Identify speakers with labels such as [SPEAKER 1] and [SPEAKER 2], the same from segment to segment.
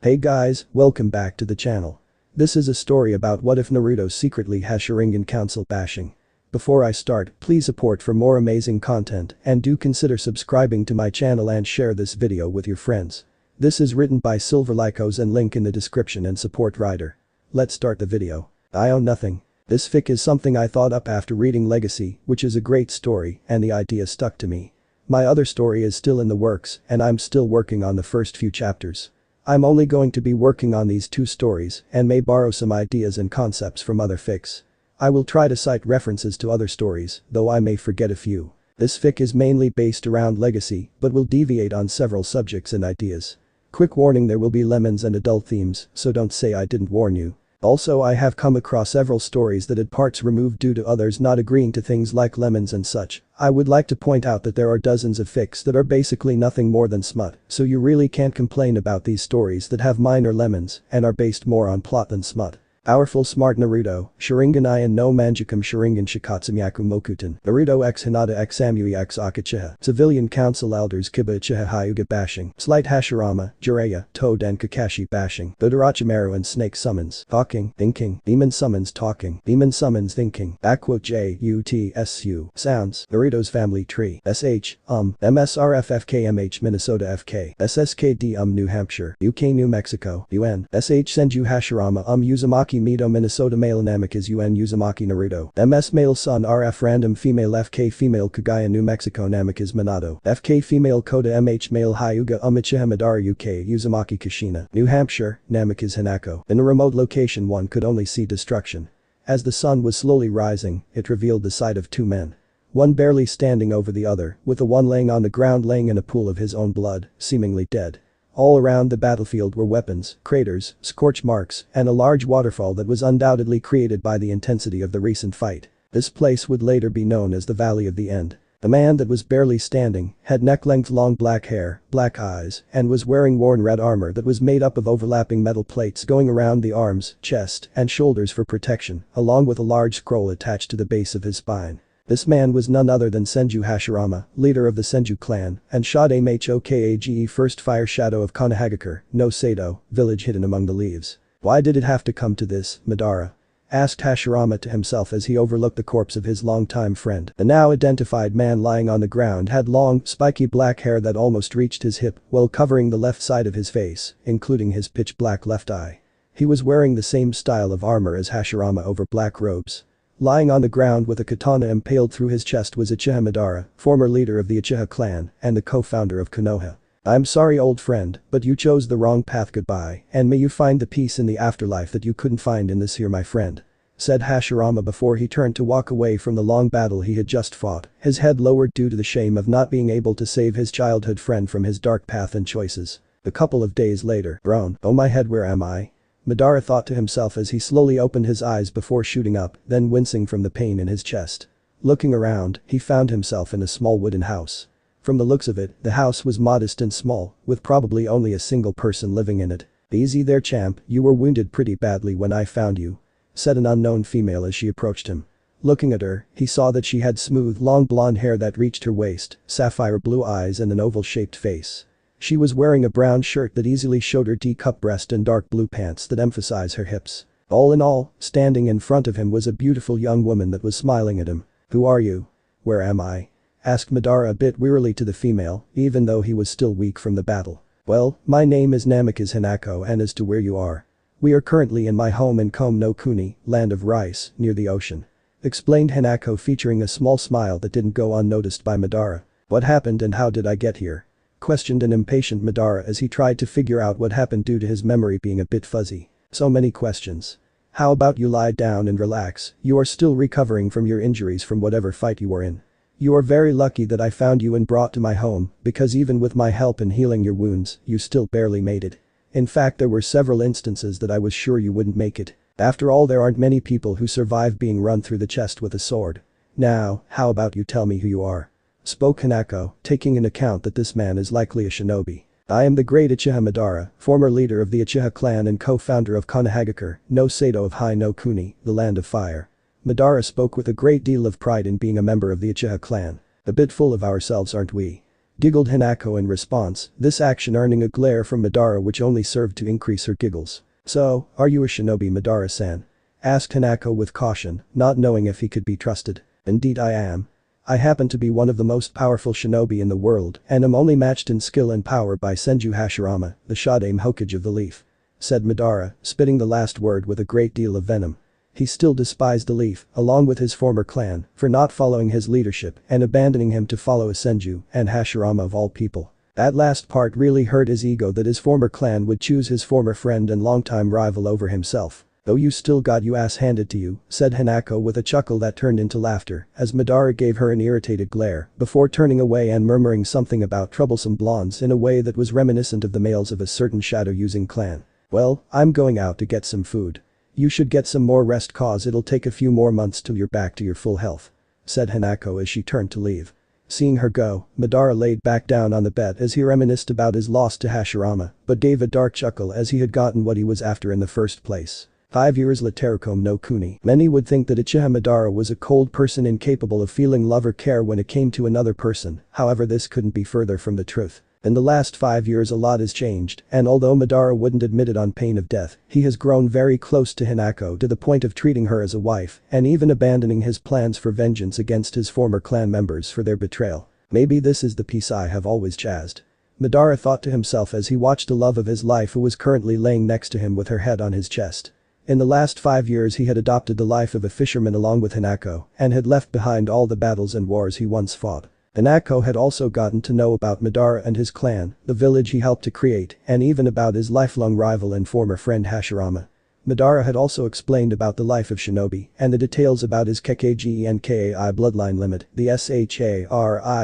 [SPEAKER 1] Hey guys, welcome back to the channel. This is a story about what if Naruto secretly has Sharingan council bashing. Before I start, please support for more amazing content and do consider subscribing to my channel and share this video with your friends. This is written by SilverLykos and link in the description and support writer. Let's start the video. I own nothing. This fic is something I thought up after reading Legacy, which is a great story and the idea stuck to me. My other story is still in the works and I'm still working on the first few chapters. I'm only going to be working on these two stories and may borrow some ideas and concepts from other fics. I will try to cite references to other stories, though I may forget a few. This fic is mainly based around Legacy but will deviate on several subjects and ideas. Quick warning, there will be lemons and adult themes, so don't say I didn't warn you. Also, I have come across several stories that had parts removed due to others not agreeing to things like lemons and such. I would like to point out that there are dozens of fics that are basically nothing more than smut, so you really can't complain about these stories that have minor lemons and are based more on plot than smut. Powerful smart Naruto, Sharingan I and no Manjikam Sharingan Shikatsumaku Mokutan, Naruto x Hinata x Samui x Akachiha, Civilian Council Elders Kiba Uchiha Hyuga bashing, Slight Hashirama, Jiraiya, Toad and Kakashi bashing, Urachimaru and Snake summons, talking, thinking, Demon summons talking, Demon summons thinking, *JUTSU, sounds, Naruto's family tree, SH, MSRFFKMH Minnesota FK, SSKD New Hampshire, UK New Mexico, UN, SH Senju Hashirama Uzumaki Mido Minnesota male Namikaze UN Uzumaki Naruto MS male son RF random female FK female Kagaya New Mexico Namikaze Minato FK female Koda MH male Hyuga Uchiha Madara UK Uzumaki Kushina New Hampshire Namikaze Hanako. In a remote location one could only see destruction. As the sun was slowly rising, it revealed the sight of two men. One barely standing over the other, with the one laying on the ground laying in a pool of his own blood, seemingly dead. All around the battlefield were weapons, craters, scorch marks, and a large waterfall that was undoubtedly created by the intensity of the recent fight. This place would later be known as the Valley of the End. The man that was barely standing had neck-length long black hair, black eyes, and was wearing worn red armor that was made up of overlapping metal plates going around the arms, chest, and shoulders for protection, along with a large scroll attached to the base of his spine. This man was none other than Senju Hashirama, leader of the Senju clan, and Shadame Hokage first fire shadow of Konohagakure, no Sato, village hidden among the leaves. Why did it have to come to this, Madara? Asked Hashirama to himself as he overlooked the corpse of his longtime friend. The now identified man lying on the ground had long, spiky black hair that almost reached his hip, while covering the left side of his face, including his pitch black left eye. He was wearing the same style of armor as Hashirama over black robes. Lying on the ground with a katana impaled through his chest was Uchiha Madara, former leader of the Uchiha clan and the co-founder of Konoha. I'm sorry old friend, but you chose the wrong path, goodbye, and may you find the peace in the afterlife that you couldn't find in this here my friend. Said Hashirama before he turned to walk away from the long battle he had just fought, his head lowered due to the shame of not being able to save his childhood friend from his dark path and choices. A couple of days later, Brown, oh my head, where am I? Madara thought to himself as he slowly opened his eyes before shooting up, then wincing from the pain in his chest. Looking around, he found himself in a small wooden house. From the looks of it, the house was modest and small, with probably only a single person living in it. Easy there champ, you were wounded pretty badly when I found you. Said an unknown female as she approached him. Looking at her, he saw that she had smooth long blonde hair that reached her waist, sapphire blue eyes and an oval-shaped face. She was wearing a brown shirt that easily showed her D-cup breast and dark blue pants that emphasize her hips. All in all, standing in front of him was a beautiful young woman that was smiling at him. Who are you? Where am I? Asked Madara a bit wearily to the female, even though he was still weak from the battle. Well, my name is Namikaze Hanako, and as to where you are. We are currently in my home in Komi no Kuni, land of rice, near the ocean. Explained Hanako, featuring a small smile that didn't go unnoticed by Madara. What happened and how did I get here? Questioned an impatient Madara as he tried to figure out what happened due to his memory being a bit fuzzy. So many questions. How about you lie down and relax, you are still recovering from your injuries from whatever fight you were in. You are very lucky that I found you and brought to my home, because even with my help in healing your wounds, you still barely made it. In fact, there were several instances that I was sure you wouldn't make it. After all, there aren't many people who survive being run through the chest with a sword. Now, how about you tell me who you are? Spoke Hanako, taking into account that this man is likely a shinobi. I am the great Uchiha Madara, former leader of the Uchiha clan and co-founder of Konohagakure, no Sato of Hai no Kuni, the land of fire. Madara spoke with a great deal of pride in being a member of the Uchiha clan. A bit full of ourselves, aren't we? Giggled Hanako in response, this action earning a glare from Madara which only served to increase her giggles. So, are you a shinobi, Madara-san? Asked Hanako with caution, not knowing if he could be trusted. Indeed I am. I happen to be one of the most powerful shinobi in the world and am only matched in skill and power by Senju Hashirama, the Shadame Hokage of the Leaf. Said Madara, spitting the last word with a great deal of venom. He still despised the Leaf, along with his former clan, for not following his leadership and abandoning him to follow a Senju and Hashirama of all people. That last part really hurt his ego that his former clan would choose his former friend and longtime rival over himself. Though you still got your ass handed to you, said Hanako with a chuckle that turned into laughter as Madara gave her an irritated glare before turning away and murmuring something about troublesome blondes in a way that was reminiscent of the males of a certain shadow-using clan. Well, I'm going out to get some food. You should get some more rest cause it'll take a few more months till you're back to your full health. Said Hanako as she turned to leave. Seeing her go, Madara laid back down on the bed as he reminisced about his loss to Hashirama, but gave a dark chuckle as he had gotten what he was after in the first place. 5 years later no Kuni. Many would think that Uchiha Madara was a cold person incapable of feeling love or care when it came to another person, however this couldn't be further from the truth. In the last 5 years a lot has changed, and although Madara wouldn't admit it on pain of death, he has grown very close to Hanako to the point of treating her as a wife and even abandoning his plans for vengeance against his former clan members for their betrayal. Maybe this is the peace I have always chased. Madara thought to himself as he watched the love of his life who was currently laying next to him with her head on his chest. In the last 5 years he had adopted the life of a fisherman along with Hanako and had left behind all the battles and wars he once fought. Hanako had also gotten to know about Madara and his clan, the village he helped to create, and even about his lifelong rival and former friend Hashirama. Madara had also explained about the life of shinobi and the details about his Kekage and Kai bloodline limit, the Sharingan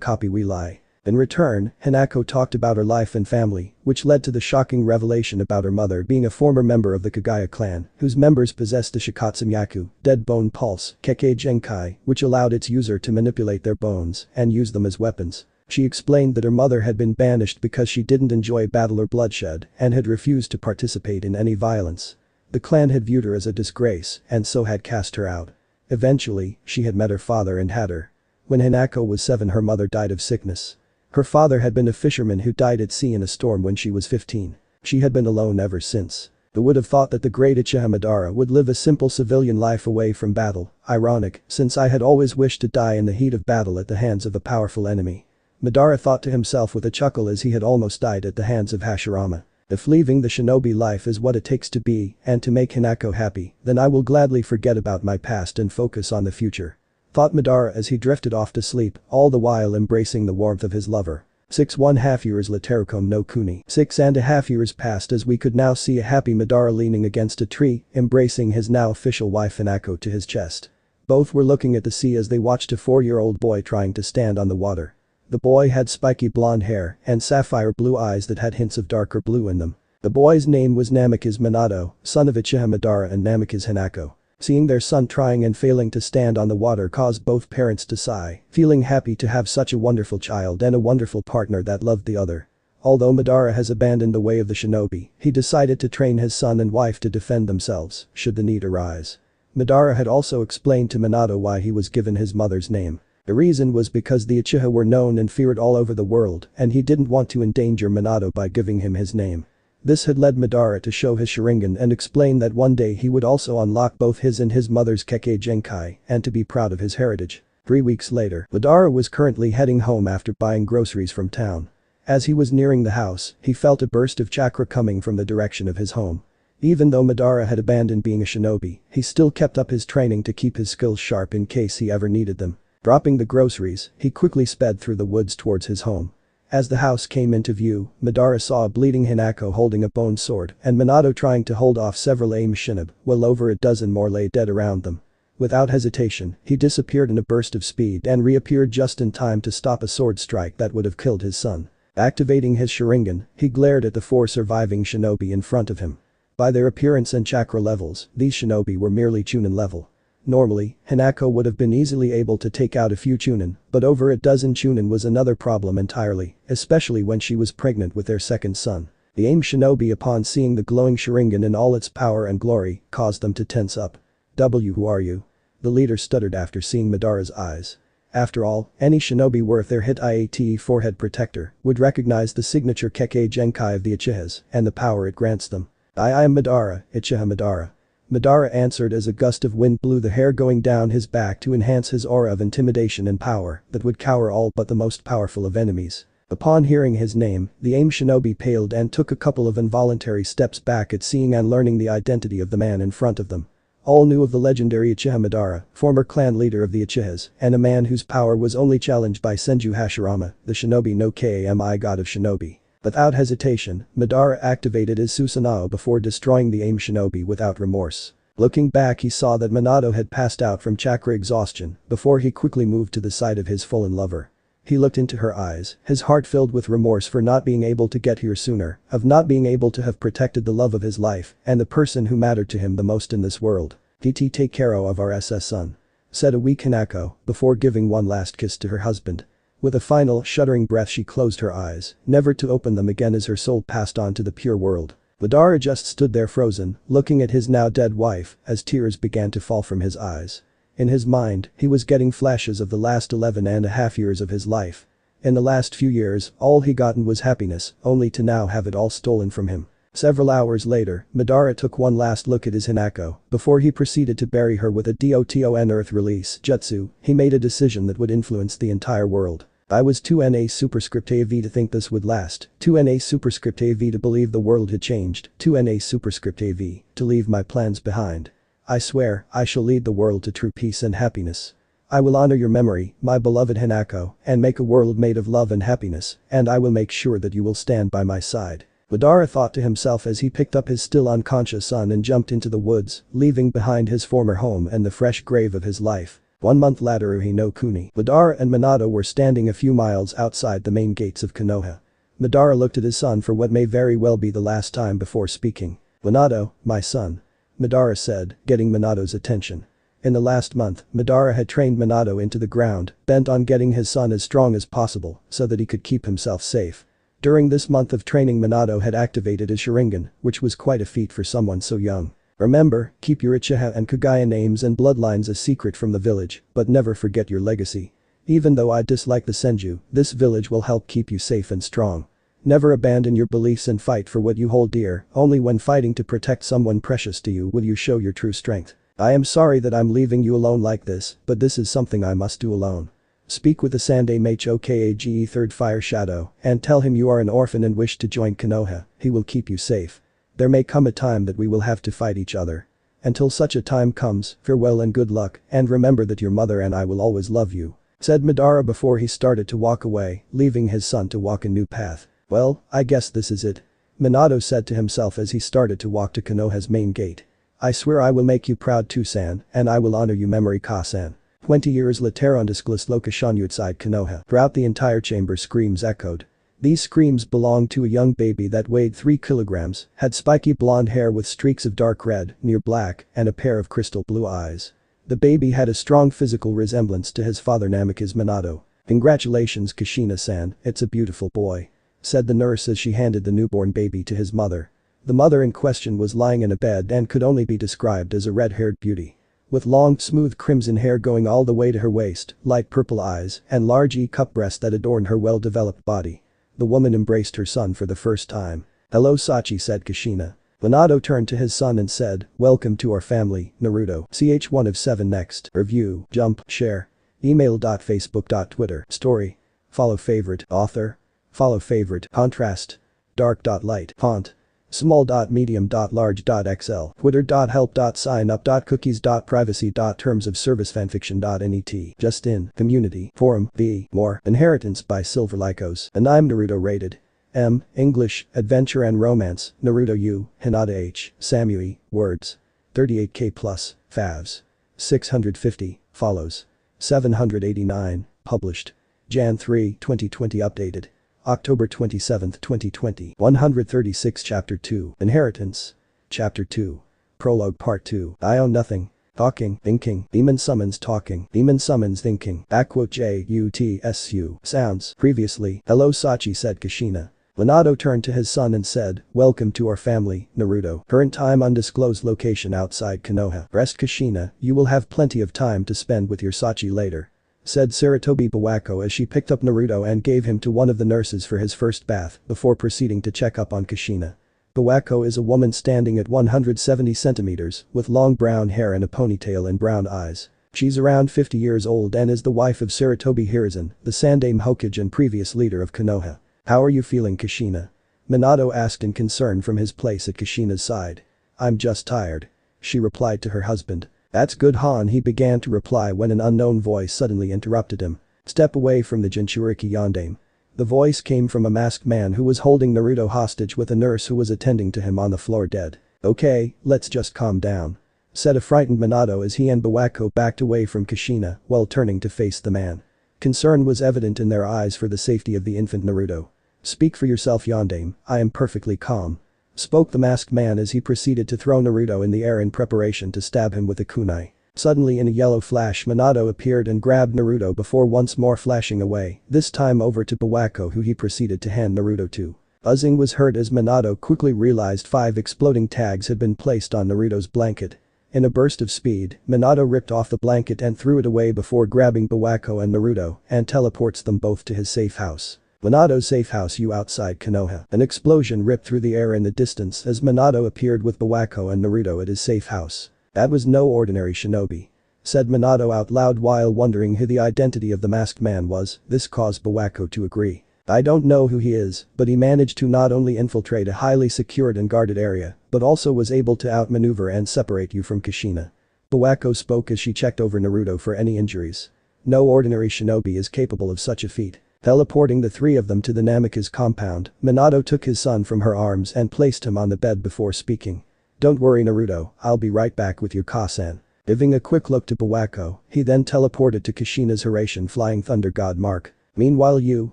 [SPEAKER 1] copy we lie. In return, Hanako talked about her life and family, which led to the shocking revelation about her mother being a former member of the Kagaya clan, whose members possessed the Shikatsu dead bone pulse, Kekkei, which allowed its user to manipulate their bones and use them as weapons. She explained that her mother had been banished because she didn't enjoy battle or bloodshed and had refused to participate in any violence. The clan had viewed her as a disgrace and so had cast her out. Eventually, she had met her father and had her. When Hanako was 7 her mother died of sickness. Her father had been a fisherman who died at sea in a storm when she was 15. She had been alone ever since. Who would have thought that the great Uchiha Madara would live a simple civilian life away from battle, ironic, since I had always wished to die in the heat of battle at the hands of a powerful enemy. Madara thought to himself with a chuckle as he had almost died at the hands of Hashirama. If leaving the shinobi life is what it takes to be and to make Hanako happy, then I will gladly forget about my past and focus on the future. Thought Madara as he drifted off to sleep, all the while embracing the warmth of his lover. 6.5 years later no Kuni. 6.5 years passed as we could now see a happy Madara leaning against a tree, embracing his now official wife Hanako to his chest. Both were looking at the sea as they watched a 4-year-old boy trying to stand on the water. The boy had spiky blonde hair and sapphire blue eyes that had hints of darker blue in them. The boy's name was Namikaze Minato, son of Uchiha Madara and Namikaze Hanako. Seeing their son trying and failing to stand on the water caused both parents to sigh, feeling happy to have such a wonderful child and a wonderful partner that loved the other. Although Madara has abandoned the way of the shinobi, he decided to train his son and wife to defend themselves, should the need arise. Madara had also explained to Minato why he was given his mother's name. The reason was because the Uchiha were known and feared all over the world and he didn't want to endanger Minato by giving him his name. This had led Madara to show his sharingan and explain that one day he would also unlock both his and his mother's Kekkei and to be proud of his heritage. 3 weeks later, Madara was currently heading home after buying groceries from town. As he was nearing the house, he felt a burst of chakra coming from the direction of his home. Even though Madara had abandoned being a shinobi, he still kept up his training to keep his skills sharp in case he ever needed them. Dropping the groceries, he quickly sped through the woods towards his home. As the house came into view, Madara saw a bleeding Hanako holding a bone sword and Minato trying to hold off several shinobi, well over a dozen more lay dead around them. Without hesitation, he disappeared in a burst of speed and reappeared just in time to stop a sword strike that would have killed his son. Activating his sharingan, he glared at the 4 surviving shinobi in front of him. By their appearance and chakra levels, these shinobi were merely chunin level. Normally, Hanako would have been easily able to take out a few chunin, but over a dozen chunin was another problem entirely, especially when she was pregnant with their second son. The aim shinobi upon seeing the glowing sharingan in all its power and glory, caused them to tense up. Who are you? The leader stuttered after seeing Madara's eyes. After all, any shinobi worth their hit IAT forehead protector would recognize the signature Kekkei Genkai of the Uchihas and the power it grants them. I am Madara, Uchiha Madara. Madara answered as a gust of wind blew the hair going down his back to enhance his aura of intimidation and power that would cower all but the most powerful of enemies. Upon hearing his name, the AIM shinobi paled and took a couple of involuntary steps back at seeing and learning the identity of the man in front of them. All knew of the legendary Uchiha Madara, former clan leader of the Uchihas, and a man whose power was only challenged by Senju Hashirama, the shinobi no Kami god of shinobi. Without hesitation, Madara activated his Susanoo before destroying the AIM shinobi without remorse. Looking back, he saw that Minato had passed out from chakra exhaustion before he quickly moved to the side of his fallen lover. He looked into her eyes, his heart filled with remorse for not being able to get here sooner, of not being able to have protected the love of his life and the person who mattered to him the most in this world. "DT, take care of our son," said a weak Hinako before giving one last kiss to her husband. With a final shuddering breath she closed her eyes, never to open them again as her soul passed on to the pure world. Madara just stood there frozen, looking at his now dead wife as tears began to fall from his eyes. In his mind, he was getting flashes of the last 11.5 years of his life. In the last few years, all he gotten was happiness, only to now have it all stolen from him. Several hours later, Madara took one last look at his Hinako before he proceeded to bury her with a DOTON Earth Release Jutsu. He made a decision that would influence the entire world. I was 2NA superscript AV to think this would last, 2NA superscript AV to believe the world had changed, 2NA superscript AV to leave my plans behind. I swear, I shall lead the world to true peace and happiness. I will honor your memory, my beloved Hinako, and make a world made of love and happiness, and I will make sure that you will stand by my side. Madara thought to himself as he picked up his still unconscious son and jumped into the woods, leaving behind his former home and the fresh grave of his life. 1 month later, Uhi no Kuni. Madara and Minato were standing a few miles outside the main gates of Konoha. Madara looked at his son for what may very well be the last time before speaking. "Minato, my son," Madara said, getting Minato's attention. In the last month, Madara had trained Minato into the ground, bent on getting his son as strong as possible so that he could keep himself safe. During this month of training, Minato had activated his sharingan, which was quite a feat for someone so young. Remember, keep your Uchiha and Kagaya names and bloodlines a secret from the village, but never forget your legacy. Even though I dislike the Senju, this village will help keep you safe and strong. Never abandon your beliefs and fight for what you hold dear, only when fighting to protect someone precious to you will you show your true strength. I am sorry that I'm leaving you alone like this, but this is something I must do alone. Speak with the Sandai Hokage third fire shadow and tell him you are an orphan and wish to join Konoha, he will keep you safe. There may come a time that we will have to fight each other. Until such a time comes, farewell and good luck, and remember that your mother and I will always love you," said Madara before he started to walk away, leaving his son to walk a new path. "Well, I guess this is it," Minato said to himself as he started to walk to Konoha's main gate. "I swear I will make you proud too, San, and I will honor you memory Ka-san." 20 years later on disclosed location outside Konoha. Throughout the entire chamber screams echoed. These screams belonged to a young baby that weighed 3 kilograms, had spiky blonde hair with streaks of dark red, near black, and a pair of crystal blue eyes. The baby had a strong physical resemblance to his father Namikaze Minato. "Congratulations Kushina-san, it's a beautiful boy," said the nurse as she handed the newborn baby to his mother. The mother in question was lying in a bed and could only be described as a red-haired beauty. With long, smooth crimson hair going all the way to her waist, light purple eyes, and large E-cup breasts that adorned her well-developed body. The woman embraced her son for the first time. "Hello Sachi," said Kushina. Minato turned to his son and said, "Welcome to our family, Naruto." Ch1 of 7 next. Review, jump, share. Email.facebook.twitter. Story. Follow favorite. Author. Follow favorite. Contrast. Dark.light. Font. Small.medium.large.xl. Twitter.help.signup.cookies.privacy.terms of service fanfiction.net. Just in. Community. Forum. V. More. Inheritance by SilverLykos. And I'm Naruto rated M. English, Adventure and Romance, Naruto U, Hinata H, Samui, Words. 38k plus, favs. 650, follows. 789, published. Jan 3, 2020 updated. October 27, 2020. 136 Chapter 2. Inheritance. Chapter 2. Prologue Part 2. I own nothing. Talking, thinking, demon summons talking, demon summons thinking. Backquote JUTSU. Sounds. Previously, hello Sachi, said Kushina. Minato turned to his son and said, "Welcome to our family, Naruto." Current time undisclosed location outside Konoha. Rest Kushina, you will have plenty of time to spend with your Sachi later. said Saratobi Bawako as she picked up Naruto and gave him to one of the nurses for his first bath before proceeding to check up on Kushina. Bawako is a woman standing at 170 centimeters with long brown hair and a ponytail and brown eyes. She's around 50 years old and is the wife of Saratobi Hiruzen, the Sandaime Hokage and previous leader of Konoha. "How are you feeling, Kushina?" Minato asked in concern from his place at Kushina's side. "I'm just tired," she replied to her husband. "That's good, Han," he began to reply when an unknown voice suddenly interrupted him. "Step away from the Jinchuriki Yondaime." The voice came from a masked man who was holding Naruto hostage with a nurse who was attending to him on the floor dead. "Okay, let's just calm down," said a frightened Minato as he and Bawako backed away from Kushina while turning to face the man. Concern was evident in their eyes for the safety of the infant Naruto. "Speak for yourself, Yondaime, I am perfectly calm," spoke the masked man as he proceeded to throw Naruto in the air in preparation to stab him with a kunai. Suddenly in a yellow flash Minato appeared and grabbed Naruto before once more flashing away, this time over to Bawako who he proceeded to hand Naruto to. Buzzing was heard as Minato quickly realized 5 exploding tags had been placed on Naruto's blanket. In a burst of speed, Minato ripped off the blanket and threw it away before grabbing Bawako and Naruto and teleports them both to his safe house. Minato's safe house outside Konoha. An explosion ripped through the air in the distance as Minato appeared with Bawako and Naruto at his safe house. "That was no ordinary shinobi," said Minato out loud while wondering who the identity of the masked man was. This caused Bawako to agree. "I don't know who he is, but he managed to not only infiltrate a highly secured and guarded area, but also was able to outmaneuver and separate you from Kushina." Bawako spoke as she checked over Naruto for any injuries. "No ordinary shinobi is capable of such a feat." Teleporting the 3 of them to the Namikaze compound, Minato took his son from her arms and placed him on the bed before speaking. "Don't worry, Naruto, I'll be right back with your Kasan." Giving a quick look to Bawako, he then teleported to Kushina's Hiraishin Flying Thunder God Mark. Meanwhile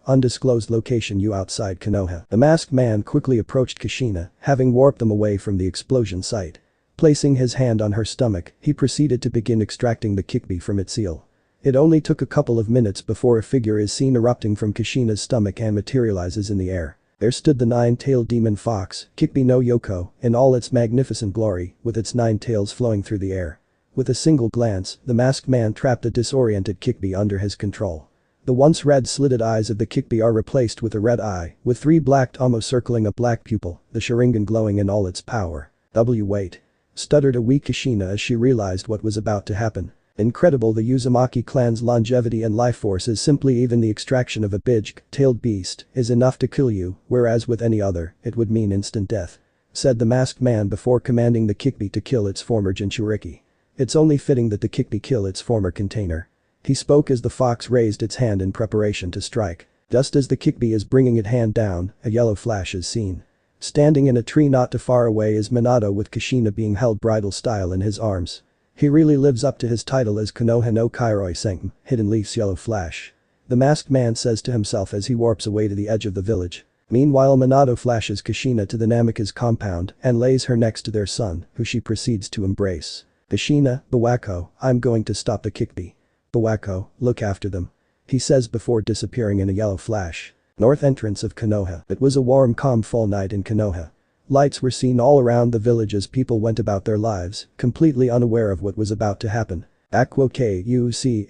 [SPEAKER 1] undisclosed location outside Konoha. The masked man quickly approached Kushina, having warped them away from the explosion site. Placing his hand on her stomach, he proceeded to begin extracting the Kikbi from its seal. It only took a couple of minutes before a figure is seen erupting from Kushina's stomach and materializes in the air. There stood the 9-tailed demon fox, Kikbi no Yoko, in all its magnificent glory, with its 9 tails flowing through the air. With a single glance, the masked man trapped the disoriented Kikbi under his control. The once red slitted eyes of the Kikbi are replaced with a red eye, with 3 black tomo circling a black pupil, the sharingan glowing in all its power. Wait. Stuttered a weak Kushina as she realized what was about to happen. Incredible, the Uzumaki clan's longevity and life force is simply even the extraction of a big-tailed beast is enough to kill you, whereas with any other, it would mean instant death, said the masked man before commanding the Kikbi to kill its former Jinchuriki. It's only fitting that the Kikbi kill its former container. He spoke as the fox raised its hand in preparation to strike. Just as the Kikbi is bringing its hand down, a yellow flash is seen. Standing in a tree not too far away is Minato with Kushina being held bridal style in his arms. He really lives up to his title as Konoha no Kairoi Senkim, Hidden Leaf's yellow flash. The masked man says to himself as he warps away to the edge of the village. Meanwhile Minato flashes Kushina to the Namikaze compound and lays her next to their son, who she proceeds to embrace. "Kushina, Bawako, I'm going to stop the Kikbi. Bawako, look after them," he says before disappearing in a yellow flash. North entrance of Konoha. It was a warm, calm fall night in Konoha. Lights were seen all around the village as people went about their lives, completely unaware of what was about to happen. Akuchiyoshi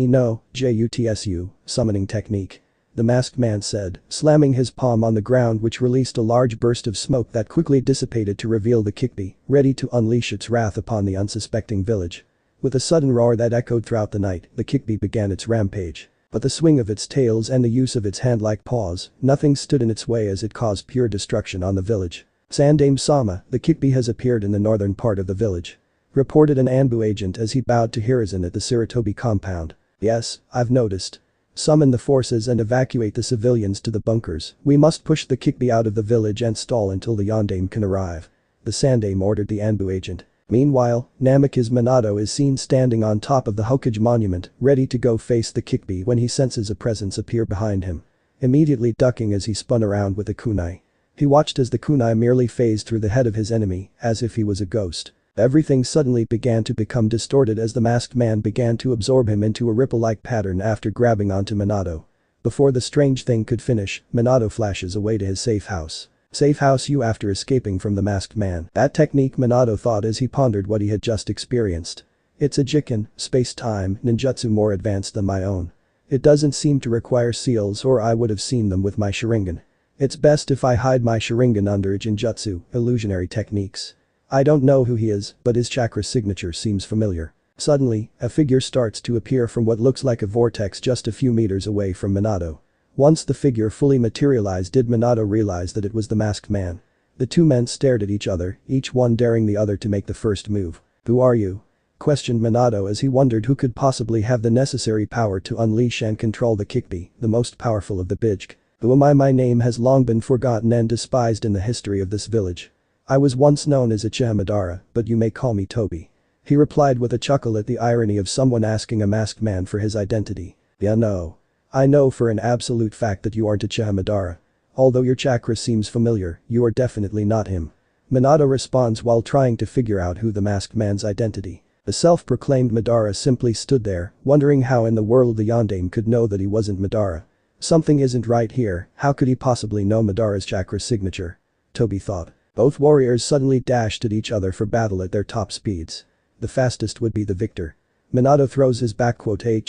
[SPEAKER 1] no, jutsu, summoning technique. The masked man said, slamming his palm on the ground, which released a large burst of smoke that quickly dissipated to reveal the Kikbi, ready to unleash its wrath upon the unsuspecting village. With a sudden roar that echoed throughout the night, the Kikbi began its rampage. But the swing of its tails and the use of its hand-like paws, nothing stood in its way as it caused pure destruction on the village. "Sandaime-sama, the Kikbi has appeared in the northern part of the village," reported an Anbu agent as he bowed to Hiruzen at the Saratobi compound. "Yes, I've noticed. Summon the forces and evacuate the civilians to the bunkers. We must push the Kikbi out of the village and stall until the Yondaime can arrive," the Sandaime ordered the Anbu agent. Meanwhile, Namikaze Minato is seen standing on top of the Hokage monument, ready to go face the Kikbi when he senses a presence appear behind him. Immediately ducking as he spun around with a kunai. He watched as the kunai merely phased through the head of his enemy, as if he was a ghost. Everything suddenly began to become distorted as the masked man began to absorb him into a ripple-like pattern after grabbing onto Minato. Before the strange thing could finish, Minato flashes away to his safe house. Safe house after escaping from the masked man. That technique, Minato thought as he pondered what he had just experienced. It's a Jiken, space-time, ninjutsu more advanced than my own. It doesn't seem to require seals or I would have seen them with my sharingan. It's best if I hide my sharingan under Jinjutsu, illusionary techniques. I don't know who he is, but his chakra signature seems familiar. Suddenly, a figure starts to appear from what looks like a vortex just a few meters away from Minato. Once the figure fully materialized did Minato realize that it was the masked man. The two men stared at each other, each one daring the other to make the first move. "Who are you?" questioned Minato as he wondered who could possibly have the necessary power to unleash and control the Kikbi, the most powerful of the Bijk. "Who am I? My name has long been forgotten and despised in the history of this village. I was once known as Uchiha Madara, but you may call me Tobi." He replied with a chuckle at the irony of someone asking a masked man for his identity. "Yeah, no. I know for an absolute fact that you aren't Uchiha Madara. Although your chakra seems familiar, you are definitely not him." Minato responds while trying to figure out who the masked man's identity. The self-proclaimed Madara simply stood there, wondering how in the world the Yondaime could know that he wasn't Madara. Something isn't right here, how could he possibly know Madara's chakra signature? Tobi thought. Both warriors suddenly dashed at each other for battle at their top speeds. The fastest would be the victor. Minato throws his "Hiraishin"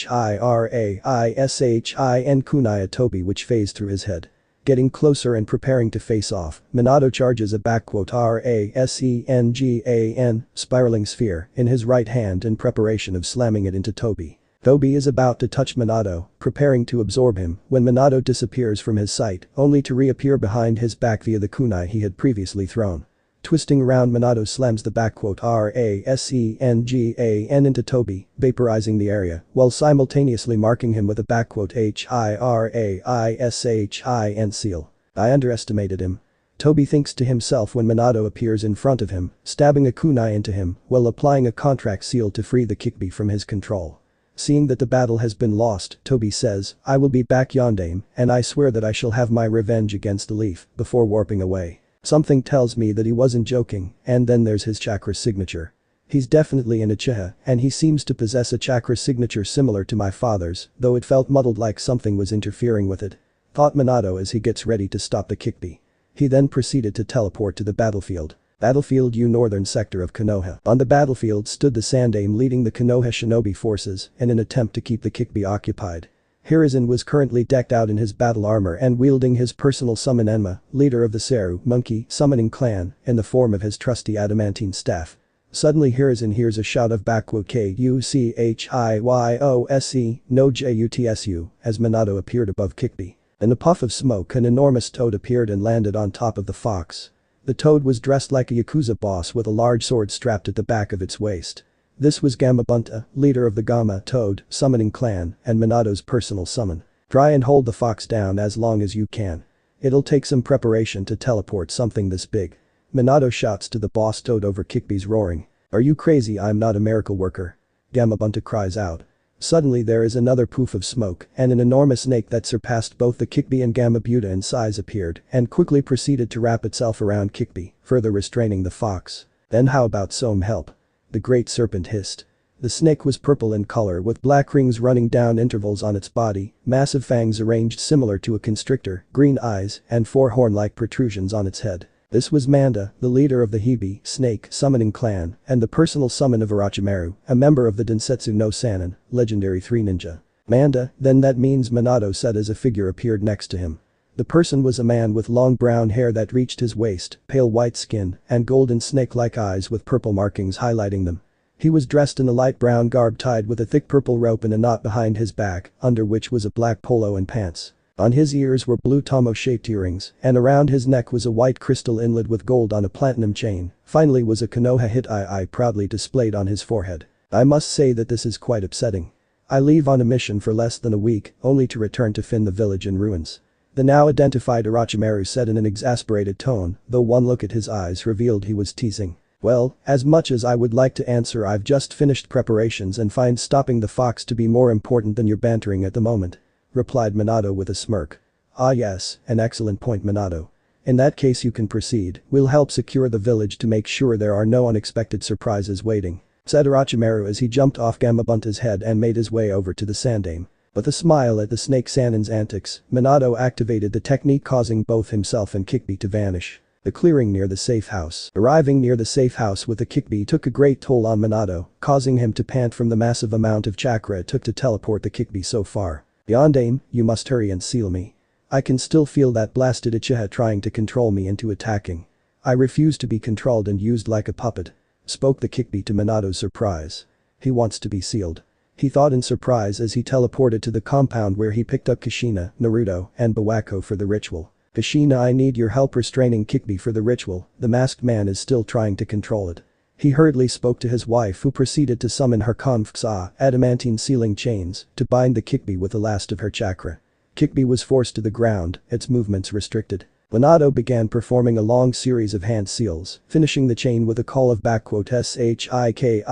[SPEAKER 1] kunai at Tobi which phased through his head. Getting closer and preparing to face off, Minato charges a "Rasengan" spiraling sphere in his right hand in preparation of slamming it into Tobi. Tobi is about to touch Minato, preparing to absorb him, when Minato disappears from his sight, only to reappear behind his back via the kunai he had previously thrown. Twisting around, Minato slams the "Rasengan" into Tobi, vaporizing the area, while simultaneously marking him with a "Hiraishin" seal. I underestimated him. Tobi thinks to himself when Minato appears in front of him, stabbing a kunai into him, while applying a contract seal to free the Kikbi from his control. Seeing that the battle has been lost, Tobi says, "I will be back Yondaime, and I swear that I shall have my revenge against the leaf," before warping away. Something tells me that he wasn't joking, and then there's his chakra signature. He's definitely an Uchiha, and he seems to possess a chakra signature similar to my father's, though it felt muddled like something was interfering with it. Thought Minato as he gets ready to stop the Kikbi. He then proceeded to teleport to the battlefield. Battlefield U northern sector of Konoha. On the battlefield stood the Sandaime leading the Konoha shinobi forces in an attempt to keep the Kikbi occupied. Hiruzen was currently decked out in his battle armor and wielding his personal summon Enma, leader of the Seru monkey summoning clan, in the form of his trusty adamantine staff. Suddenly Hiruzen hears a shout of "Kuchiyose no jutsu" as Minato appeared above Kikbi. In a puff of smoke an enormous toad appeared and landed on top of the fox. The toad was dressed like a Yakuza boss with a large sword strapped at the back of its waist. This was Gamabunta, leader of the Gama Toad summoning clan and Minato's personal summon. Try and hold the fox down as long as you can. It'll take some preparation to teleport something this big. Minato shouts to the boss toad over Kikbi's roaring. "Are you crazy? I'm not a miracle worker." Gamabunta cries out. Suddenly there is another poof of smoke and an enormous snake that surpassed both the Kikbi and Gamabuta in size appeared and quickly proceeded to wrap itself around Kikbi, further restraining the fox. "Then how about some help?" the great serpent hissed. The snake was purple in color with black rings running down intervals on its body, massive fangs arranged similar to a constrictor, green eyes, and four horn-like protrusions on its head. This was Manda, the leader of the Hibi snake summoning clan, and the personal summon of Orochimaru, a member of the Densetsu no Sannin, legendary 3 ninja. Manda, then that means Minato said as a figure appeared next to him. The person was a man with long brown hair that reached his waist, pale white skin, and golden snake-like eyes with purple markings highlighting them. He was dressed in a light brown garb tied with a thick purple rope in a knot behind his back, under which was a black polo and pants. On his ears were blue tomo-shaped earrings, and around his neck was a white crystal inlet with gold on a platinum chain. Finally was a Konoha hit proudly displayed on his forehead. I must say that this is quite upsetting. I leave on a mission for less than a week, only to return to find the village in ruins. The now identified Orochimaru said in an exasperated tone, though one look at his eyes revealed he was teasing. Well, as much as I would like to answer, I've just finished preparations and find stopping the fox to be more important than your bantering at the moment, replied Minato with a smirk. Ah yes, an excellent point, Minato. In that case you can proceed, we'll help secure the village to make sure there are no unexpected surprises waiting, said Orochimaru as he jumped off Gamabunta's head and made his way over to the Sandaime. With a smile at the snake Sannin's antics, Minato activated the technique causing both himself and Kikbi to vanish. The clearing near the safe house. Arriving near the safe house with the Kikbi took a great toll on Minato, causing him to pant from the massive amount of chakra it took to teleport the Kikbi so far. Beyond aim, you must hurry and seal me. I can still feel that blasted Uchiha trying to control me into attacking. I refuse to be controlled and used like a puppet. Spoke the Kikbi to Minato's surprise. He wants to be sealed. He thought in surprise as he teleported to the compound where he picked up Kushina, Naruto, and Bawako for the ritual. Kushina, I need your help restraining Kikbi for the ritual, the masked man is still trying to control it. He hurriedly spoke to his wife who proceeded to summon her Konfsa, adamantine sealing chains, to bind the Kikbi with the last of her chakra. Kikbi was forced to the ground, its movements restricted. Minato began performing a long series of hand seals, finishing the chain with a call of *SHIKI,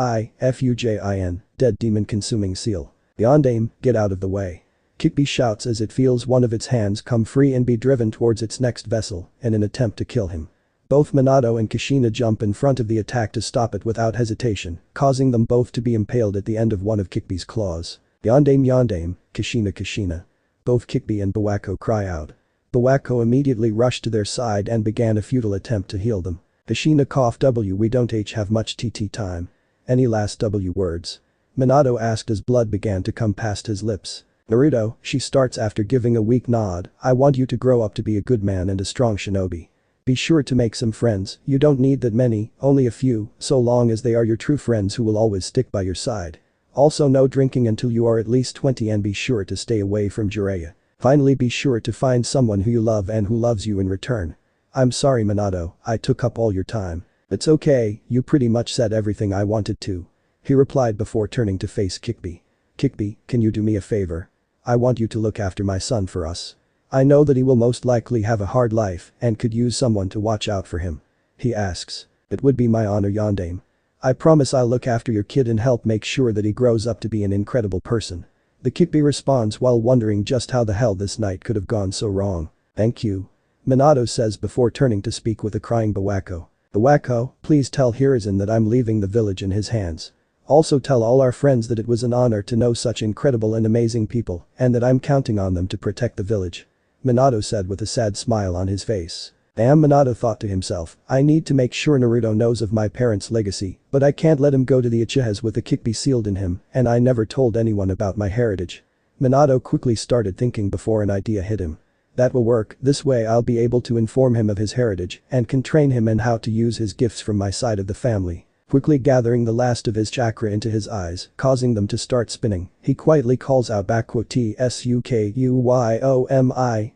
[SPEAKER 1] dead demon consuming seal. Beyond aim, get out of the way. Kikbi shouts as it feels one of its hands come free and be driven towards its next vessel in an attempt to kill him. Both Minato and Kushina jump in front of the attack to stop it without hesitation, causing them both to be impaled at the end of one of Kikbi's claws. Beyond aim, Kushina. Both Kikbi and Bawako cry out. Bawako immediately rushed to their side and began a futile attempt to heal them. Kushina coughed, we don't have much TT time. Any last words? Minato asked as blood began to come past his lips. Naruto, she starts after giving a weak nod, I want you to grow up to be a good man and a strong shinobi. Be sure to make some friends, you don't need that many, only a few, so long as they are your true friends who will always stick by your side. Also no drinking until you are at least 20 and be sure to stay away from Jiraiya. Finally be sure to find someone who you love and who loves you in return. I'm sorry Minato, I took up all your time. It's okay, you pretty much said everything I wanted to. He replied before turning to face Kikbi. Kikbi, can you do me a favor? I want you to look after my son for us. I know that he will most likely have a hard life and could use someone to watch out for him. He asks. It would be my honor Yondaime. I promise I'll look after your kid and help make sure that he grows up to be an incredible person. The Kikbi responds while wondering just how the hell this night could have gone so wrong. Thank you. Minato says before turning to speak with a crying Bawako. Bawako, please tell Hiruzen that I'm leaving the village in his hands. Also tell all our friends that it was an honor to know such incredible and amazing people and that I'm counting on them to protect the village. Minato said with a sad smile on his face. Damn, Minato thought to himself, I need to make sure Naruto knows of my parents' legacy, but I can't let him go to the Uchihas with the Kikbi sealed in him, and I never told anyone about my heritage. Minato quickly started thinking before an idea hit him. That will work, this way I'll be able to inform him of his heritage and can train him in how to use his gifts from my side of the family. Quickly gathering the last of his chakra into his eyes, causing them to start spinning, he quietly calls out TSUKUYOMI,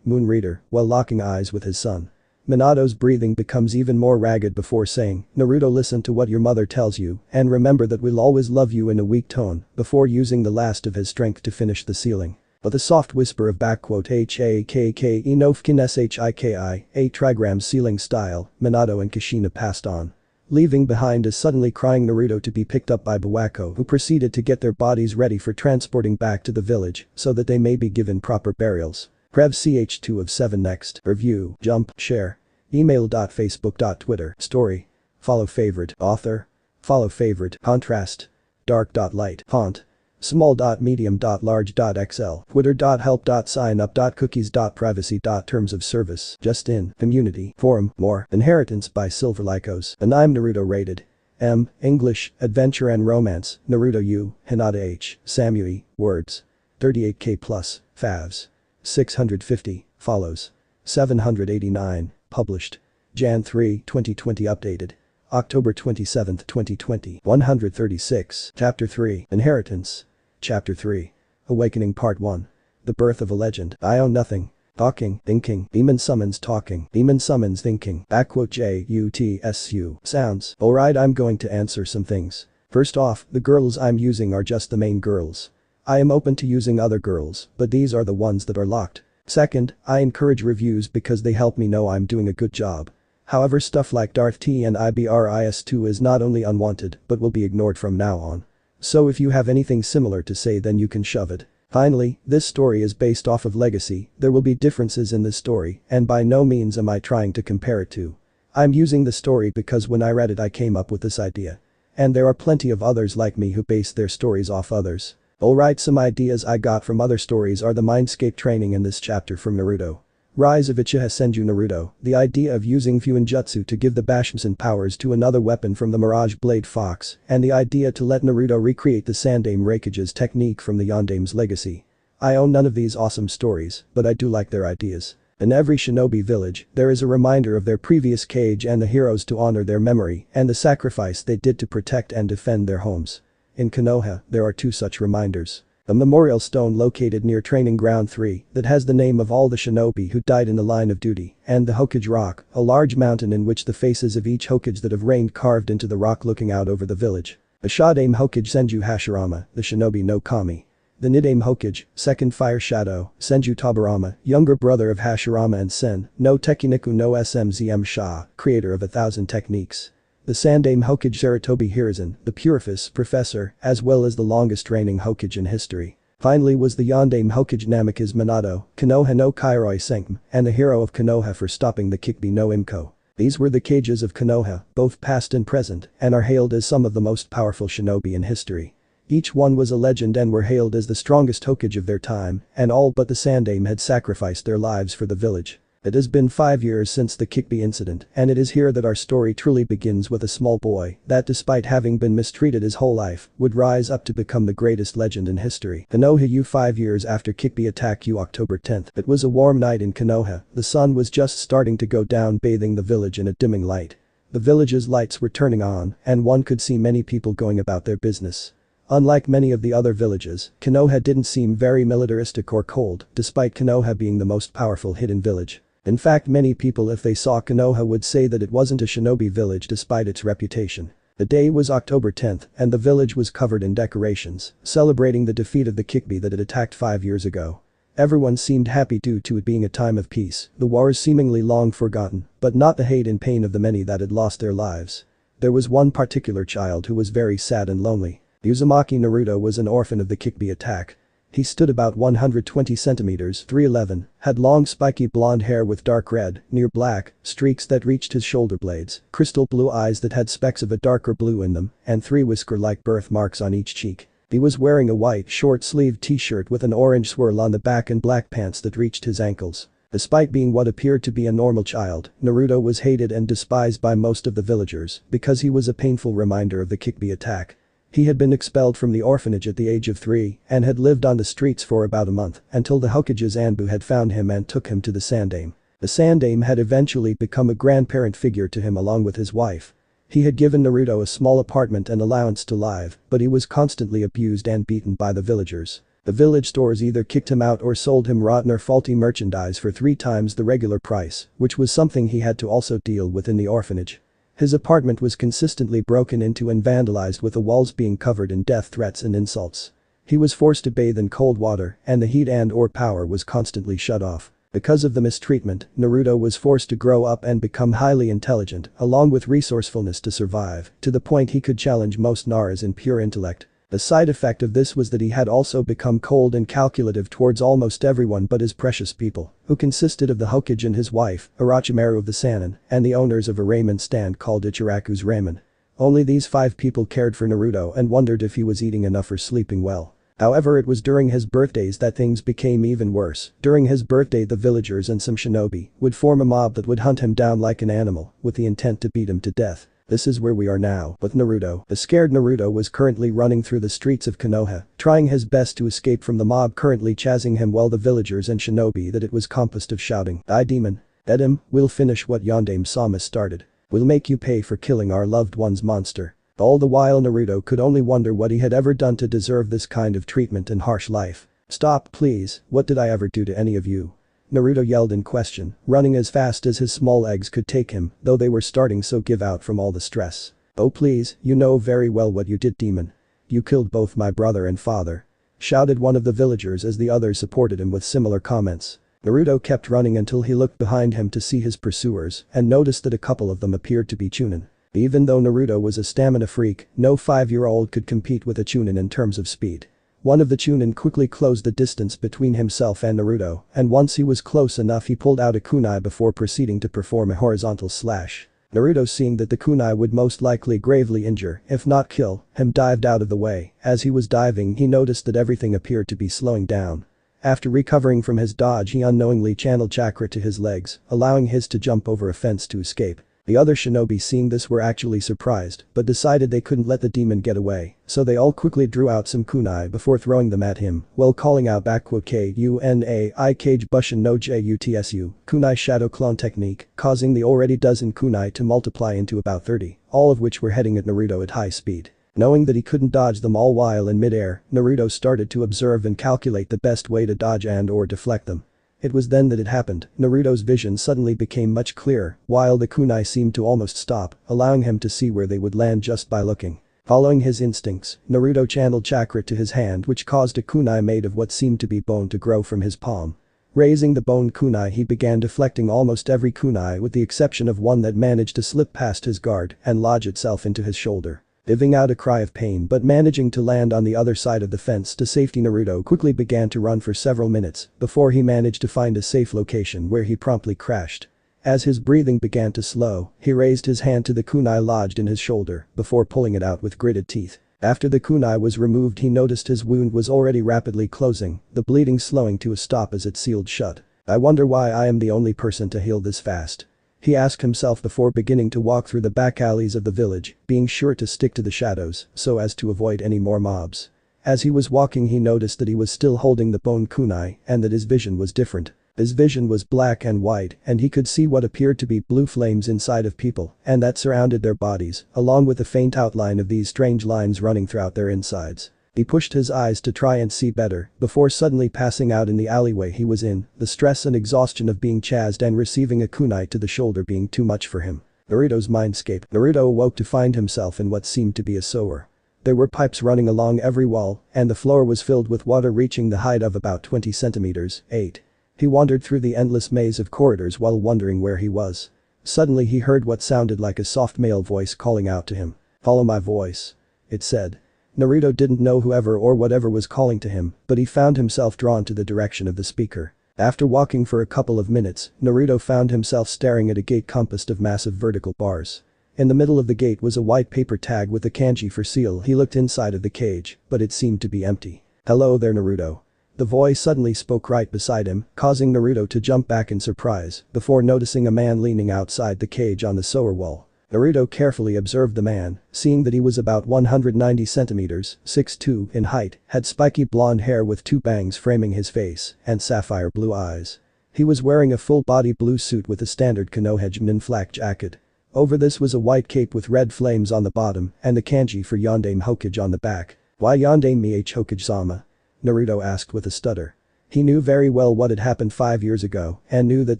[SPEAKER 1] Moon Reader, while locking eyes with his son. Minato's breathing becomes even more ragged before saying, Naruto, listen to what your mother tells you and remember that we'll always love you in a weak tone before using the last of his strength to finish the sealing. But the soft whisper of HAKK Enofkin SHIKI, a trigram sealing style, Minato and Kushina passed on. Leaving behind a suddenly crying Naruto to be picked up by Bawako, who proceeded to get their bodies ready for transporting back to the village so that they may be given proper burials. Prev CH2 of 7 next. Review, jump, share. Email.facebook.twitter, story. Follow favorite, author. Follow favorite, contrast. Dark.light, font. Small.medium.large.xl, twitter.help.signup.cookies.privacy.terms of service, just in, community, forum, more, inheritance by SilverLykos, and I'm Naruto rated. M, English, adventure and romance, Naruto U, Hinata H, Samui, words. 38k plus, favs. 650, follows. 789, published. Jan 3, 2020 updated. October 27, 2020, 136, Chapter 3, Inheritance. Chapter 3. Awakening Part 1. The Birth of a Legend. I own nothing. Talking, thinking, demon summons talking, demon summons thinking, JUTSU, sounds. Alright, I'm going to answer some things. First off, the girls I'm using are just the main girls. I am open to using other girls, but these are the ones that are locked. Second, I encourage reviews because they help me know I'm doing a good job. However, stuff like Darth T and IBRIS2 is not only unwanted but will be ignored from now on. So if you have anything similar to say then you can shove it. Finally, this story is based off of Legacy, there will be differences in this story and by no means am I trying to compare it to. I'm using the story because when I read it I came up with this idea. And there are plenty of others like me who base their stories off others. Alright, some ideas I got from other stories are the Mindscape training in this chapter from Naruto. Rise of Uchiha Senju Naruto, the idea of using Fuinjutsu to give the Bashimsan powers to another weapon from the Mirage Blade Fox, and the idea to let Naruto recreate the Sandame Raikage's technique from the Yandame's legacy. I own none of these awesome stories, but I do like their ideas. In every shinobi village, there is a reminder of their previous cage and the heroes to honor their memory and the sacrifice they did to protect and defend their homes. In Konoha, there are 2 such reminders. A memorial stone located near Training Ground 3 that has the name of all the shinobi who died in the line of duty, and the Hokage Rock, a large mountain in which the faces of each Hokage that have reigned carved into the rock looking out over the village. The Shadame Hokage Senju Hashirama, the shinobi no kami. The Nidame Hokage, second Fire Shadow, Senju Tabarama, younger brother of Hashirama and Sen, no Tekiniku no SMZM Sha, creator of 1,000 techniques. The Sandame Hokage Sarutobi Hiruzen, the Purifice professor, as well as the longest reigning Hokage in history. Finally was the Yandame Hokage Namikaze Minato, Konoha no Kairoi Senkim, and the hero of Konoha for stopping the Kikbi no Imko. These were the cages of Konoha, both past and present, and are hailed as some of the most powerful shinobi in history. Each one was a legend and were hailed as the strongest Hokage of their time, and all but the Sandame had sacrificed their lives for the village. It has been 5 years since the Kikbi incident, and it is here that our story truly begins with a small boy that, despite having been mistreated his whole life, would rise up to become the greatest legend in history. Konoha U 5 years after Kikbi attack U October 10th. It was a warm night in Konoha, the sun was just starting to go down, bathing the village in a dimming light. The village's lights were turning on, and one could see many people going about their business. Unlike many of the other villages, Konoha didn't seem very militaristic or cold, despite Konoha being the most powerful hidden village. In fact, many people if they saw Konoha would say that it wasn't a shinobi village despite its reputation. The day was October 10th, and the village was covered in decorations, celebrating the defeat of the Kikbi that had attacked 5 years ago. Everyone seemed happy due to it being a time of peace, the wars seemingly long forgotten, but not the hate and pain of the many that had lost their lives. There was one particular child who was very sad and lonely. Uzumaki Naruto was an orphan of the Kikbi attack. He stood about 120 centimeters (311), had long spiky blonde hair with dark red, near black, streaks that reached his shoulder blades, crystal blue eyes that had specks of a darker blue in them, and 3 whisker-like birthmarks on each cheek. He was wearing a white short-sleeved t-shirt with an orange swirl on the back and black pants that reached his ankles. Despite being what appeared to be a normal child, Naruto was hated and despised by most of the villagers because he was a painful reminder of the Kikbi attack. He had been expelled from the orphanage at the age of 3 and had lived on the streets for about a month until the Hokage's Anbu had found him and took him to the Sandame. The Sandame had eventually become a grandparent figure to him along with his wife. He had given Naruto a small apartment and allowance to live, but he was constantly abused and beaten by the villagers. The village stores either kicked him out or sold him rotten or faulty merchandise for 3 times the regular price, which was something he had to also deal with in the orphanage. His apartment was consistently broken into and vandalized, with the walls being covered in death threats and insults. He was forced to bathe in cold water and the heat and/or power was constantly shut off. Because of the mistreatment, Naruto was forced to grow up and become highly intelligent, along with resourcefulness to survive, to the point he could challenge most Naras in pure intellect. The side effect of this was that he had also become cold and calculative towards almost everyone but his precious people, who consisted of the Hokage and his wife, Orochimaru of the Sannin, and the owners of a ramen stand called Ichiraku's Ramen. Only these 5 people cared for Naruto and wondered if he was eating enough or sleeping well. However, it was during his birthdays that things became even worse. During his birthday, the villagers and some shinobi would form a mob that would hunt him down like an animal, with the intent to beat him to death. This is where we are now with Naruto. The scared Naruto was currently running through the streets of Konoha, trying his best to escape from the mob currently chasing him, while the villagers and shinobi that it was composed of shouting, "Die demon! Dead him, we'll finish what Yandame-sama started. We'll make you pay for killing our loved one's monster." All the while Naruto could only wonder what he had ever done to deserve this kind of treatment and harsh life. "Stop, please, what did I ever do to any of you?" Naruto yelled in question, running as fast as his small legs could take him, though they were starting so give out from all the stress. "Oh please, you know very well what you did, demon. You killed both my brother and father," shouted one of the villagers as the others supported him with similar comments. Naruto kept running until he looked behind him to see his pursuers and noticed that a couple of them appeared to be Chunin. Even though Naruto was a stamina freak, no 5-year-old could compete with a Chunin in terms of speed. One of the Chunin quickly closed the distance between himself and Naruto, and once he was close enough he pulled out a kunai before proceeding to perform a horizontal slash. Naruto, seeing that the kunai would most likely gravely injure, if not kill, him, dived out of the way. As he was diving, he noticed that everything appeared to be slowing down. After recovering from his dodge, he unknowingly channeled chakra to his legs, allowing his to jump over a fence to escape. The other shinobi seeing this were actually surprised but decided they couldn't let the demon get away, so they all quickly drew out some kunai before throwing them at him while calling out "Kunai cage bushin no jutsu, kunai shadow clone technique," causing the already dozen kunai to multiply into about 30, all of which were heading at Naruto at high speed. Knowing that he couldn't dodge them all while in midair, Naruto started to observe and calculate the best way to dodge and/or deflect them. It was then that it happened. Naruto's vision suddenly became much clearer, while the kunai seemed to almost stop, allowing him to see where they would land just by looking. Following his instincts, Naruto channeled chakra to his hand, which caused a kunai made of what seemed to be bone to grow from his palm. Raising the bone kunai, he began deflecting almost every kunai with the exception of one that managed to slip past his guard and lodge itself into his shoulder. Giving out a cry of pain but managing to land on the other side of the fence to safety, Naruto quickly began to run for several minutes before he managed to find a safe location where he promptly crashed. As his breathing began to slow, he raised his hand to the kunai lodged in his shoulder before pulling it out with gritted teeth. After the kunai was removed, he noticed his wound was already rapidly closing, the bleeding slowing to a stop as it sealed shut. "I wonder why I am the only person to heal this fast," he asked himself before beginning to walk through the back alleys of the village, being sure to stick to the shadows so as to avoid any more mobs. As he was walking, he noticed that he was still holding the bone kunai and that his vision was different. His vision was black and white and he could see what appeared to be blue flames inside of people and that surrounded their bodies, along with a faint outline of these strange lines running throughout their insides. He pushed his eyes to try and see better before suddenly passing out in the alleyway he was in, the stress and exhaustion of being chased and receiving a kunai to the shoulder being too much for him. Naruto's mindscape. Naruto awoke to find himself in what seemed to be a sewer. There were pipes running along every wall and the floor was filled with water reaching the height of about 20 centimeters. 8. He wandered through the endless maze of corridors while wondering where he was. Suddenly he heard what sounded like a soft male voice calling out to him. "Follow my voice," it said. Naruto didn't know whoever or whatever was calling to him, but he found himself drawn to the direction of the speaker. After walking for a couple of minutes, Naruto found himself staring at a gate compassed of massive vertical bars. In the middle of the gate was a white paper tag with the kanji for seal. He looked inside of the cage, but it seemed to be empty. "Hello there, Naruto." The voice suddenly spoke right beside him, causing Naruto to jump back in surprise before noticing a man leaning outside the cage on the sewer wall. Naruto carefully observed the man, seeing that he was about 190 centimeters, 6'2" in height, had spiky blonde hair with two bangs framing his face, and sapphire blue eyes. He was wearing a full-body blue suit with a standard Konohajimnin flak jacket. Over this was a white cape with red flames on the bottom and the kanji for Yondaime Hokage on the back. "Why Yondaime me Hokage-sama?" Naruto asked with a stutter. He knew very well what had happened 5 years ago and knew that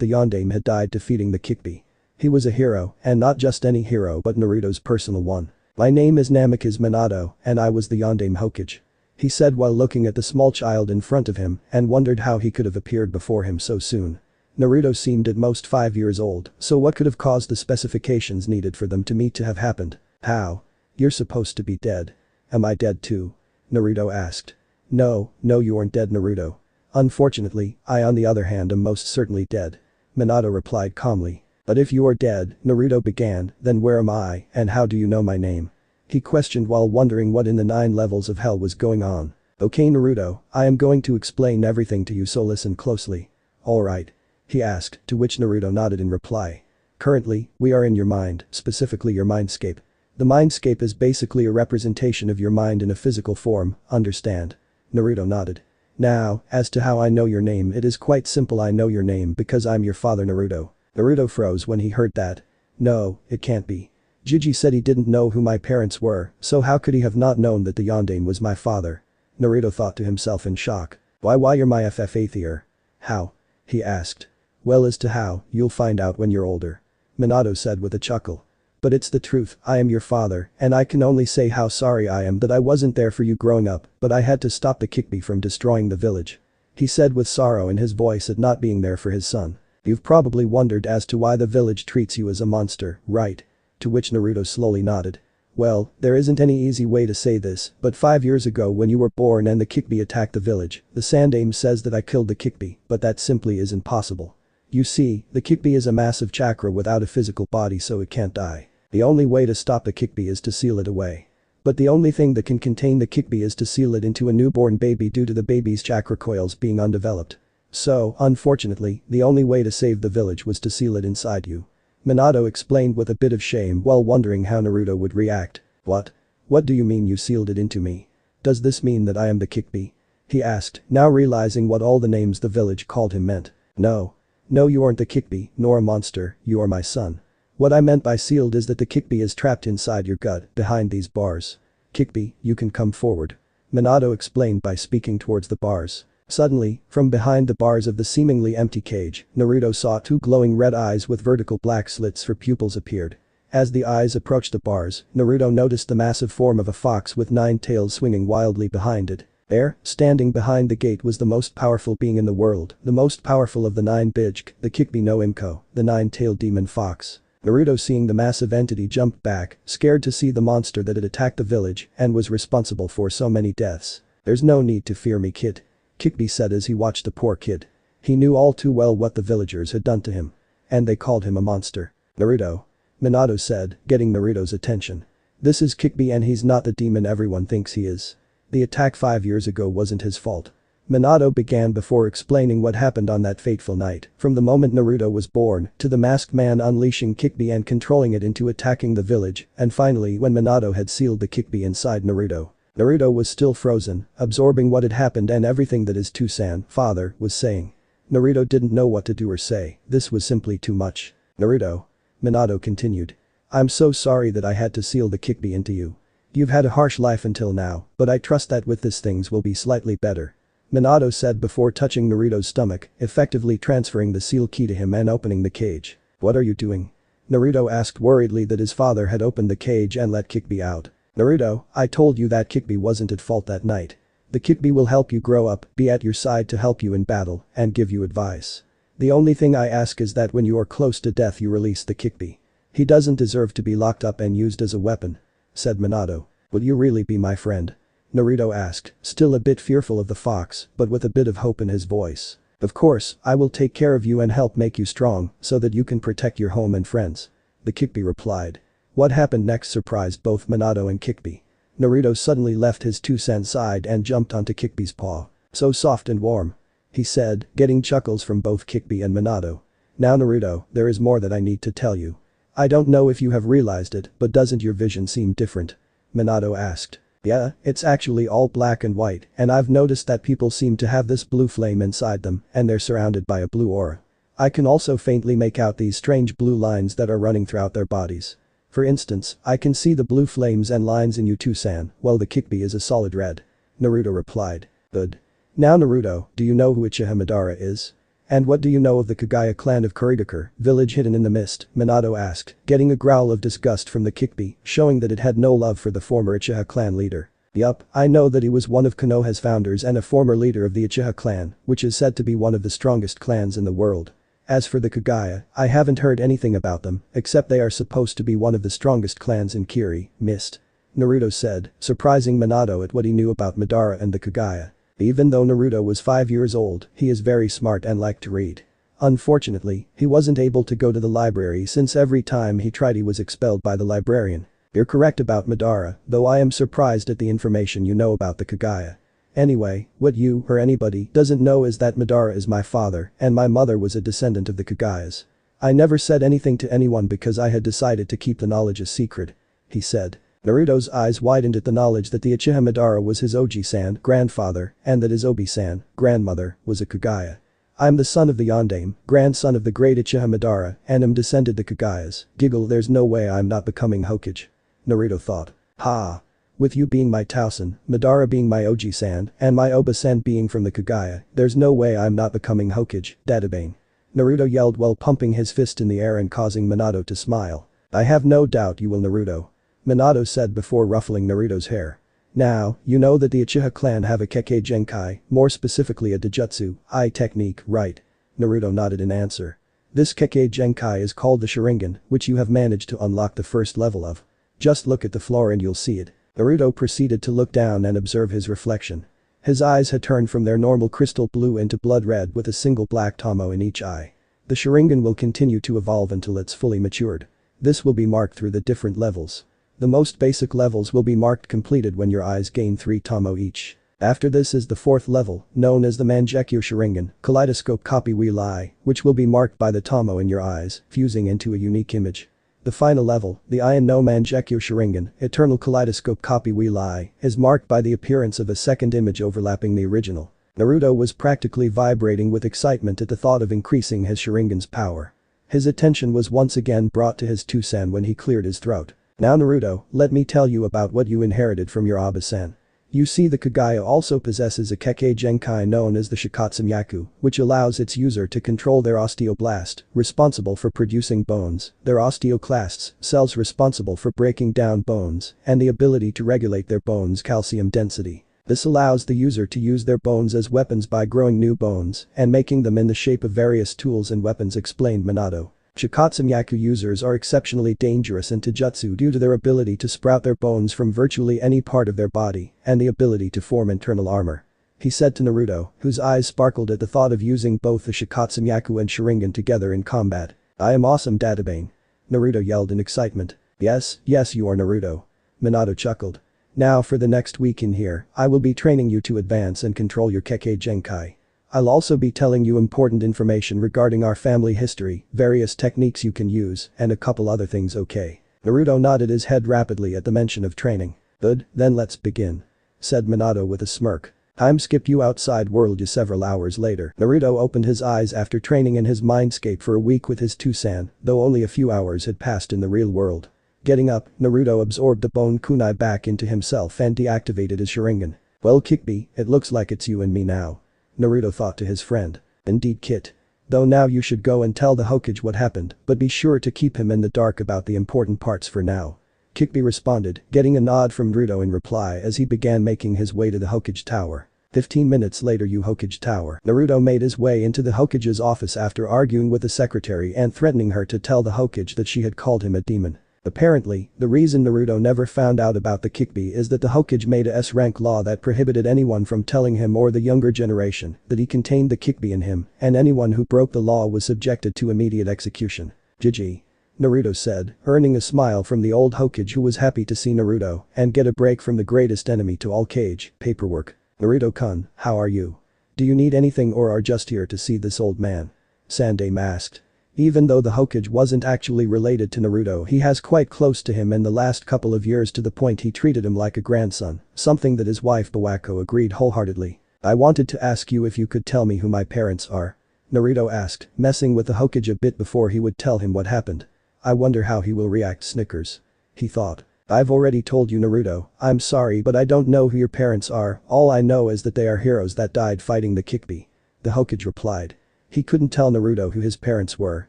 [SPEAKER 1] the Yondaime had died defeating the Kyuubi. He was a hero, and not just any hero but Naruto's personal one. "My name is Namikaze Minato, and I was the Yondaime Hokage," he said while looking at the small child in front of him and wondered how he could have appeared before him so soon. Naruto seemed at most 5 years old, so what could have caused the specifications needed for them to meet to have happened? "How? You're supposed to be dead." "Am I dead too?" Naruto asked. No, you aren't dead, Naruto. "Unfortunately, I on the other hand am most certainly dead," Minato replied calmly. "But if you are dead," Naruto began, "then where am I and how do you know my name?" he questioned while wondering what in the 9 levels of hell was going on. "Okay Naruto, I am going to explain everything to you, so listen closely." "Alright?" he asked, to which Naruto nodded in reply. "Currently, we are in your mind, specifically your mindscape. The mindscape is basically a representation of your mind in a physical form, understand?" Naruto nodded. "Now, as to how I know your name, it is quite simple. I know your name because I'm your father, Naruto." Naruto froze when he heard that. "No, it can't be. Jiji said he didn't know who my parents were, so how could he have not known that the Yondaime was my father?" Naruto thought to himself in shock. Why you're my FF8-er?" "How?" he asked. "Well, as to how, you'll find out when you're older," Minato said with a chuckle. "But it's the truth, I am your father, and I can only say how sorry I am that I wasn't there for you growing up, but I had to stop the Kyuubi from destroying the village," he said with sorrow in his voice at not being there for his son. "You've probably wondered as to why the village treats you as a monster, right?" To which Naruto slowly nodded. "Well, there isn't any easy way to say this, but 5 years ago when you were born and the Kyuubi attacked the village, the Sandaime says that I killed the Kyuubi, but that simply isn't possible. You see, the Kyuubi is a massive chakra without a physical body, so it can't die. The only way to stop the Kyuubi is to seal it away." But the only thing that can contain the Kikbi is to seal it into a newborn baby due to the baby's chakra coils being undeveloped. So, unfortunately, the only way to save the village was to seal it inside you. Minato explained with a bit of shame while wondering how Naruto would react. What? What do you mean you sealed it into me? Does this mean that I am the Kikbi? He asked, now realizing what all the names the village called him meant. No. No, you aren't the Kikbi, nor a monster, you are my son. What I meant by sealed is that the Kikbi is trapped inside your gut, behind these bars. Kikbi, you can come forward. Minato explained by speaking towards the bars. Suddenly, from behind the bars of the seemingly empty cage, Naruto saw two glowing red eyes with vertical black slits for pupils appeared. As the eyes approached the bars, Naruto noticed the massive form of a fox with 9 tails swinging wildly behind it. There, standing behind the gate was the most powerful being in the world, the most powerful of the 9 Bijk, the Kikbi no Imko, the 9-tailed demon fox. Naruto, seeing the massive entity, jumped back, scared to see the monster that had attacked the village and was responsible for so many deaths. There's no need to fear me, kid. Kikbi said as he watched the poor kid. He knew all too well what the villagers had done to him. And they called him a monster. Naruto. Minato said, getting Naruto's attention. This is Kikbi and he's not the demon everyone thinks he is. The attack 5 years ago wasn't his fault. Minato began before explaining what happened on that fateful night, from the moment Naruto was born, to the masked man unleashing Kikbi and controlling it into attacking the village, and finally when Minato had sealed the Kikbi inside Naruto. Naruto was still frozen, absorbing what had happened and everything that his Tusan, father, was saying. Naruto didn't know what to do or say, this was simply too much. Naruto. Minato continued. I'm so sorry that I had to seal the Kikbi into you. You've had a harsh life until now, but I trust that with this things will be slightly better. Minato said before touching Naruto's stomach, effectively transferring the seal key to him and opening the cage. What are you doing? Naruto asked worriedly that his father had opened the cage and let Kikbi out. Naruto, I told you that Kikbi wasn't at fault that night. The Kikbi will help you grow up, be at your side to help you in battle, and give you advice. The only thing I ask is that when you are close to death you release the Kikbi. He doesn't deserve to be locked up and used as a weapon. Said Minato. Will you really be my friend? Naruto asked, still a bit fearful of the fox, but with a bit of hope in his voice. Of course, I will take care of you and help make you strong, so that you can protect your home and friends. The Kikbi replied. What happened next surprised both Minato and Kikbi. Naruto suddenly left his Tusan side and jumped onto Kikbi's paw. So soft and warm. He said, getting chuckles from both Kikbi and Minato. Now Naruto, there is more that I need to tell you. I don't know if you have realized it, but doesn't your vision seem different? Minato asked. Yeah, it's actually all black and white, and I've noticed that people seem to have this blue flame inside them, and they're surrounded by a blue aura. I can also faintly make out these strange blue lines that are running throughout their bodies. For instance, I can see the blue flames and lines in you Tusan, while the Kikbi is a solid red. Naruto replied. Good. Now Naruto, do you know who Uchiha Madara is? And what do you know of the Kagaya clan of Kurigakure, village hidden in the mist? Minato asked, getting a growl of disgust from the Kikbi, showing that it had no love for the former Uchiha clan leader. Yup, I know that he was one of Konoha's founders and a former leader of the Uchiha clan, which is said to be one of the strongest clans in the world. As for the Kagaya, I haven't heard anything about them, except they are supposed to be one of the strongest clans in Kiri, Mist. Naruto said, surprising Minato at what he knew about Madara and the Kagaya. Even though Naruto was 5 years old, he is very smart and liked to read. Unfortunately, he wasn't able to go to the library since every time he tried he was expelled by the librarian. You're correct about Madara, though I am surprised at the information you know about the Kagaya. Anyway, what you, or anybody, doesn't know is that Madara is my father, and my mother was a descendant of the Kagayas. I never said anything to anyone because I had decided to keep the knowledge a secret. He said. Naruto's eyes widened at the knowledge that the Uchiha Madara was his Oji-san, grandfather, and that his Obi-san, grandmother, was a Kagaya. I'm the son of the Yondaime, grandson of the great Uchiha Madara, and am descended the Kagayas. Giggle, there's no way I'm not becoming Hokage. Naruto thought. Ha. With you being my Tausen, Madara being my Oji-san, and my Oba-san being from the Kagaya, there's no way I'm not becoming Hokage, Databane. Naruto yelled while pumping his fist in the air and causing Minato to smile. I have no doubt you will, Naruto. Minato said before ruffling Naruto's hair. Now, you know that the Uchiha clan have a Kekkei Genkai, more specifically a Dojutsu, eye technique, right? Naruto nodded in answer. This Kekkei Genkai is called the Sharingan, which you have managed to unlock the first level of. Just look at the floor and you'll see it. Naruto proceeded to look down and observe his reflection. His eyes had turned from their normal crystal blue into blood red with a single black tomo in each eye. The Sharingan will continue to evolve until it's fully matured. This will be marked through the different levels. The most basic levels will be marked completed when your eyes gain 3 tomo each. After this is the 4th level, known as the Mangekyo Sharingan, Kaleidoscope Copy Wheel Eye, which will be marked by the tomo in your eyes, fusing into a unique image. The final level, the Ion no Mangekyo Sharingan, Eternal Kaleidoscope Copy Wheel Eye, is marked by the appearance of a second image overlapping the original. Naruto was practically vibrating with excitement at the thought of increasing his Sharingan's power. His attention was once again brought to his Tusan when he cleared his throat. Now Naruto, let me tell you about what you inherited from your Abe-san. You see, the Kagaya also possesses a Kekkei Genkai known as the Shikatsu-myaku, which allows its user to control their osteoblast, responsible for producing bones, their osteoclasts, cells responsible for breaking down bones, and the ability to regulate their bones' calcium density. This allows the user to use their bones as weapons by growing new bones and making them in the shape of various tools and weapons, explained Minato. Shikatsu-myaku users are exceptionally dangerous in Taijutsu due to their ability to sprout their bones from virtually any part of their body and the ability to form internal armor. He said to Naruto, whose eyes sparkled at the thought of using both the Shikatsu-myaku and Sharingan together in combat. I am awesome, Databane. Naruto yelled in excitement. Yes, you are Naruto. Minato chuckled. Now for the next week in here, I will be training you to advance and control your Kekkei Genkai. I'll also be telling you important information regarding our family history, various techniques you can use, and a couple other things, okay? Naruto nodded his head rapidly at the mention of training. Good, then let's begin. Said Minato with a smirk. Time skip you outside world you several hours later. Naruto opened his eyes after training in his mindscape for a week with his Tusan, though only a few hours had passed in the real world. Getting up, Naruto absorbed the bone kunai back into himself and deactivated his Sharingan. Well, Kikbi, it looks like it's you and me now. Naruto thought to his friend. Indeed, Kit. Though now you should go and tell the Hokage what happened, but be sure to keep him in the dark about the important parts for now. Kikbi responded, getting a nod from Naruto in reply as he began making his way to the Hokage Tower. 15 minutes later, Hokage Tower. Naruto made his way into the Hokage's office after arguing with the secretary and threatening her to tell the Hokage that she had called him a demon. Apparently, the reason Naruto never found out about the Kikbi is that the Hokage made a S-rank law that prohibited anyone from telling him or the younger generation that he contained the Kikbi in him, and anyone who broke the law was subjected to immediate execution. GG. Naruto said, earning a smile from the old Hokage, who was happy to see Naruto and get a break from the greatest enemy to all Kage, paperwork. Naruto-kun, how are you? Do you need anything or are just here to see this old man? Sandame asked. Even though the Hokage wasn't actually related to Naruto, he has quite close to him in the last couple of years, to the point he treated him like a grandson, something that his wife Bawako agreed wholeheartedly. I wanted to ask you if you could tell me who my parents are. Naruto asked, messing with the Hokage a bit before he would tell him what happened. I wonder how he will react, Snickers. He thought. I've already told you, Naruto, I'm sorry but I don't know who your parents are, all I know is that they are heroes that died fighting the Kikbi. The Hokage replied. He couldn't tell Naruto who his parents were,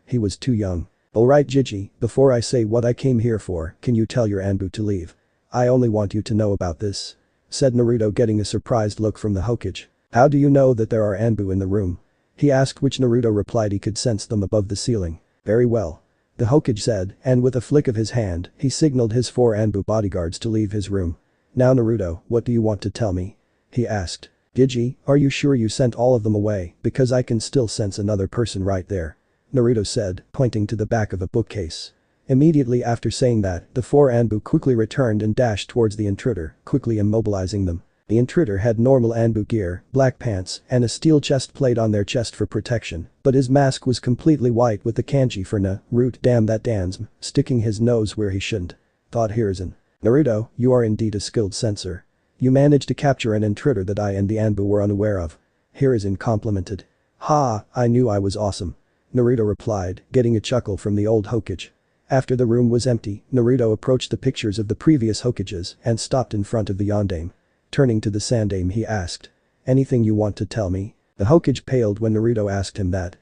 [SPEAKER 1] he was too young. Alright Jiji, before I say what I came here for, can you tell your Anbu to leave? I only want you to know about this. Said Naruto, getting a surprised look from the Hokage. How do you know that there are Anbu in the room? He asked, which Naruto replied he could sense them above the ceiling. Very well. The Hokage said, and with a flick of his hand, he signaled his 4 Anbu bodyguards to leave his room. Now Naruto, what do you want to tell me? He asked. Gigi, are you sure you sent all of them away, because I can still sense another person right there. Naruto said, pointing to the back of a bookcase. Immediately after saying that, the 4 Anbu quickly returned and dashed towards the intruder, quickly immobilizing them. The intruder had normal Anbu gear, black pants, and a steel chest plate on their chest for protection, but his mask was completely white with the kanji for na, root damn that dansm, sticking his nose where he shouldn't. Thought Hiruzen. Naruto, you are indeed a skilled sensor. You managed to capture an intruder that I and the Anbu were unaware of. Hiruzen complimented. Ha, I knew I was awesome. Naruto replied, getting a chuckle from the old Hokage. After the room was empty, Naruto approached the pictures of the previous Hokages and stopped in front of the Yondaime. Turning to the Sandaime, he asked. Anything you want to tell me? The Hokage paled when Naruto asked him that.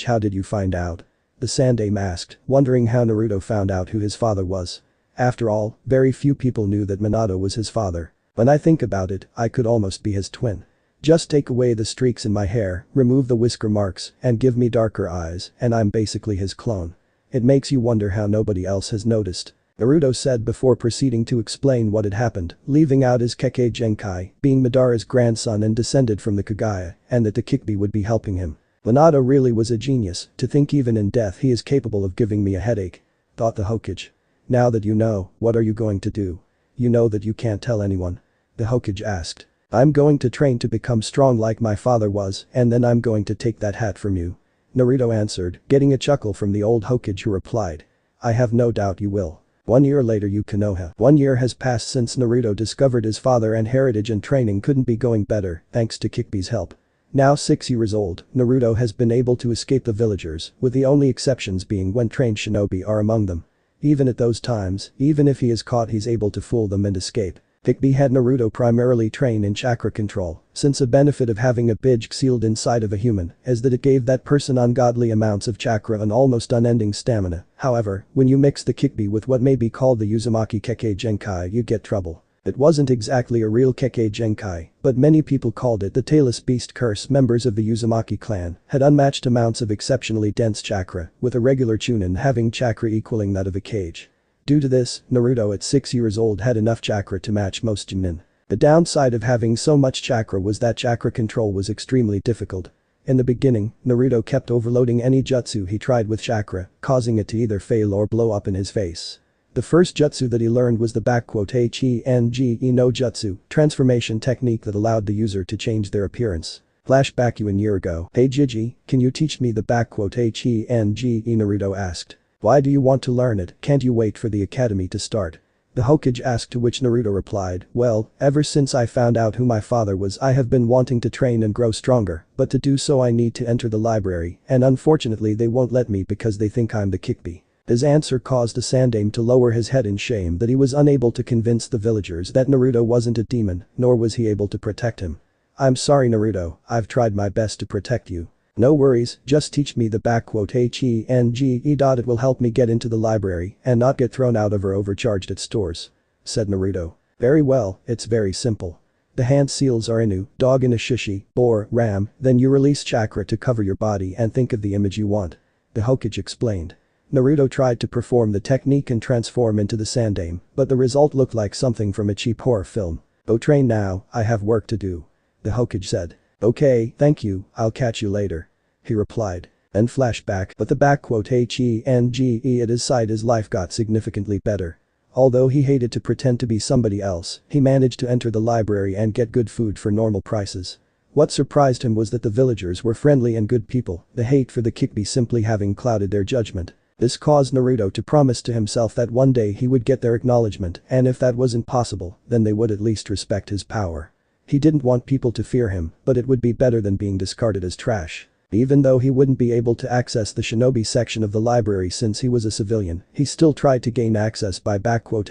[SPEAKER 1] How did you find out? The Sandaime asked, wondering how Naruto found out who his father was. After all, very few people knew that Minato was his father. When I think about it, I could almost be his twin. Just take away the streaks in my hair, remove the whisker marks, and give me darker eyes, and I'm basically his clone. It makes you wonder how nobody else has noticed. Naruto said before proceeding to explain what had happened, leaving out his Kekkei Genkai, being Madara's grandson and descended from the Kagaya, and that the Kikbi would be helping him. Minato really was a genius, to think even in death he is capable of giving me a headache. Thought the Hokage. Now that you know, what are you going to do? You know that you can't tell anyone. The Hokage asked. I'm going to train to become strong like my father was, and then I'm going to take that hat from you. Naruto answered, getting a chuckle from the old Hokage who replied. I have no doubt you will. 1 year later, Konoha. 1 year has passed since Naruto discovered his father and heritage, and training couldn't be going better thanks to Kikbi's help. Now 6 years old, Naruto has been able to escape the villagers, with the only exceptions being when trained shinobi are among them. Even at those times, even if he is caught, he's able to fool them and escape. Kikbi had Naruto primarily train in chakra control, since a benefit of having a bijk sealed inside of a human is that it gave that person ungodly amounts of chakra and almost unending stamina. However, when you mix the Kikbi with what may be called the Uzumaki Kekkei Genkai, you get trouble. It wasn't exactly a real Kekkei Genkai, but many people called it the Tailless Beast Curse. Members of the Uzumaki clan had unmatched amounts of exceptionally dense chakra, with a regular chunin having chakra equaling that of a cage. Due to this, Naruto at 6 years old had enough chakra to match most chunin. The downside of having so much chakra was that chakra control was extremely difficult. In the beginning, Naruto kept overloading any jutsu he tried with chakra, causing it to either fail or blow up in his face. The first jutsu that he learned was the "Henge no Jutsu" transformation technique that allowed the user to change their appearance. Flashback 1 year ago. Hey Gigi, can you teach me the "Henge", Naruto asked. Why do you want to learn it? Can't you wait for the academy to start? The Hokage asked, to which Naruto replied, well, ever since I found out who my father was, I have been wanting to train and grow stronger, but to do so I need to enter the library, and unfortunately they won't let me because they think I'm the Kikbi. His answer caused a Sandaime to lower his head in shame that he was unable to convince the villagers that Naruto wasn't a demon, nor was he able to protect him. I'm sorry Naruto, I've tried my best to protect you. No worries, just teach me the "Henge". It will help me get into the library and not get thrown out of or overcharged at stores. Said Naruto. Very well, it's very simple. The hand seals are Inu, dog in a shishi, boar, ram, then you release chakra to cover your body and think of the image you want. The Hokage explained. Naruto tried to perform the technique and transform into the Sandaime, but the result looked like something from a cheap horror film. Go train now, I have work to do. The Hokage said. Okay, thank you, I'll catch you later. He replied. Then flashback, but the "Henge" at his side, his life got significantly better. Although he hated to pretend to be somebody else, he managed to enter the library and get good food for normal prices. What surprised him was that the villagers were friendly and good people, the hate for the Kikbi simply having clouded their judgment. This caused Naruto to promise to himself that one day he would get their acknowledgement, and if that wasn't possible, then they would at least respect his power. He didn't want people to fear him, but it would be better than being discarded as trash. Even though he wouldn't be able to access the shinobi section of the library since he was a civilian, he still tried to gain access by "Henge"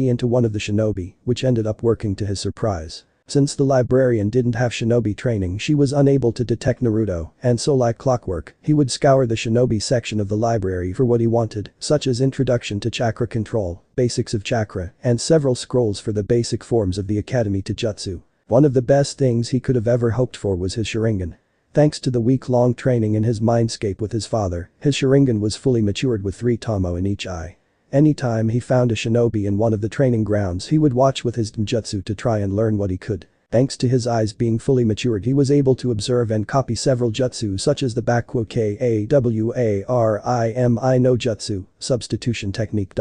[SPEAKER 1] into one of the shinobi, which ended up working to his surprise. Since the librarian didn't have shinobi training, she was unable to detect Naruto, and so like clockwork, he would scour the shinobi section of the library for what he wanted, such as introduction to chakra control, basics of chakra, and several scrolls for the basic forms of the academy to jutsu. One of the best things he could have ever hoped for was his sharingan. Thanks to the week-long training in his mindscape with his father, his sharingan was fully matured with 3 tomo in each eye. Anytime he found a shinobi in one of the training grounds, he would watch with his jutsu to try and learn what he could. Thanks to his eyes being fully matured, he was able to observe and copy several jutsu such as the "Kawari no Jutsu" substitution technique.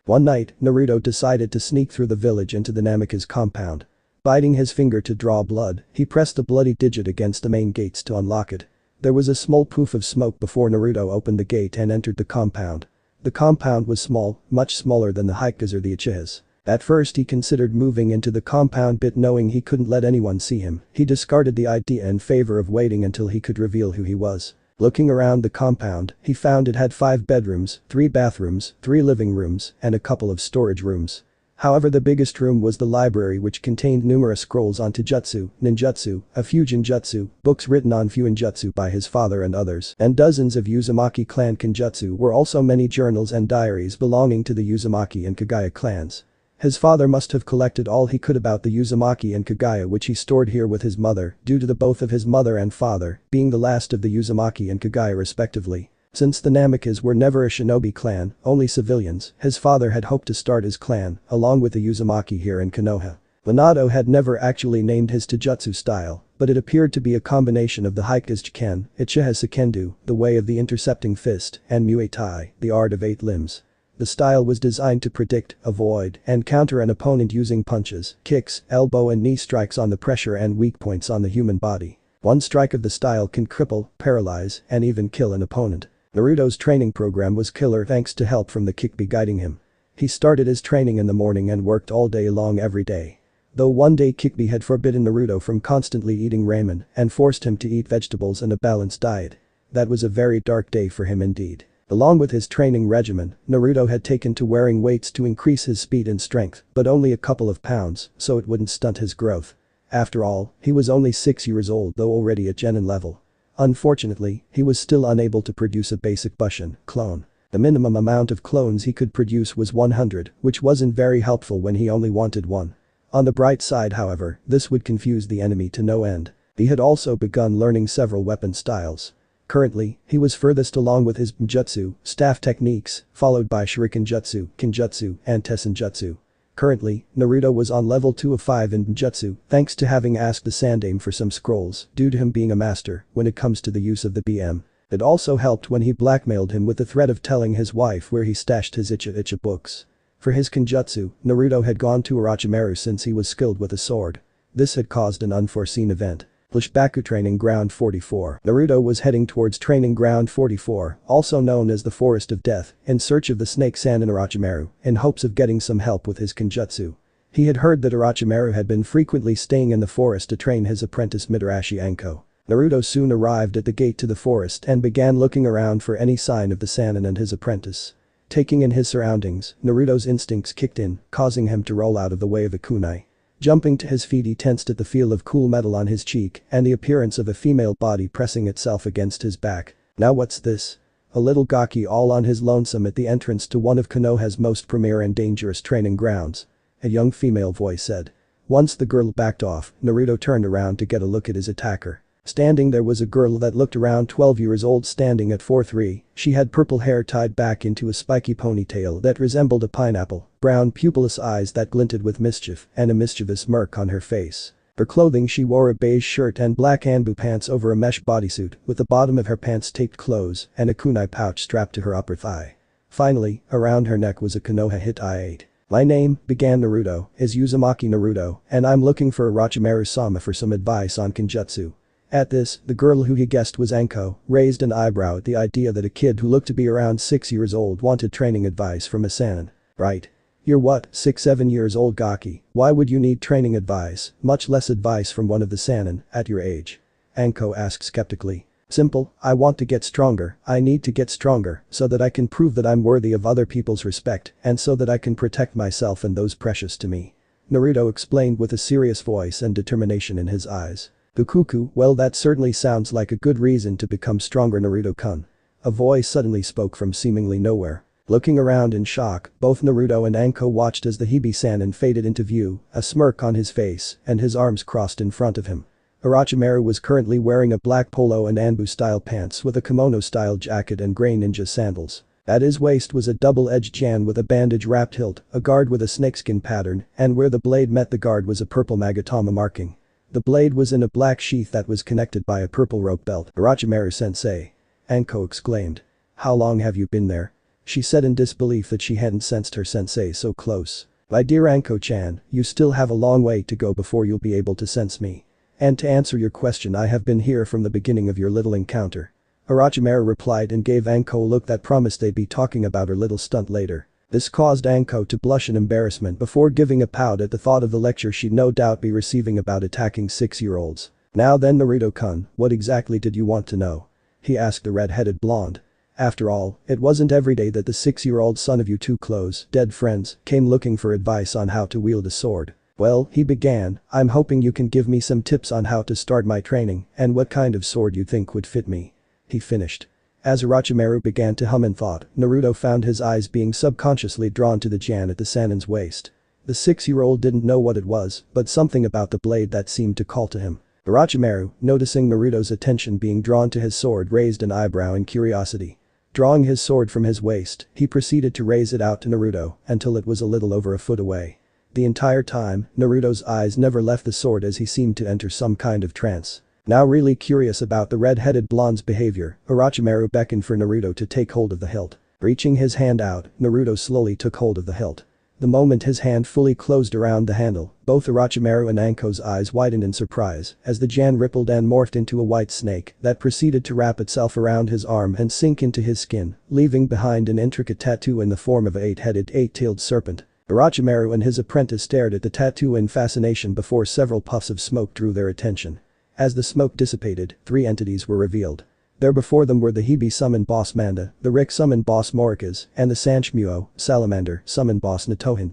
[SPEAKER 1] One night, Naruto decided to sneak through the village into the Namikaze compound. Biting his finger to draw blood, he pressed the bloody digit against the main gates to unlock it. There was a small poof of smoke before Naruto opened the gate and entered the compound. The compound was small, much smaller than the Hikage or the Uchihas. At first he considered moving into the compound, but knowing he couldn't let anyone see him, he discarded the idea in favor of waiting until he could reveal who he was. Looking around the compound, he found it had 5 bedrooms, 3 bathrooms, 3 living rooms, and a couple of storage rooms. However, the biggest room was the library, which contained numerous scrolls on taijutsu, ninjutsu, a few genjutsu, books written on fuinjutsu by his father and others, and dozens of Uzumaki clan kenjutsu, were also many journals and diaries belonging to the Uzumaki and Kagaya clans. His father must have collected all he could about the Uzumaki and Kagaya, which he stored here with his mother, due to the both of his mother and father being the last of the Uzumaki and Kagaya respectively. Since the Namikaze were never a shinobi clan, only civilians, his father had hoped to start his clan, along with the Uzumaki here in Konoha. Minato had never actually named his taijutsu style, but it appeared to be a combination of the Hikage Ken, Uchiha Sekendu, the way of the intercepting fist, and Muay Thai, the art of 8 limbs. The style was designed to predict, avoid, and counter an opponent using punches, kicks, elbow and knee strikes on the pressure and weak points on the human body. One strike of the style can cripple, paralyze, and even kill an opponent. Naruto's training program was killer thanks to help from the Kyuubi guiding him. He started his training in the morning and worked all day long every day. Though one day Kyuubi had forbidden Naruto from constantly eating ramen and forced him to eat vegetables and a balanced diet. That was a very dark day for him indeed. Along with his training regimen, Naruto had taken to wearing weights to increase his speed and strength, but only a couple of pounds, so it wouldn't stunt his growth. After all, he was only 6 years old though already at genin level. Unfortunately, he was still unable to produce a basic Bushin clone. The minimum amount of clones he could produce was 100, which wasn't very helpful when he only wanted one. On the bright side however, this would confuse the enemy to no end. He had also begun learning several weapon styles. Currently, he was furthest along with his jutsu, staff techniques, followed by shuriken jutsu, kinjutsu, and tessenjutsu. Currently, Naruto was on level 2 of 5 in jutsu thanks to having asked the Sandaime for some scrolls due to him being a master when it comes to the use of the BM. It also helped when he blackmailed him with the threat of telling his wife where he stashed his Icha books. For his kinjutsu, Naruto had gone to Orochimaru since he was skilled with a sword. This had caused an unforeseen event. Flashback Training Ground 44. Naruto was heading towards Training Ground 44, also known as the Forest of Death, in search of the Snake Sannin Orochimaru, in hopes of getting some help with his kinjutsu. He had heard that Orochimaru had been frequently staying in the forest to train his apprentice Mitarashi Anko. Naruto soon arrived at the gate to the forest and began looking around for any sign of the Sannin and his apprentice. Taking in his surroundings, Naruto's instincts kicked in, causing him to roll out of the way of a kunai. Jumping to his feet he tensed at the feel of cool metal on his cheek and the appearance of a female body pressing itself against his back. Now what's this? A little gaki all on his lonesome at the entrance to one of Konoha's most premier and dangerous training grounds. A young female voice said. Once the girl backed off, Naruto turned around to get a look at his attacker. Standing there was a girl that looked around 12 years old standing at 4'3", she had purple hair tied back into a spiky ponytail that resembled a pineapple, brown pupilless eyes that glinted with mischief and a mischievous smirk on her face. For clothing she wore a beige shirt and black anbu pants over a mesh bodysuit with the bottom of her pants taped close and a kunai pouch strapped to her upper thigh. Finally, around her neck was a Konoha hit I-8. My name, began Naruto, is Uzumaki Naruto and I'm looking for Orochimaru-sama for some advice on kinjutsu. At this, the girl who he guessed was Anko raised an eyebrow at the idea that a kid who looked to be around 6 years old wanted training advice from a Sannin. Right. You're what, 6-7 years old gaki, why would you need training advice, much less advice from one of the Sannin, at your age? Anko asked skeptically. Simple, I want to get stronger, I need to get stronger so that I can prove that I'm worthy of other people's respect and so that I can protect myself and those precious to me. Naruto explained with a serious voice and determination in his eyes. Bukuku, well that certainly sounds like a good reason to become stronger Naruto-kun. A voice suddenly spoke from seemingly nowhere. Looking around in shock, both Naruto and Anko watched as the Hibi Sannin faded into view, a smirk on his face and his arms crossed in front of him. Orochimaru was currently wearing a black polo and Anbu-style pants with a kimono-style jacket and grey ninja sandals. At his waist was a double-edged jan with a bandage-wrapped hilt, a guard with a snakeskin pattern, and where the blade met the guard was a purple magatama marking. The blade was in a black sheath that was connected by a purple rope belt. Orochimaru-sensei. Anko exclaimed. How long have you been there? She said in disbelief that she hadn't sensed her sensei so close. My dear Anko-chan, you still have a long way to go before you'll be able to sense me. And to answer your question I have been here from the beginning of your little encounter. Orochimaru replied and gave Anko a look that promised they'd be talking about her little stunt later. This caused Anko to blush in embarrassment before giving a pout at the thought of the lecture she'd no doubt be receiving about attacking 6-year-olds. Now then Naruto-kun, what exactly did you want to know? He asked the red-headed blonde. After all, it wasn't every day that the 6-year-old son of your two close, dead friends came looking for advice on how to wield a sword. Well, he began, I'm hoping you can give me some tips on how to start my training and what kind of sword you think would fit me. He finished. As Orochimaru began to hum in thought, Naruto found his eyes being subconsciously drawn to the jan at the Sannin's waist. The 6-year-old didn't know what it was, but something about the blade that seemed to call to him. Orochimaru, noticing Naruto's attention being drawn to his sword, raised an eyebrow in curiosity. Drawing his sword from his waist, he proceeded to raise it out to Naruto until it was a little over a foot away. The entire time, Naruto's eyes never left the sword as he seemed to enter some kind of trance. Now really curious about the red-headed blonde's behavior, Orochimaru beckoned for Naruto to take hold of the hilt. Reaching his hand out, Naruto slowly took hold of the hilt. The moment his hand fully closed around the handle, both Orochimaru and Anko's eyes widened in surprise as the Jan rippled and morphed into a white snake that proceeded to wrap itself around his arm and sink into his skin, leaving behind an intricate tattoo in the form of an eight-headed, eight-tailed serpent. Orochimaru and his apprentice stared at the tattoo in fascination before several puffs of smoke drew their attention. As the smoke dissipated, 3 entities were revealed. There before them were the Hebe summoned boss Manda, the Rick summoned boss Morikaz, and the Sanshmuo, Salamander, summoned boss Natohin.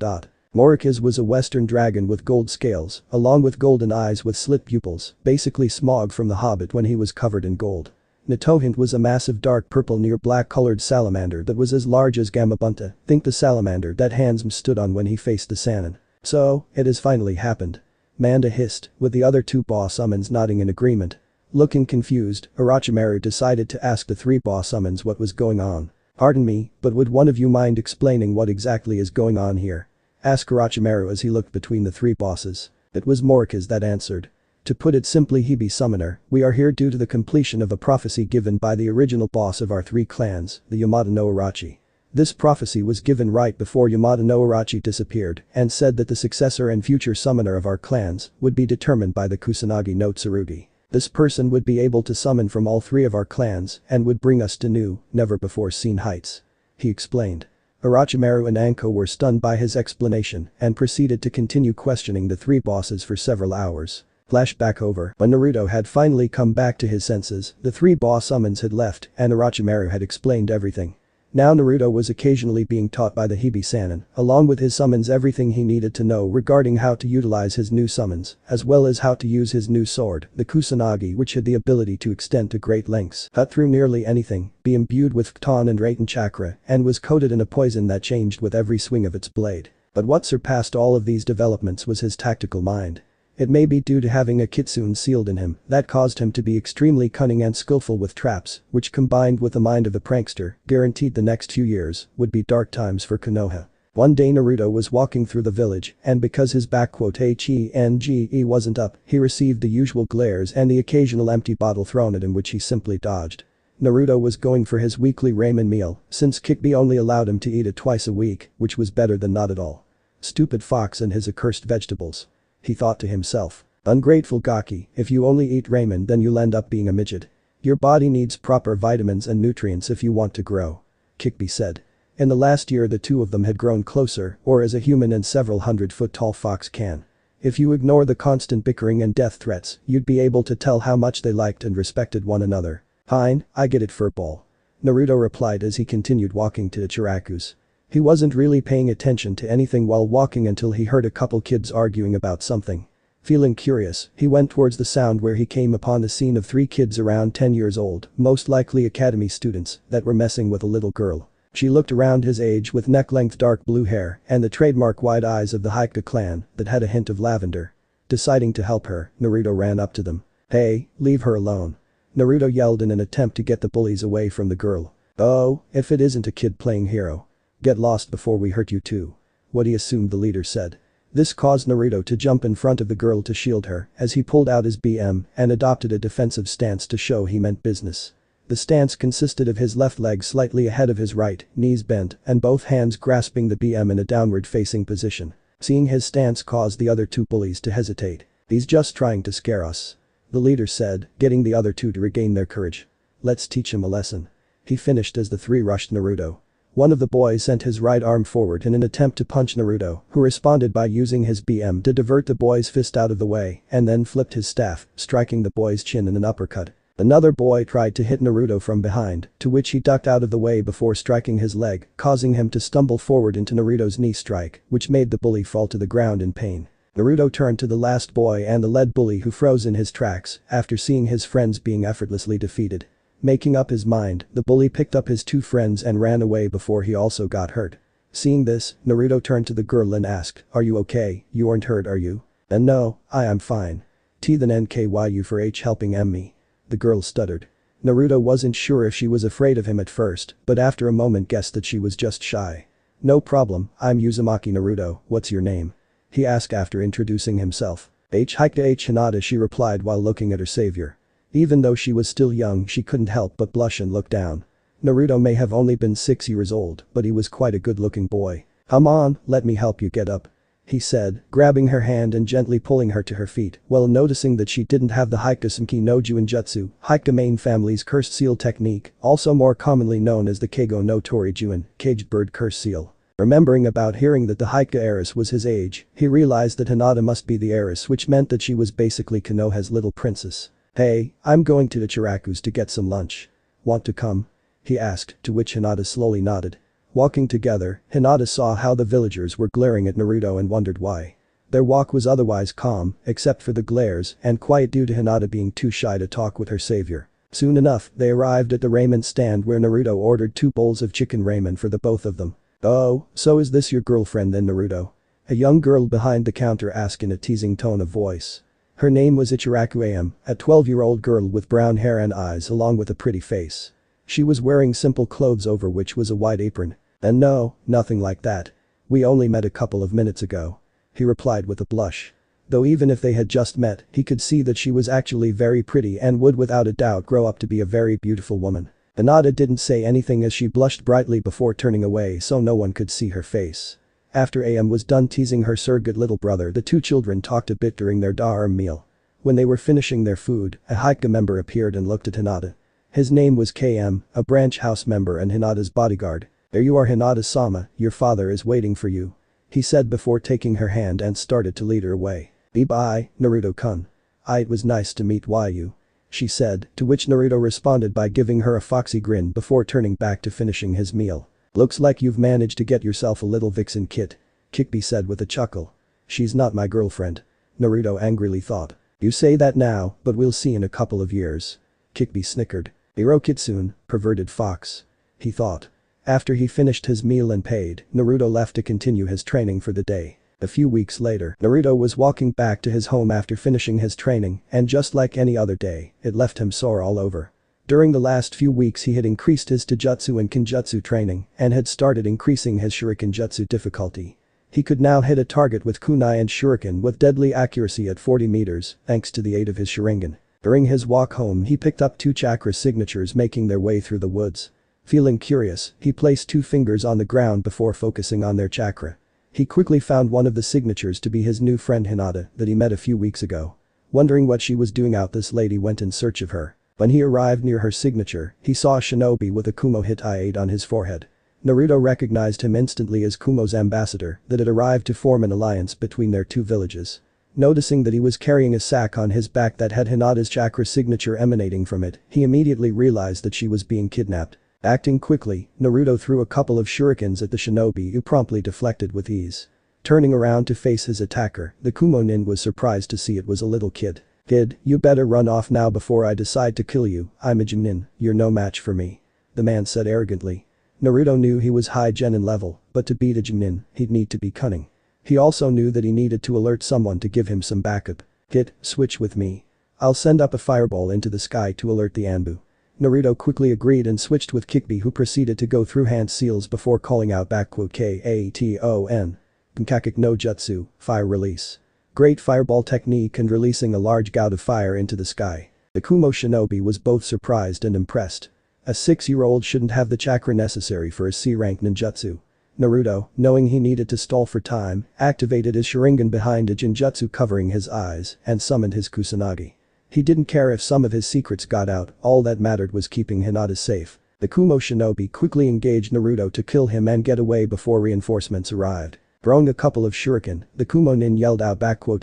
[SPEAKER 1] Morikaz was a western dragon with gold scales, along with golden eyes with slit pupils, basically Smaug from The Hobbit when he was covered in gold. Natohin was a massive dark purple near black colored salamander that was as large as Gamabunta, think the salamander that Hansm stood on when he faced the Sannin. So, it has finally happened. Manda hissed, with the other 2 boss summons nodding in agreement. Looking confused, Orochimaru decided to ask the 3 boss summons what was going on. "Pardon me, but would one of you mind explaining what exactly is going on here?" asked Orochimaru as he looked between the 3 bosses. It was Morikaz that answered. "To put it simply, Hebe Summoner, we are here due to the completion of a prophecy given by the original boss of our 3 clans, the Yamada no Orochi. This prophecy was given right before Yamada no Orochi disappeared and said that the successor and future summoner of our clans would be determined by the Kusanagi no Tsurugi. This person would be able to summon from all 3 of our clans and would bring us to new, never-before-seen heights," he explained. Orochimaru and Anko were stunned by his explanation and proceeded to continue questioning the 3 bosses for several hours. Flashback over. When Naruto had finally come back to his senses, the 3 boss summons had left and Orochimaru had explained everything. Now Naruto was occasionally being taught by the Hebe Sannin, along with his summons, everything he needed to know regarding how to utilize his new summons, as well as how to use his new sword, the Kusanagi, which had the ability to extend to great lengths, cut through nearly anything, be imbued with Khton and Raiten chakra, and was coated in a poison that changed with every swing of its blade. But what surpassed all of these developments was his tactical mind. It may be due to having a kitsune sealed in him that caused him to be extremely cunning and skillful with traps, which combined with the mind of a prankster, guaranteed the next few years would be dark times for Konoha. One day Naruto was walking through the village and because his HENGE wasn't up, he received the usual glares and the occasional empty bottle thrown at him which he simply dodged. Naruto was going for his weekly ramen meal since Kikbi only allowed him to eat it twice a week, which was better than not at all. Stupid fox and his accursed vegetables. He thought to himself. Ungrateful Gaki, if you only eat ramen then you'll end up being a midget. Your body needs proper vitamins and nutrients if you want to grow. Kikbi said. In the last year the 2 of them had grown closer, or as a human and several 100-foot-tall fox can. If you ignore the constant bickering and death threats, you'd be able to tell how much they liked and respected one another. Fine, I get it, furball. Naruto replied as he continued walking to Ichiraku's. He wasn't really paying attention to anything while walking until he heard a couple kids arguing about something. Feeling curious, he went towards the sound where he came upon a scene of 3 kids around 10 years old, most likely academy students, that were messing with a little girl. She looked around his age with neck-length dark blue hair and the trademark wide eyes of the Hyuga clan that had a hint of lavender. Deciding to help her, Naruto ran up to them. "Hey, leave her alone." Naruto yelled in an attempt to get the bullies away from the girl. "Oh, if it isn't a kid playing hero. Get lost before we hurt you too." What he assumed the leader said. This caused Naruto to jump in front of the girl to shield her as he pulled out his BM and adopted a defensive stance to show he meant business. The stance consisted of his left leg slightly ahead of his right, knees bent, and both hands grasping the BM in a downward-facing position. Seeing his stance caused the other 2 bullies to hesitate. "He's just trying to scare us," the leader said, getting the other 2 to regain their courage. "Let's teach him a lesson." He finished as the 3 rushed Naruto. One of the boys sent his right arm forward in an attempt to punch Naruto, who responded by using his BM to divert the boy's fist out of the way and then flipped his staff, striking the boy's chin in an uppercut. Another boy tried to hit Naruto from behind, to which he ducked out of the way before striking his leg, causing him to stumble forward into Naruto's knee strike, which made the bully fall to the ground in pain. Naruto turned to the last boy and the lead bully who froze in his tracks after seeing his friends being effortlessly defeated. Making up his mind, the bully picked up his 2 friends and ran away before he also got hurt. Seeing this, Naruto turned to the girl and asked, "Are you okay? You aren't hurt, are you?" "And no, I am fine. Then NKYU for helping me." The girl stuttered. Naruto wasn't sure if she was afraid of him at first, but after a moment guessed that she was just shy. "No problem, I'm Uzumaki Naruto, what's your name?" he asked after introducing himself. Hyuga Hinata, she replied while looking at her savior. Even though she was still young, she couldn't help but blush and look down. Naruto may have only been 6 years old, but he was quite a good-looking boy. "Come on, let me help you get up," he said, grabbing her hand and gently pulling her to her feet, while noticing that she didn't have the Hikage no Juinjutsu, Hikage main family's cursed seal technique, also more commonly known as the Keigo no Tori Juin, caged bird curse seal. Remembering about hearing that the Hikage heiress was his age, he realized that Hinata must be the heiress, which meant that she was basically Konoha's little princess. "Hey, I'm going to the Chiraku's to get some lunch. Want to come?" he asked, to which Hinata slowly nodded. Walking together, Hinata saw how the villagers were glaring at Naruto and wondered why. Their walk was otherwise calm, except for the glares, and quiet due to Hinata being too shy to talk with her savior. Soon enough, they arrived at the ramen stand where Naruto ordered 2 bowls of chicken ramen for the both of them. "Oh, so is this your girlfriend then, Naruto?" a young girl behind the counter asked in a teasing tone of voice. Her name was Ichiraku Am, a 12-year-old girl with brown hair and eyes along with a pretty face. She was wearing simple clothes over which was a white apron. "And no, nothing like that. We only met a couple of minutes ago," he replied with a blush. Though even if they had just met, he could see that she was actually very pretty and would without a doubt grow up to be a very beautiful woman. Hinata didn't say anything as she blushed brightly before turning away so no one could see her face. After AM was done teasing her surrogate little brother, the 2 children talked a bit during their Da'ar meal. When they were finishing their food, a Hikage member appeared and looked at Hinata. His name was KM, a branch house member and Hinata's bodyguard. "There you are, Hinata-sama, your father is waiting for you," he said before taking her hand and started to lead her away. "Bye, Naruto-kun. It was nice to meet you," she said, to which Naruto responded by giving her a foxy grin before turning back to finishing his meal. "Looks like you've managed to get yourself a little vixen kid," Kikbi said with a chuckle. "She's not my girlfriend," Naruto angrily thought. "You say that now, but we'll see in a couple of years," Kikbi snickered. "Hiro Kitsune, perverted fox," he thought. After he finished his meal and paid, Naruto left to continue his training for the day. A few weeks later, Naruto was walking back to his home after finishing his training, and just like any other day, it left him sore all over. During the last few weeks he had increased his Taijutsu and Kinjutsu training and had started increasing his Shuriken Jutsu difficulty. He could now hit a target with kunai and shuriken with deadly accuracy at 40 meters, thanks to the aid of his Sharingan. During his walk home he picked up 2 chakra signatures making their way through the woods. Feeling curious, he placed 2 fingers on the ground before focusing on their chakra. He quickly found one of the signatures to be his new friend Hinata that he met a few weeks ago. Wondering what she was doing out, this lady went in search of her. When he arrived near her signature, he saw a shinobi with a Kumo hit I-8 on his forehead. Naruto recognized him instantly as Kumo's ambassador that had arrived to form an alliance between their 2 villages. Noticing that he was carrying a sack on his back that had Hinata's chakra signature emanating from it, he immediately realized that she was being kidnapped. Acting quickly, Naruto threw a couple of shurikens at the shinobi who promptly deflected with ease. Turning around to face his attacker, the Kumo-nin was surprised to see it was a little kid. "Kid, you better run off now before I decide to kill you. I'm a Genin, you're no match for me," the man said arrogantly. Naruto knew he was high genin level, but to beat a Genin, he'd need to be cunning. He also knew that he needed to alert someone to give him some backup. "Kid, switch with me. I'll send up a fireball into the sky to alert the Anbu." Naruto quickly agreed and switched with Kikbi, who proceeded to go through hand seals before calling out Katon. Kankakik no Jutsu, fire release. Great fireball technique and releasing a large gout of fire into the sky. The Kumo shinobi was both surprised and impressed. A 6-year-old shouldn't have the chakra necessary for a C-rank ninjutsu. Naruto, knowing he needed to stall for time, activated his Sharingan behind a Jinjutsu covering his eyes and summoned his Kusanagi. He didn't care if some of his secrets got out, all that mattered was keeping Hinata safe. The Kumo shinobi quickly engaged Naruto to kill him and get away before reinforcements arrived. Throwing a couple of shuriken, the Kumo-nin yelled out "Shuriken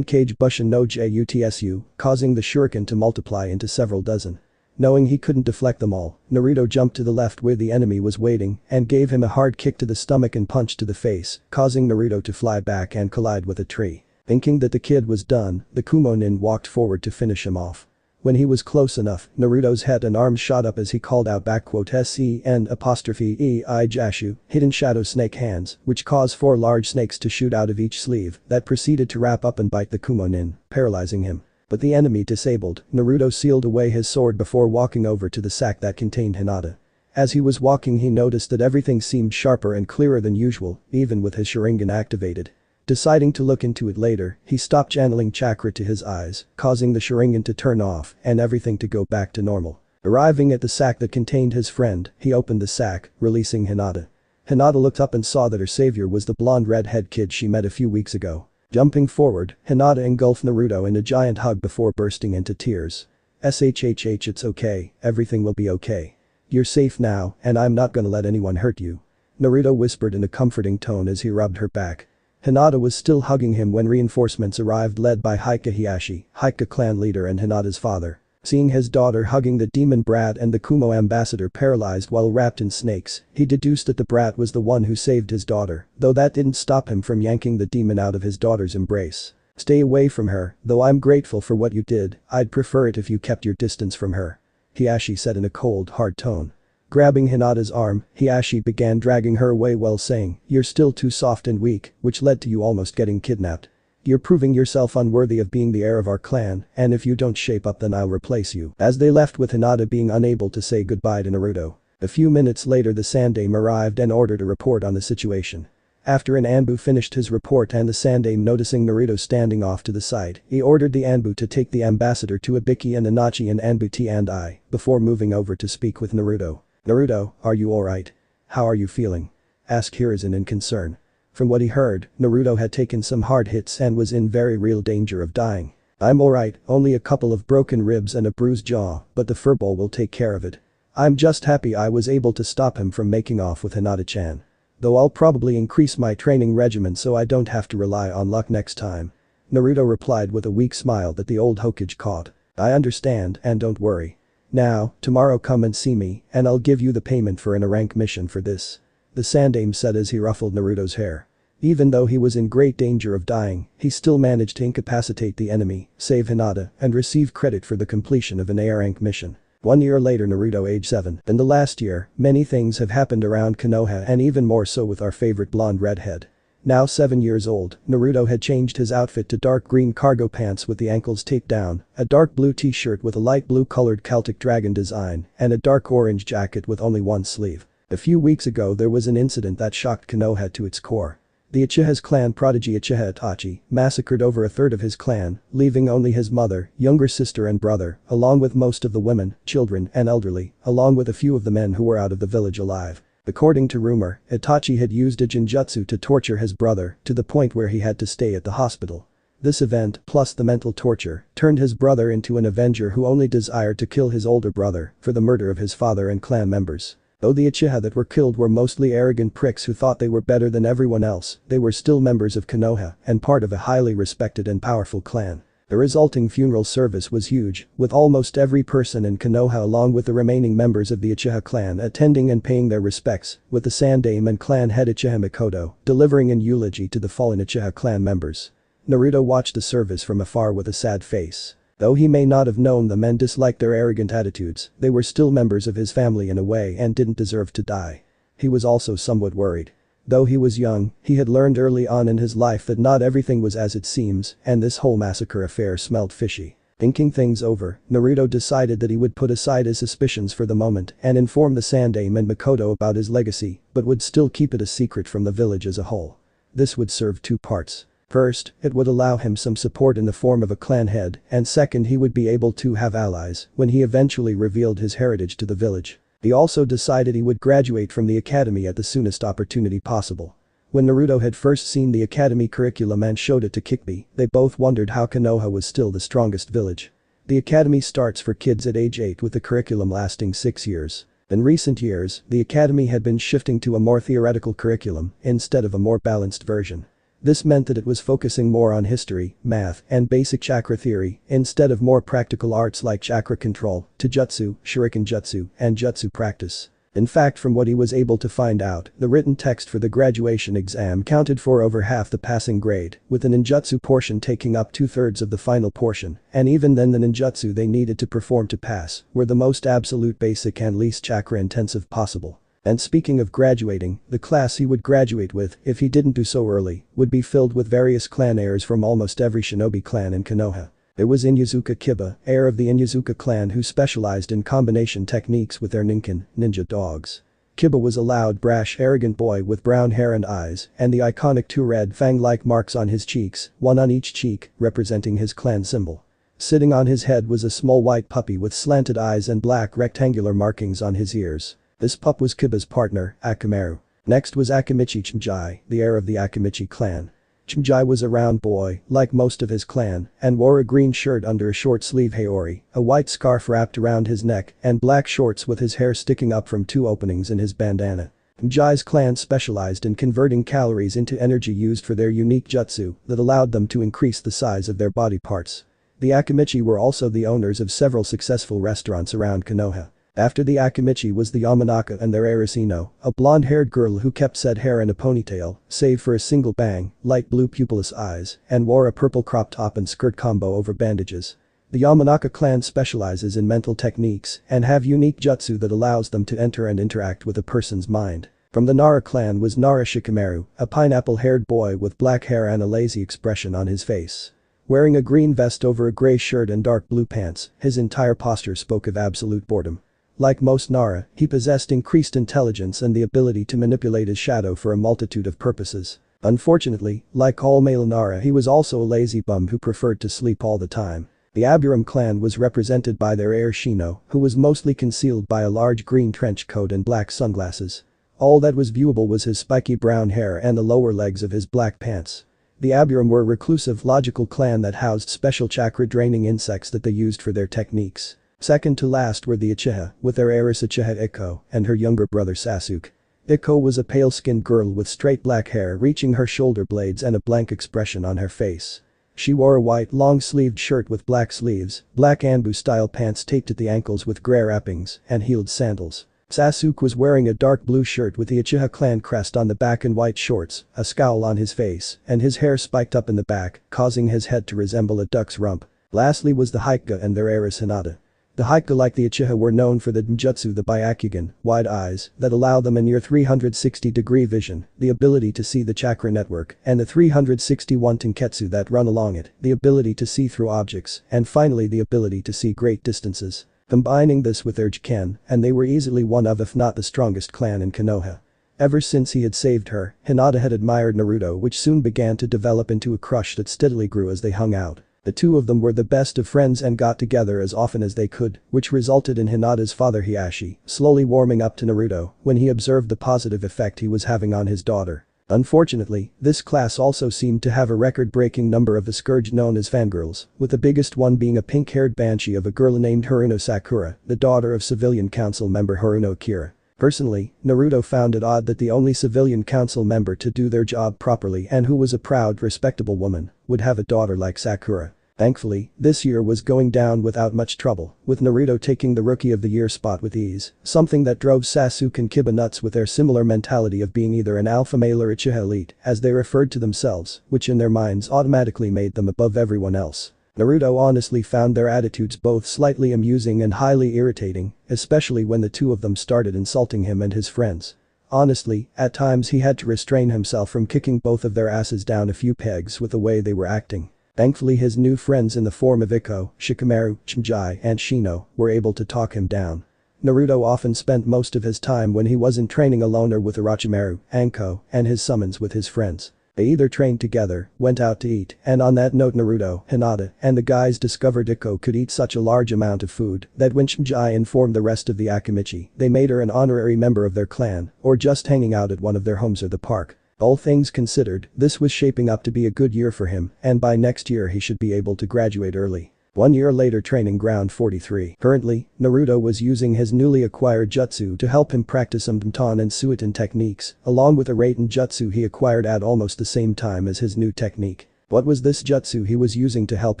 [SPEAKER 1] cage bushin no jutsu," causing the shuriken to multiply into several dozen. Knowing he couldn't deflect them all, Naruto jumped to the left where the enemy was waiting and gave him a hard kick to the stomach and punch to the face, causing Naruto to fly back and collide with a tree. Thinking that the kid was done, the Kumo-nin walked forward to finish him off. When he was close enough, Naruto's head and arms shot up as he called out "SEN'"E"I Jashu, hidden shadow snake hands, which caused 4 large snakes to shoot out of each sleeve that proceeded to wrap up and bite the Kumo-nin, paralyzing him. But the enemy disabled, Naruto sealed away his sword before walking over to the sack that contained Hinata. As he was walking, he noticed that everything seemed sharper and clearer than usual, even with his Sharingan activated. Deciding to look into it later, he stopped channeling chakra to his eyes, causing the Sharingan to turn off and everything to go back to normal. Arriving at the sack that contained his friend, he opened the sack, releasing Hinata. Hinata looked up and saw that her savior was the blonde redhead kid she met a few weeks ago. Jumping forward, Hinata engulfed Naruto in a giant hug before bursting into tears. "Shhh, it's okay, everything will be okay. You're safe now, and I'm not gonna let anyone hurt you," Naruto whispered in a comforting tone as he rubbed her back. Hinata was still hugging him when reinforcements arrived led by Hika Hiyashi, Hika clan leader and Hinata's father. Seeing his daughter hugging the demon brat and the Kumo ambassador paralyzed while wrapped in snakes, he deduced that the brat was the one who saved his daughter, though that didn't stop him from yanking the demon out of his daughter's embrace. "Stay away from her, though I'm grateful for what you did, I'd prefer it if you kept your distance from her," Hiyashi said in a cold, hard tone. Grabbing Hinata's arm, Hiyashi began dragging her away while saying, "You're still too soft and weak, which led to you almost getting kidnapped. You're proving yourself unworthy of being the heir of our clan, and if you don't shape up then I'll replace you." As they left with Hinata being unable to say goodbye to Naruto. A few minutes later the Sandaime arrived and ordered a report on the situation. After an Anbu finished his report and the Sandaime noticing Naruto standing off to the side, he ordered the Anbu to take the ambassador to Ibiki and Inochi and Anbu T&I, before moving over to speak with Naruto. "Naruto, are you alright? How are you feeling?" asked Hiruzen in concern. From what he heard, Naruto had taken some hard hits and was in very real danger of dying. "I'm alright, only a couple of broken ribs and a bruised jaw, but the furball will take care of it. I'm just happy I was able to stop him from making off with Hinata-chan. Though I'll probably increase my training regimen so I don't have to rely on luck next time," Naruto replied with a weak smile that the old Hokage caught. "I understand and don't worry. Now, tomorrow come and see me and I'll give you the payment for a rank mission for this," the Sandaime said as he ruffled Naruto's hair. Even though he was in great danger of dying, he still managed to incapacitate the enemy, save Hinata, and receive credit for the completion of an A rank mission. 1 year later Naruto age 7. In the last year, many things have happened around Konoha and even more so with our favorite blonde redhead. Now 7 years old, Naruto had changed his outfit to dark green cargo pants with the ankles taped down, a dark blue t-shirt with a light blue colored Celtic dragon design, and a dark orange jacket with only one sleeve. A few weeks ago there was an incident that shocked Konoha to its core. The Uchiha's clan prodigy Uchiha Itachi massacred over a third of his clan, leaving only his mother, younger sister and brother, along with most of the women, children and elderly, along with a few of the men who were out of the village alive. According to rumor, Itachi had used a genjutsu to torture his brother to the point where he had to stay at the hospital. This event, plus the mental torture, turned his brother into an avenger who only desired to kill his older brother for the murder of his father and clan members. Though the Uchiha that were killed were mostly arrogant pricks who thought they were better than everyone else, they were still members of Konoha and part of a highly respected and powerful clan. The resulting funeral service was huge, with almost every person in Konoha along with the remaining members of the Uchiha clan attending and paying their respects, with the Sandaime and clan head Uchiha Mikoto delivering an eulogy to the fallen Uchiha clan members. Naruto watched the service from afar with a sad face. Though he may not have known the men disliked their arrogant attitudes, they were still members of his family in a way and didn't deserve to die. He was also somewhat worried. Though he was young, he had learned early on in his life that not everything was as it seems, and this whole massacre affair smelled fishy. Thinking things over, Naruto decided that he would put aside his suspicions for the moment and inform the Sandaime and Mikoto about his legacy, but would still keep it a secret from the village as a whole. This would serve two parts. First, it would allow him some support in the form of a clan head, and second he would be able to have allies when he eventually revealed his heritage to the village. He also decided he would graduate from the academy at the soonest opportunity possible. When Naruto had first seen the academy curriculum and showed it to Kikbi, they both wondered how Konoha was still the strongest village. The academy starts for kids at age 8 with the curriculum lasting 6 years. In recent years, the academy had been shifting to a more theoretical curriculum instead of a more balanced version. This meant that it was focusing more on history, math, and basic chakra theory instead of more practical arts like chakra control, taijutsu, shuriken jutsu, and jutsu practice. In fact, from what he was able to find out, the written text for the graduation exam counted for over half the passing grade, with the ninjutsu portion taking up 2/3 of the final portion, and even then the ninjutsu they needed to perform to pass were the most absolute basic and least chakra intensive possible. And speaking of graduating, the class he would graduate with, if he didn't do so early, would be filled with various clan heirs from almost every shinobi clan in Konoha. There was Inyazuka Kiba, heir of the Inyazuka clan who specialized in combination techniques with their ninkin, ninja dogs. Kiba was a loud, brash, arrogant boy with brown hair and eyes, and the iconic two red fang-like marks on his cheeks, one on each cheek, representing his clan symbol. Sitting on his head was a small white puppy with slanted eyes and black rectangular markings on his ears. This pup was Kiba's partner, Akamaru. Next was Akamichi Chimjai, the heir of the Akamichi clan. Chimjai was a round boy, like most of his clan, and wore a green shirt under a short-sleeve haori, a white scarf wrapped around his neck, and black shorts with his hair sticking up from 2 openings in his bandana. Chimjai's clan specialized in converting calories into energy used for their unique jutsu that allowed them to increase the size of their body parts. The Akamichi were also the owners of several successful restaurants around Konoha. After the Akamichi was the Yamanaka and their heiress Ino, a blonde-haired girl who kept said hair in a ponytail, save for a single bang, light blue pupilless eyes, and wore a purple crop top and skirt combo over bandages. The Yamanaka clan specializes in mental techniques and have unique jutsu that allows them to enter and interact with a person's mind. From the Nara clan was Nara Shikamaru, a pineapple-haired boy with black hair and a lazy expression on his face. Wearing a green vest over a gray shirt and dark blue pants, his entire posture spoke of absolute boredom. Like most Nara, he possessed increased intelligence and the ability to manipulate his shadow for a multitude of purposes. Unfortunately, like all male Nara, he was also a lazy bum who preferred to sleep all the time. The Aburam clan was represented by their heir Shino, who was mostly concealed by a large green trench coat and black sunglasses. All that was viewable was his spiky brown hair and the lower legs of his black pants. The Aburam were a reclusive, logical clan that housed special chakra-draining insects that they used for their techniques. Second to last were the Uchiha, with their heiress Uchiha Ikko and her younger brother Sasuke. Ikko was a pale-skinned girl with straight black hair reaching her shoulder blades and a blank expression on her face. She wore a white long-sleeved shirt with black sleeves, black Anbu-style pants taped at the ankles with grey wrappings, and heeled sandals. Sasuke was wearing a dark blue shirt with the Uchiha clan crest on the back and white shorts, a scowl on his face, and his hair spiked up in the back, causing his head to resemble a duck's rump. Lastly was the Hyuga and their heiress Hinata. The Hyuga, like the Uchiha, were known for the ninjutsu, the Byakugan, wide eyes, that allow them a near 360-degree vision, the ability to see the chakra network, and the 361 tenketsu that run along it, the ability to see through objects, and finally the ability to see great distances. Combining this with their Jiken, and they were easily one of if not the strongest clan in Konoha. Ever since he had saved her, Hinata had admired Naruto, which soon began to develop into a crush that steadily grew as they hung out. The two of them were the best of friends and got together as often as they could, which resulted in Hinata's father Hiashi slowly warming up to Naruto when he observed the positive effect he was having on his daughter. Unfortunately, this class also seemed to have a record-breaking number of the scourge known as fangirls, with the biggest one being a pink-haired banshee of a girl named Haruno Sakura, the daughter of civilian council member Haruno Kira. Personally, Naruto found it odd that the only civilian council member to do their job properly and who was a proud, respectable woman, would have a daughter like Sakura. Thankfully, this year was going down without much trouble, with Naruto taking the Rookie of the Year spot with ease, something that drove Sasuke and Kiba nuts with their similar mentality of being either an alpha male or Uchiha elite, as they referred to themselves, which in their minds automatically made them above everyone else. Naruto honestly found their attitudes both slightly amusing and highly irritating, especially when the two of them started insulting him and his friends. Honestly, at times he had to restrain himself from kicking both of their asses down a few pegs with the way they were acting. Thankfully, his new friends in the form of Ikko, Shikamaru, Chimjai, and Shino were able to talk him down. Naruto often spent most of his time when he wasn't training alone or with Orochimaru, Anko, and his summons with his friends. They either trained together, went out to eat, and on that note Naruto, Hinata, and the guys discovered Ikko could eat such a large amount of food that when Chimjai informed the rest of the Akamichi, they made her an honorary member of their clan, or just hanging out at one of their homes or the park. All things considered, this was shaping up to be a good year for him, and by next year he should be able to graduate early. 1 year later, training ground 43. Currently, Naruto was using his newly acquired jutsu to help him practice some Danton and Suiton techniques, along with a Raiten jutsu he acquired at almost the same time as his new technique. What was this jutsu he was using to help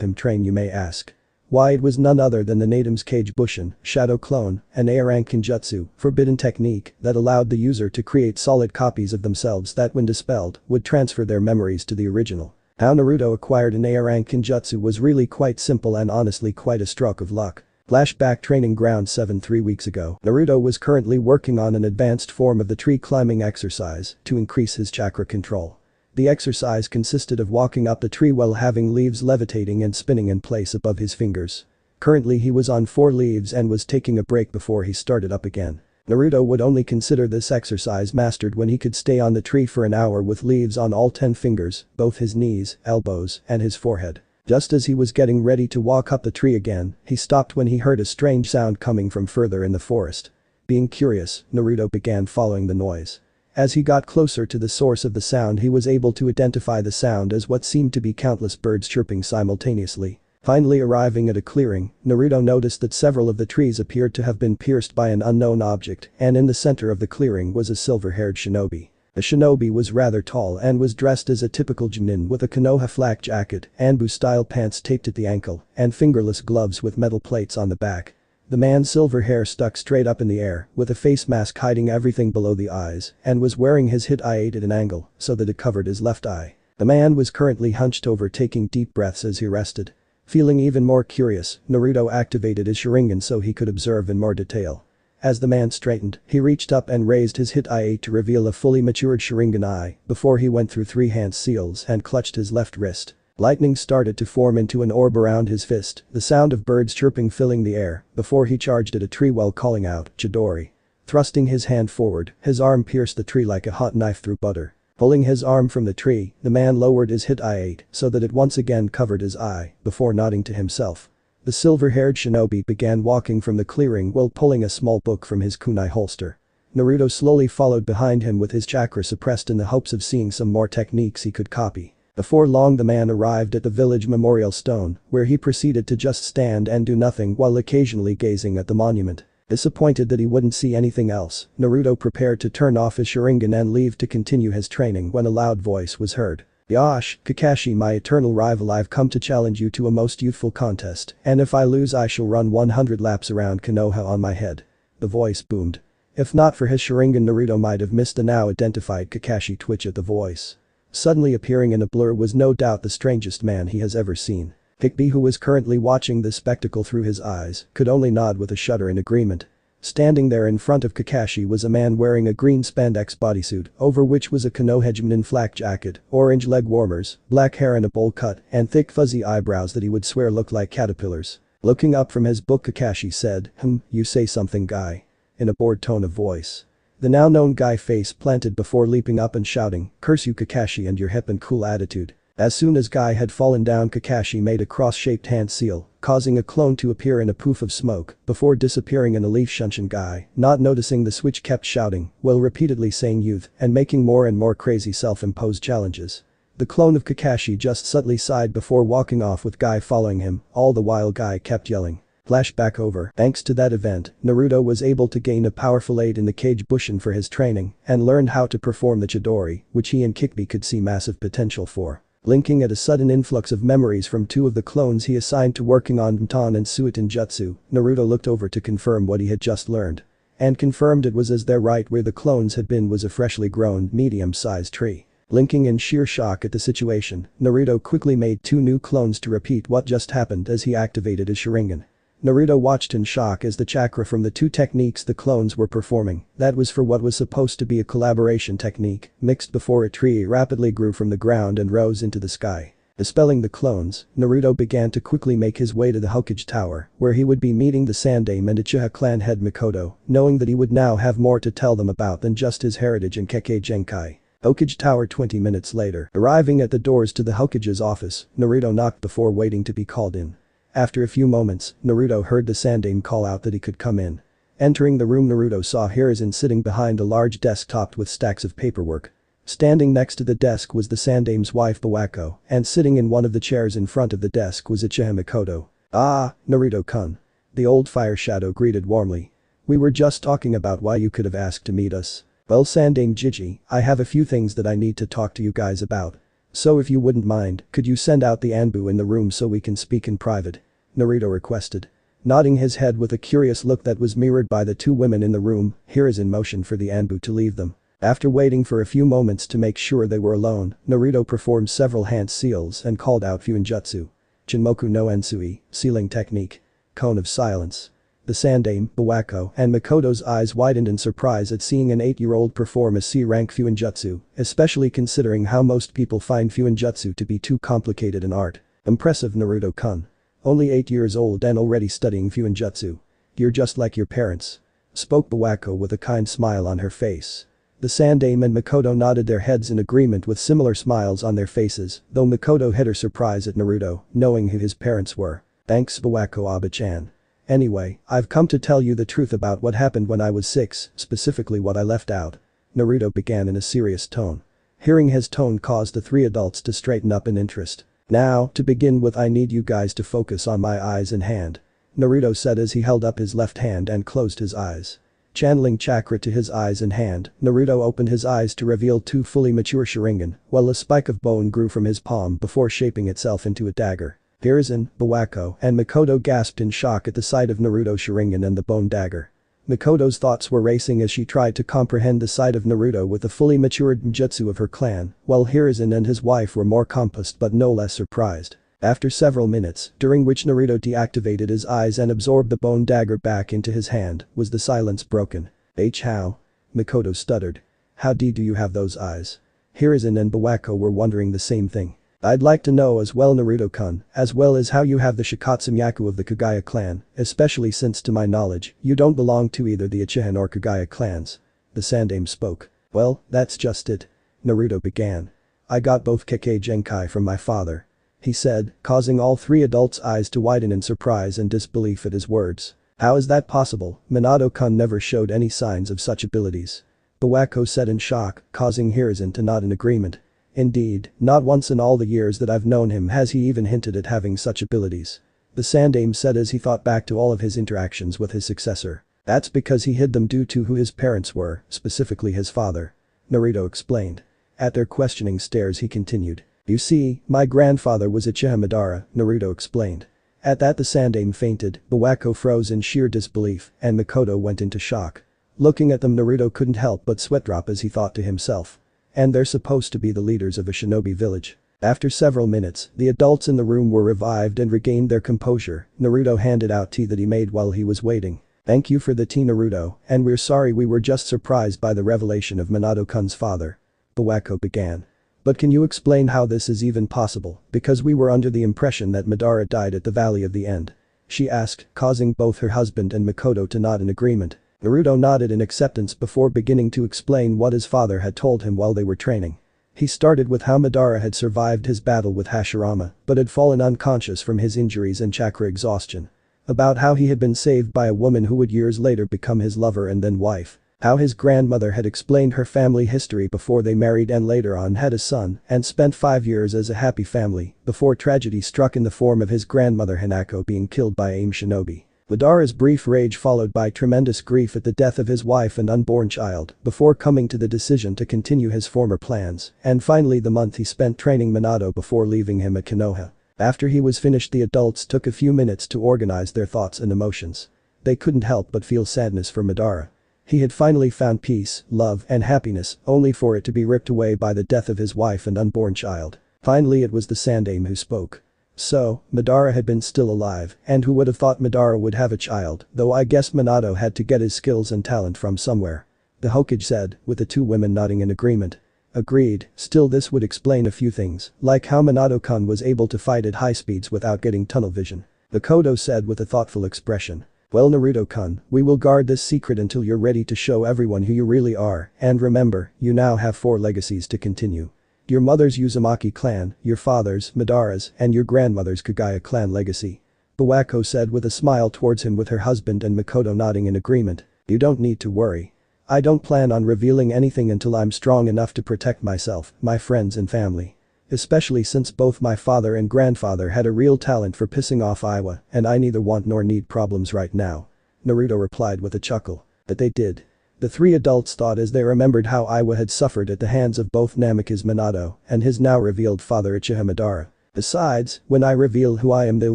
[SPEAKER 1] him train, you may ask? Why, it was none other than the Natom's Kage Bushin, Shadow Clone, an A-rank Kenjutsu, forbidden technique that allowed the user to create solid copies of themselves that when dispelled, would transfer their memories to the original. How Naruto acquired an A-rank Kenjutsu was really quite simple and honestly quite a stroke of luck. Flashback training ground 7 3 weeks ago. Naruto was currently working on an advanced form of the tree climbing exercise to increase his chakra control. The exercise consisted of walking up the tree while having leaves levitating and spinning in place above his fingers. Currently he was on 4 leaves and was taking a break before he started up again. Naruto would only consider this exercise mastered when he could stay on the tree for an hour with leaves on all 10 fingers, both his knees, elbows, and his forehead. Just as he was getting ready to walk up the tree again, he stopped when he heard a strange sound coming from further in the forest. Being curious, Naruto began following the noise. As he got closer to the source of the sound, he was able to identify the sound as what seemed to be countless birds chirping simultaneously. Finally arriving at a clearing, Naruto noticed that several of the trees appeared to have been pierced by an unknown object, and in the center of the clearing was a silver-haired shinobi. The shinobi was rather tall and was dressed as a typical genin with a Konoha flak jacket, Anbu-style pants taped at the ankle, and fingerless gloves with metal plates on the back. The man's silver hair stuck straight up in the air, with a face mask hiding everything below the eyes, and was wearing his hit eye at an angle, so that it covered his left eye. The man was currently hunched over, taking deep breaths as he rested. Feeling even more curious, Naruto activated his sharingan so he could observe in more detail. As the man straightened, he reached up and raised his hit eye to reveal a fully matured sharingan eye, before he went through 3 hand seals and clutched his left wrist. Lightning started to form into an orb around his fist, the sound of birds chirping filling the air, before he charged at a tree while calling out, "Chidori." Thrusting his hand forward, his arm pierced the tree like a hot knife through butter. Pulling his arm from the tree, the man lowered his hit eye so that it once again covered his eye, before nodding to himself. The silver-haired shinobi began walking from the clearing while pulling a small book from his kunai holster. Naruto slowly followed behind him with his chakra suppressed in the hopes of seeing some more techniques he could copy. Before long the man arrived at the village memorial stone, where he proceeded to just stand and do nothing while occasionally gazing at the monument. Disappointed that he wouldn't see anything else, Naruto prepared to turn off his sharingan and leave to continue his training when a loud voice was heard. "Yosh, Kakashi, my eternal rival, I've come to challenge you to a most youthful contest, and if I lose I shall run 100 laps around Konoha on my head." The voice boomed. If not for his sharingan, Naruto might have missed the now identified Kakashi twitch at the voice. Suddenly appearing in a blur was no doubt the strangest man he has ever seen. Hikbi, who was currently watching this spectacle through his eyes, could only nod with a shudder in agreement. Standing there in front of Kakashi was a man wearing a green spandex bodysuit, over which was a Konoha genin flak jacket, orange leg warmers, black hair in a bowl cut, and thick fuzzy eyebrows that he would swear looked like caterpillars. Looking up from his book, Kakashi said, "You say something, guy?" in a bored tone of voice. The now known guy face planted before leaping up and shouting, "Curse you, Kakashi, and your hip and cool attitude." As soon as Guy had fallen down, Kakashi made a cross-shaped hand seal, causing a clone to appear in a poof of smoke, before disappearing in a leaf. Shunshin Guy, not noticing the switch, kept shouting, while repeatedly saying youth and making more and more crazy self-imposed challenges. The clone of Kakashi just subtly sighed before walking off with Guy following him, all the while Guy kept yelling. Flashback over. Thanks to that event, Naruto was able to gain a powerful aid in the Kage Bushin for his training, and learned how to perform the Chidori, which he and Kikbi could see massive potential for. Blinking at a sudden influx of memories from 2 of the clones he assigned to working on Mton and Suiton Jutsu, Naruto looked over to confirm what he had just learned. And confirmed it was as there, right where the clones had been was a freshly grown, medium-sized tree. Blinking in sheer shock at the situation, Naruto quickly made 2 new clones to repeat what just happened as he activated his Sharingan. Naruto watched in shock as the chakra from the 2 techniques the clones were performing, that was for what was supposed to be a collaboration technique, mixed before a tree rapidly grew from the ground and rose into the sky. Dispelling the clones, Naruto began to quickly make his way to the Hokage Tower, where he would be meeting the Sandaime and Uchiha clan head Mikoto, knowing that he would now have more to tell them about than just his heritage and Kekkei Genkai. Hokage Tower. 20 minutes later, arriving at the doors to the Hokage's office, Naruto knocked before waiting to be called in. After a few moments, Naruto heard the Sandaime call out that he could come in. Entering the room, Naruto saw Hiruzen sitting behind a large desk topped with stacks of paperwork. Standing next to the desk was the Sandaime's wife Bawako, and sitting in one of the chairs in front of the desk was Uchiha Mikoto. "Ah, Naruto-kun." The old fire shadow greeted warmly. "We were just talking about why you could have asked to meet us. Well, Sandaime Jiji, I have a few things that I need to talk to you guys about. So if you wouldn't mind, could you send out the Anbu in the room so we can speak in private?" Naruto requested. Nodding his head with a curious look that was mirrored by the 2 women in the room, Hiruzen motioned for the Anbu to leave them. After waiting for a few moments to make sure they were alone, Naruto performed several hand seals and called out Fuinjutsu. Chinmoku no Ensui, sealing technique. Cone of silence. The Sandaime, Bawako, and Mikoto's eyes widened in surprise at seeing an 8-year-old perform a C-rank Fuinjutsu, especially considering how most people find Fuinjutsu to be too complicated an art. Impressive, Naruto-kun. Only 8 years old and already studying Fuinjutsu. You're just like your parents. Spoke Bawako with a kind smile on her face. The Sandaime and Makoto nodded their heads in agreement with similar smiles on their faces, though Makoto hid her surprise at Naruto, knowing who his parents were. Thanks Bawako Aba-chan. Anyway, I've come to tell you the truth about what happened when I was 6, specifically what I left out. Naruto began in a serious tone. Hearing his tone caused the three adults to straighten up in interest. Now, to begin with, I need you guys to focus on my eyes and hand. Naruto said as he held up his left hand and closed his eyes. Channeling chakra to his eyes and hand, Naruto opened his eyes to reveal 2 fully mature sharingan, while a spike of bone grew from his palm before shaping itself into a dagger. Hiruzen, Bawako, and Makoto gasped in shock at the sight of Naruto's sharingan and the bone dagger. Makoto's thoughts were racing as she tried to comprehend the sight of Naruto with the fully matured ninjutsu of her clan, while Hiruzen and his wife were more compassed but no less surprised. After several minutes, during which Naruto deactivated his eyes and absorbed the bone dagger back into his hand, was the silence broken. How? Makoto stuttered. How do you have those eyes? Hiruzen and Bawako were wondering the same thing. I'd like to know as well, Naruto-kun, as well as how you have the Shikatsu-myaku of the Kagaya clan, especially since to my knowledge, you don't belong to either the Uchiha or Kagaya clans. The Sandaime spoke. Well, that's just it. Naruto began. I got both Kekkei Genkai from my father. He said, causing all 3 adults' eyes to widen in surprise and disbelief at his words. How is that possible? Minato-kun never showed any signs of such abilities. Bawako said in shock, causing Hiruzen to nod in agreement. Indeed, not once in all the years that I've known him has he even hinted at having such abilities. The Sandaime said as he thought back to all of his interactions with his successor. That's because he hid them due to who his parents were, specifically his father. Naruto explained. At their questioning stares he continued. You see, my grandfather was Uchiha Madara, Naruto explained. At that the Sandaime fainted, Bawako froze in sheer disbelief, and Makoto went into shock. Looking at them, Naruto couldn't help but sweat drop as he thought to himself. And they're supposed to be the leaders of a shinobi village. After several minutes, the adults in the room were revived and regained their composure. Naruto handed out tea that he made while he was waiting. Thank you for the tea, Naruto, and we're sorry we were just surprised by the revelation of Minato-kun's father. Bawako began. But can you explain how this is even possible, because we were under the impression that Madara died at the Valley of the End? She asked, causing both her husband and Makoto to nod in agreement. Naruto nodded in acceptance before beginning to explain what his father had told him while they were training. He started with how Madara had survived his battle with Hashirama, but had fallen unconscious from his injuries and chakra exhaustion. About how he had been saved by a woman who would years later become his lover and then wife. How his grandmother had explained her family history before they married and later on had a son and spent 5 years as a happy family before tragedy struck in the form of his grandmother Hanako being killed by AIM Shinobi. Madara's brief rage followed by tremendous grief at the death of his wife and unborn child before coming to the decision to continue his former plans, and finally the month he spent training Minato before leaving him at Konoha. After he was finished, the adults took a few minutes to organize their thoughts and emotions. They couldn't help but feel sadness for Madara. He had finally found peace, love, and happiness, only for it to be ripped away by the death of his wife and unborn child. Finally it was the Sandaime who spoke. So, Madara had been still alive, and who would have thought Madara would have a child, though I guess Minato had to get his skills and talent from somewhere. The Hokage said, with the 2 women nodding in agreement. Agreed, still this would explain a few things, like how Minato-kun was able to fight at high speeds without getting tunnel vision. Makoto said with a thoughtful expression. Well, Naruto-kun, we will guard this secret until you're ready to show everyone who you really are, and remember, you now have 4 legacies to continue. Your mother's Uzumaki clan, your father's, Madara's, and your grandmother's Kagaya clan legacy. Bawako said with a smile towards him, with her husband and Makoto nodding in agreement. You don't need to worry. I don't plan on revealing anything until I'm strong enough to protect myself, my friends and family. Especially since both my father and grandfather had a real talent for pissing off Iwa, and I neither want nor need problems right now. Naruto replied with a chuckle. But they did. The 3 adults thought as they remembered how Iwa had suffered at the hands of both Namikaze Minato and his now revealed father Uchiha Madara. Besides, when I reveal who I am, they'll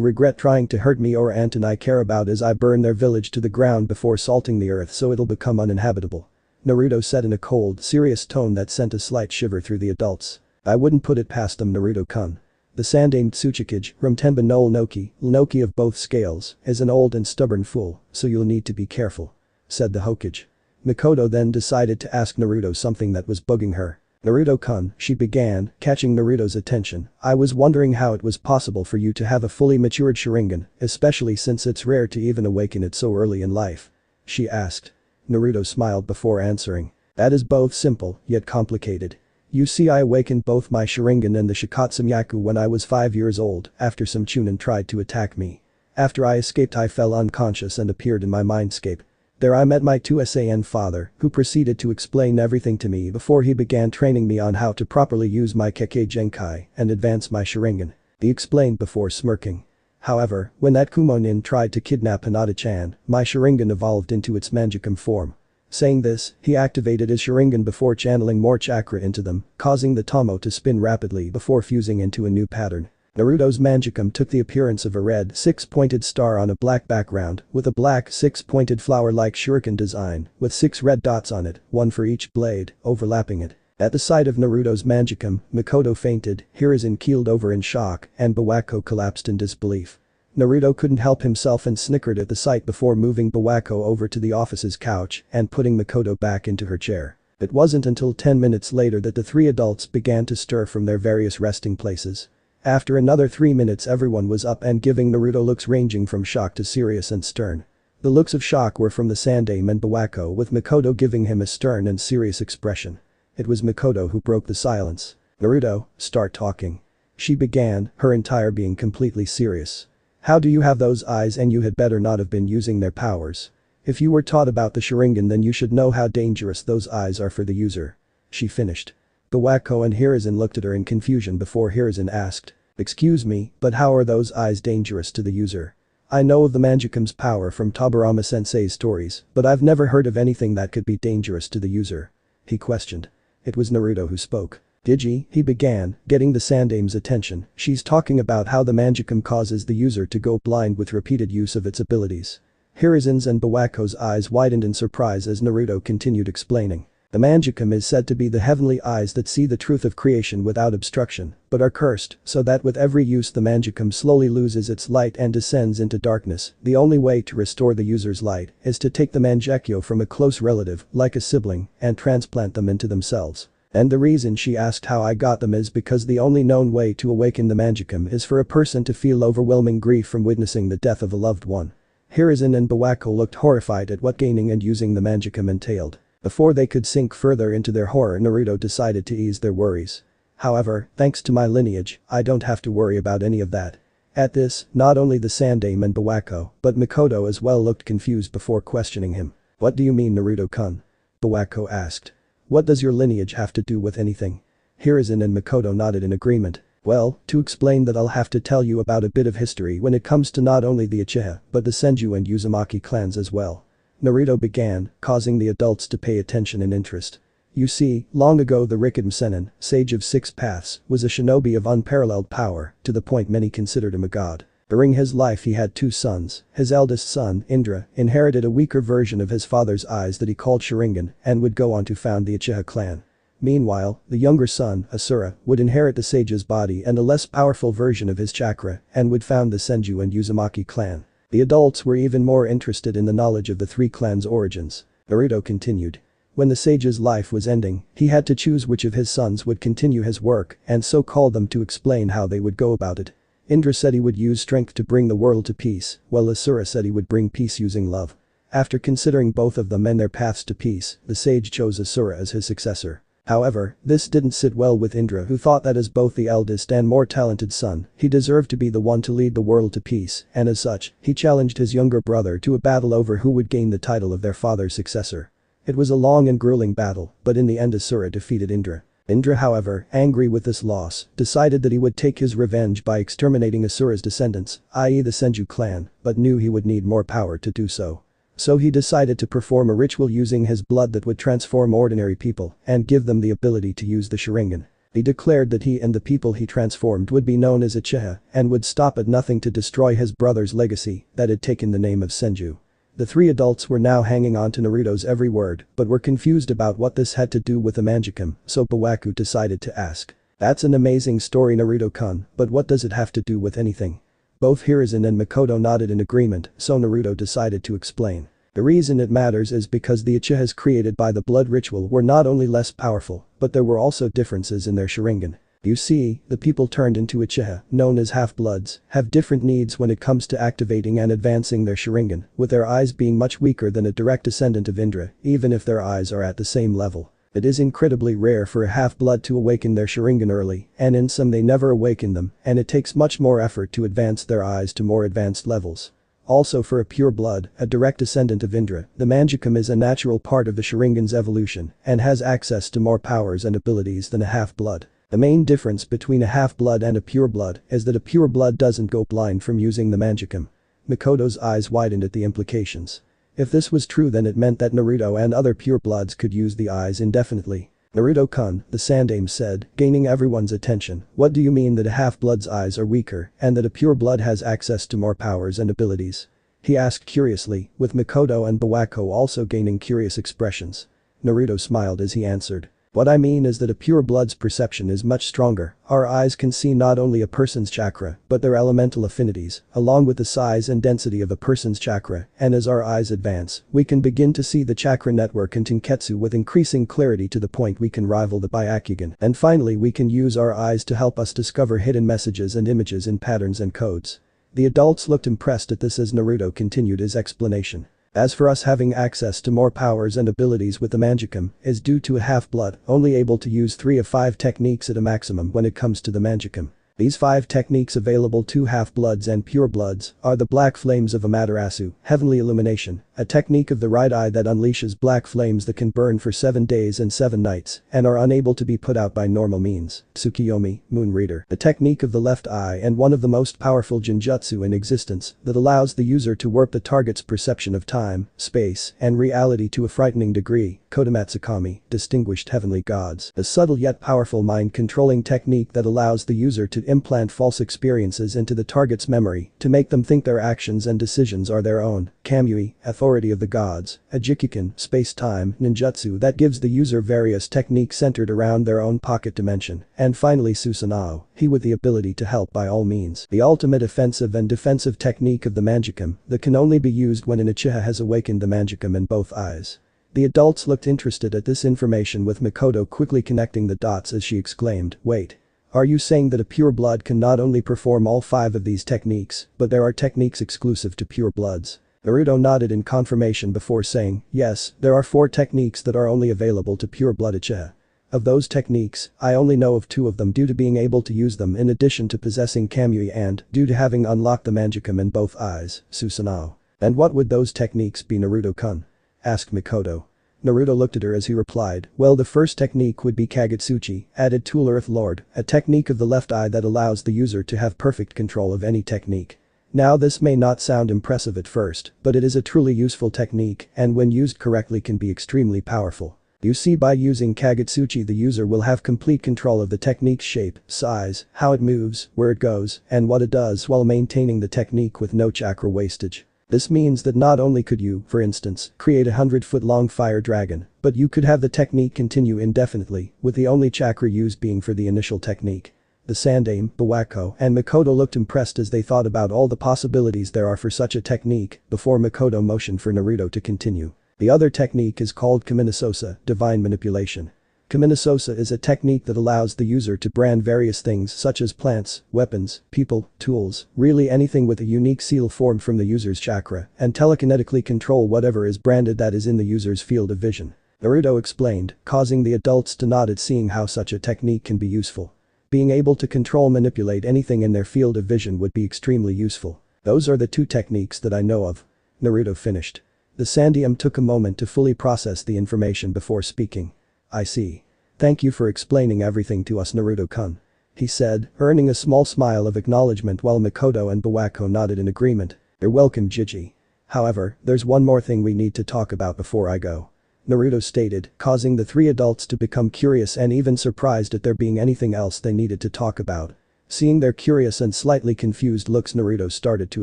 [SPEAKER 1] regret trying to hurt me or Aunt and I care about as I burn their village to the ground before salting the earth so it'll become uninhabitable. Naruto said in a cold, serious tone that sent a slight shiver through the adults. I wouldn't put it past them, Naruto-kun. The Sandaime Tsuchikage, Rumtenba no Noki of both scales, is an old and stubborn fool, so you'll need to be careful. Said the Hokage. Makoto then decided to ask Naruto something that was bugging her. Naruto-kun, she began, catching Naruto's attention. I was wondering how it was possible for you to have a fully matured sharingan, especially since it's rare to even awaken it so early in life. She asked. Naruto smiled before answering. That is both simple, yet complicated. You see, I awakened both my Sharingan and the Shikatsu when I was 5 years old after some Chunin tried to attack me. After I escaped, I fell unconscious and appeared in my mindscape. There I met my 2SAN father, who proceeded to explain everything to me before he began training me on how to properly use my Kekkei Genkai and advance my Sharingan. He explained before smirking. However, when that Kumonin tried to kidnap Hinata-chan, my Sharingan evolved into its Manjikam form. Saying this, he activated his Sharingan before channeling more chakra into them, causing the Tomo to spin rapidly before fusing into a new pattern. Naruto's Manjikam took the appearance of a red six-pointed star on a black background with a black six-pointed flower-like shuriken design with 6 red dots on it, one for each blade, overlapping it. At the sight of Naruto's Manjikam, Mikoto fainted, Hiruzen keeled over in shock, and Bawako collapsed in disbelief. Naruto couldn't help himself and snickered at the sight before moving Bawako over to the office's couch and putting Mikoto back into her chair. It wasn't until 10 minutes later that the 3 adults began to stir from their various resting places. After another 3 minutes, everyone was up and giving Naruto looks ranging from shock to serious and stern. The looks of shock were from the Sandame and Bawako, with Mikoto giving him a stern and serious expression. It was Mikoto who broke the silence. "Naruto, start talking." She began, her entire being completely serious. "How do you have those eyes, and you had better not have been using their powers. If you were taught about the Sharingan, then you should know how dangerous those eyes are for the user." She finished. Bawako and Hiruzen looked at her in confusion before Hiruzen asked, "Excuse me, but how are those eyes dangerous to the user? I know of the Manjikam's power from Tobirama-sensei's stories, but I've never heard of anything that could be dangerous to the user." He questioned. It was Naruto who spoke. "Digi," he began, getting the Sandame's attention, "she's talking about how the Manjikam causes the user to go blind with repeated use of its abilities." Hiruzen's and Bawako's eyes widened in surprise as Naruto continued explaining. The Manjikam is said to be the heavenly eyes that see the truth of creation without obstruction, but are cursed, so that with every use the Manjikam slowly loses its light and descends into darkness. The only way to restore the user's light is to take the Mangekyou from a close relative, like a sibling, and transplant them into themselves. And the reason she asked how I got them is because the only known way to awaken the Manjikam is for a person to feel overwhelming grief from witnessing the death of a loved one. Hiruzen and Bawako looked horrified at what gaining and using the Manjikam entailed. Before they could sink further into their horror, Naruto decided to ease their worries. "However, thanks to my lineage, I don't have to worry about any of that." At this, not only the Sandame and Bawako, but Mikoto as well looked confused before questioning him. "What do you mean, Naruto-kun?" Bawako asked. "What does your lineage have to do with anything?" Hiruzen and Mikoto nodded in agreement. "Well, to explain that I'll have to tell you about a bit of history when it comes to not only the Uchiha, but the Senju and Uzumaki clans as well." Naruto began, causing the adults to pay attention and interest. "You see, long ago the Rikidam Sennin, sage of 6 paths, was a shinobi of unparalleled power, to the point many considered him a god. During his life he had 2 sons. His eldest son, Indra, inherited a weaker version of his father's eyes that he called Sharingan and would go on to found the Uchiha clan. Meanwhile, the younger son, Asura, would inherit the sage's body and a less powerful version of his chakra and would found the Senju and Uzumaki clan. The adults were even more interested in the knowledge of the 3 clans' origins." Naruto continued. "When the sage's life was ending, he had to choose which of his sons would continue his work and so called them to explain how they would go about it. Indra said he would use strength to bring the world to peace, while Asura said he would bring peace using love. After considering both of them and their paths to peace, the sage chose Asura as his successor. However, this didn't sit well with Indra, who thought that as both the eldest and more talented son, he deserved to be the one to lead the world to peace, and as such, he challenged his younger brother to a battle over who would gain the title of their father's successor. It was a long and grueling battle, but in the end Asura defeated Indra. Indra, however, angry with this loss, decided that he would take his revenge by exterminating Asura's descendants, i.e. the Senju clan, but knew he would need more power to do so. So he decided to perform a ritual using his blood that would transform ordinary people and give them the ability to use the Sharingan. He declared that he and the people he transformed would be known as Uchiha and would stop at nothing to destroy his brother's legacy that had taken the name of Senju. The 3 adults were now hanging on to Naruto's every word but were confused about what this had to do with the Manjikam, so Bawaku decided to ask. "That's an amazing story, Naruto-kun, but what does it have to do with anything?" Both Hiruzen and Mikoto nodded in agreement, so Naruto decided to explain. "The reason it matters is because the Uchihas created by the blood ritual were not only less powerful, but there were also differences in their Sharingan. You see, the people turned into Uchiha, known as half-bloods, have different needs when it comes to activating and advancing their sharingan, with their eyes being much weaker than a direct descendant of Indra, even if their eyes are at the same level. It is incredibly rare for a half-blood to awaken their sharingan early, and in some they never awaken them, and it takes much more effort to advance their eyes to more advanced levels. Also for a pure blood, a direct descendant of Indra, the Manjukam is a natural part of the sharingan's evolution and has access to more powers and abilities than a half-blood. The main difference between a half-blood and a pure blood is that a pure blood doesn't go blind from using the Manjukam. Makoto's eyes widened at the implications. If this was true, then it meant that Naruto and other pure bloods could use the eyes indefinitely. Naruto-kun, the Sandaime said, gaining everyone's attention, what do you mean that a half-blood's eyes are weaker and that a pure blood has access to more powers and abilities? He asked curiously, with Makoto and Bawako also gaining curious expressions. Naruto smiled as he answered. What I mean is that a pure blood's perception is much stronger. Our eyes can see not only a person's chakra, but their elemental affinities, along with the size and density of a person's chakra, and as our eyes advance, we can begin to see the chakra network and Tenketsu with increasing clarity to the point we can rival the Byakugan. And finally, we can use our eyes to help us discover hidden messages and images in patterns and codes. The adults looked impressed at this as Naruto continued his explanation. As for us having access to more powers and abilities with the Manjukam is due to a half-blood only able to use 3 of 5 techniques at a maximum when it comes to the Manjukam. These 5 techniques available to half-bloods and pure bloods are the Black Flames of Amaterasu, Heavenly Illumination, a technique of the right eye that unleashes black flames that can burn for 7 days and 7 nights and are unable to be put out by normal means, Tsukiyomi, Moon Reader, the technique of the left eye and one of the most powerful genjutsu in existence that allows the user to warp the target's perception of time, space, and reality to a frightening degree, Kodamatsukami, Distinguished Heavenly Gods, a subtle yet powerful mind-controlling technique that allows the user to implant false experiences into the target's memory to make them think their actions and decisions are their own, Kamui, Authority of the Gods, a Jikuken, space-time, ninjutsu that gives the user various techniques centered around their own pocket dimension, and finally Susanoo, he with the ability to help by all means, the ultimate offensive and defensive technique of the Manjukam that can only be used when an Uchiha has awakened the Manjukam in both eyes. The adults looked interested at this information with Makoto quickly connecting the dots as she exclaimed, wait. Are you saying that a pure blood can not only perform all 5 of these techniques, but there are techniques exclusive to pure bloods? Naruto nodded in confirmation before saying, yes, there are 4 techniques that are only available to pure blood Uchiha. Of those techniques, I only know of 2 of them due to being able to use them in addition to possessing Kamui and due to having unlocked the Manjukam in both eyes, Susanoo. And what would those techniques be, Naruto-kun? Asked Makoto. Naruto looked at her as he replied, well, the first technique would be Kagutsuchi, added Tool Earth Lord, a technique of the left eye that allows the user to have perfect control of any technique. Now this may not sound impressive at first, but it is a truly useful technique and when used correctly can be extremely powerful. You see, by using Kagutsuchi the user will have complete control of the technique's shape, size, how it moves, where it goes, and what it does while maintaining the technique with no chakra wastage. This means that not only could you, for instance, create a 100-foot-long fire dragon, but you could have the technique continue indefinitely, with the only chakra used being for the initial technique. The Sandaime, Bawako, and Makoto looked impressed as they thought about all the possibilities there are for such a technique, before Makoto motioned for Naruto to continue. The other technique is called Kaminusosa, Divine Manipulation. Kaminusosa is a technique that allows the user to brand various things such as plants, weapons, people, tools, really anything with a unique seal formed from the user's chakra, and telekinetically control whatever is branded that is in the user's field of vision. Naruto explained, causing the adults to nod at seeing how such a technique can be useful. Being able to manipulate anything in their field of vision would be extremely useful. Those are the 2 techniques that I know of. Naruto finished. The Sandaime took a moment to fully process the information before speaking. I see. Thank you for explaining everything to us, Naruto-kun. He said, earning a small smile of acknowledgement while Makoto and Bawako nodded in agreement. You're welcome, Jiji. However, there's one more thing we need to talk about before I go. Naruto stated, causing the 3 adults to become curious and even surprised at there being anything else they needed to talk about. Seeing their curious and slightly confused looks, Naruto started to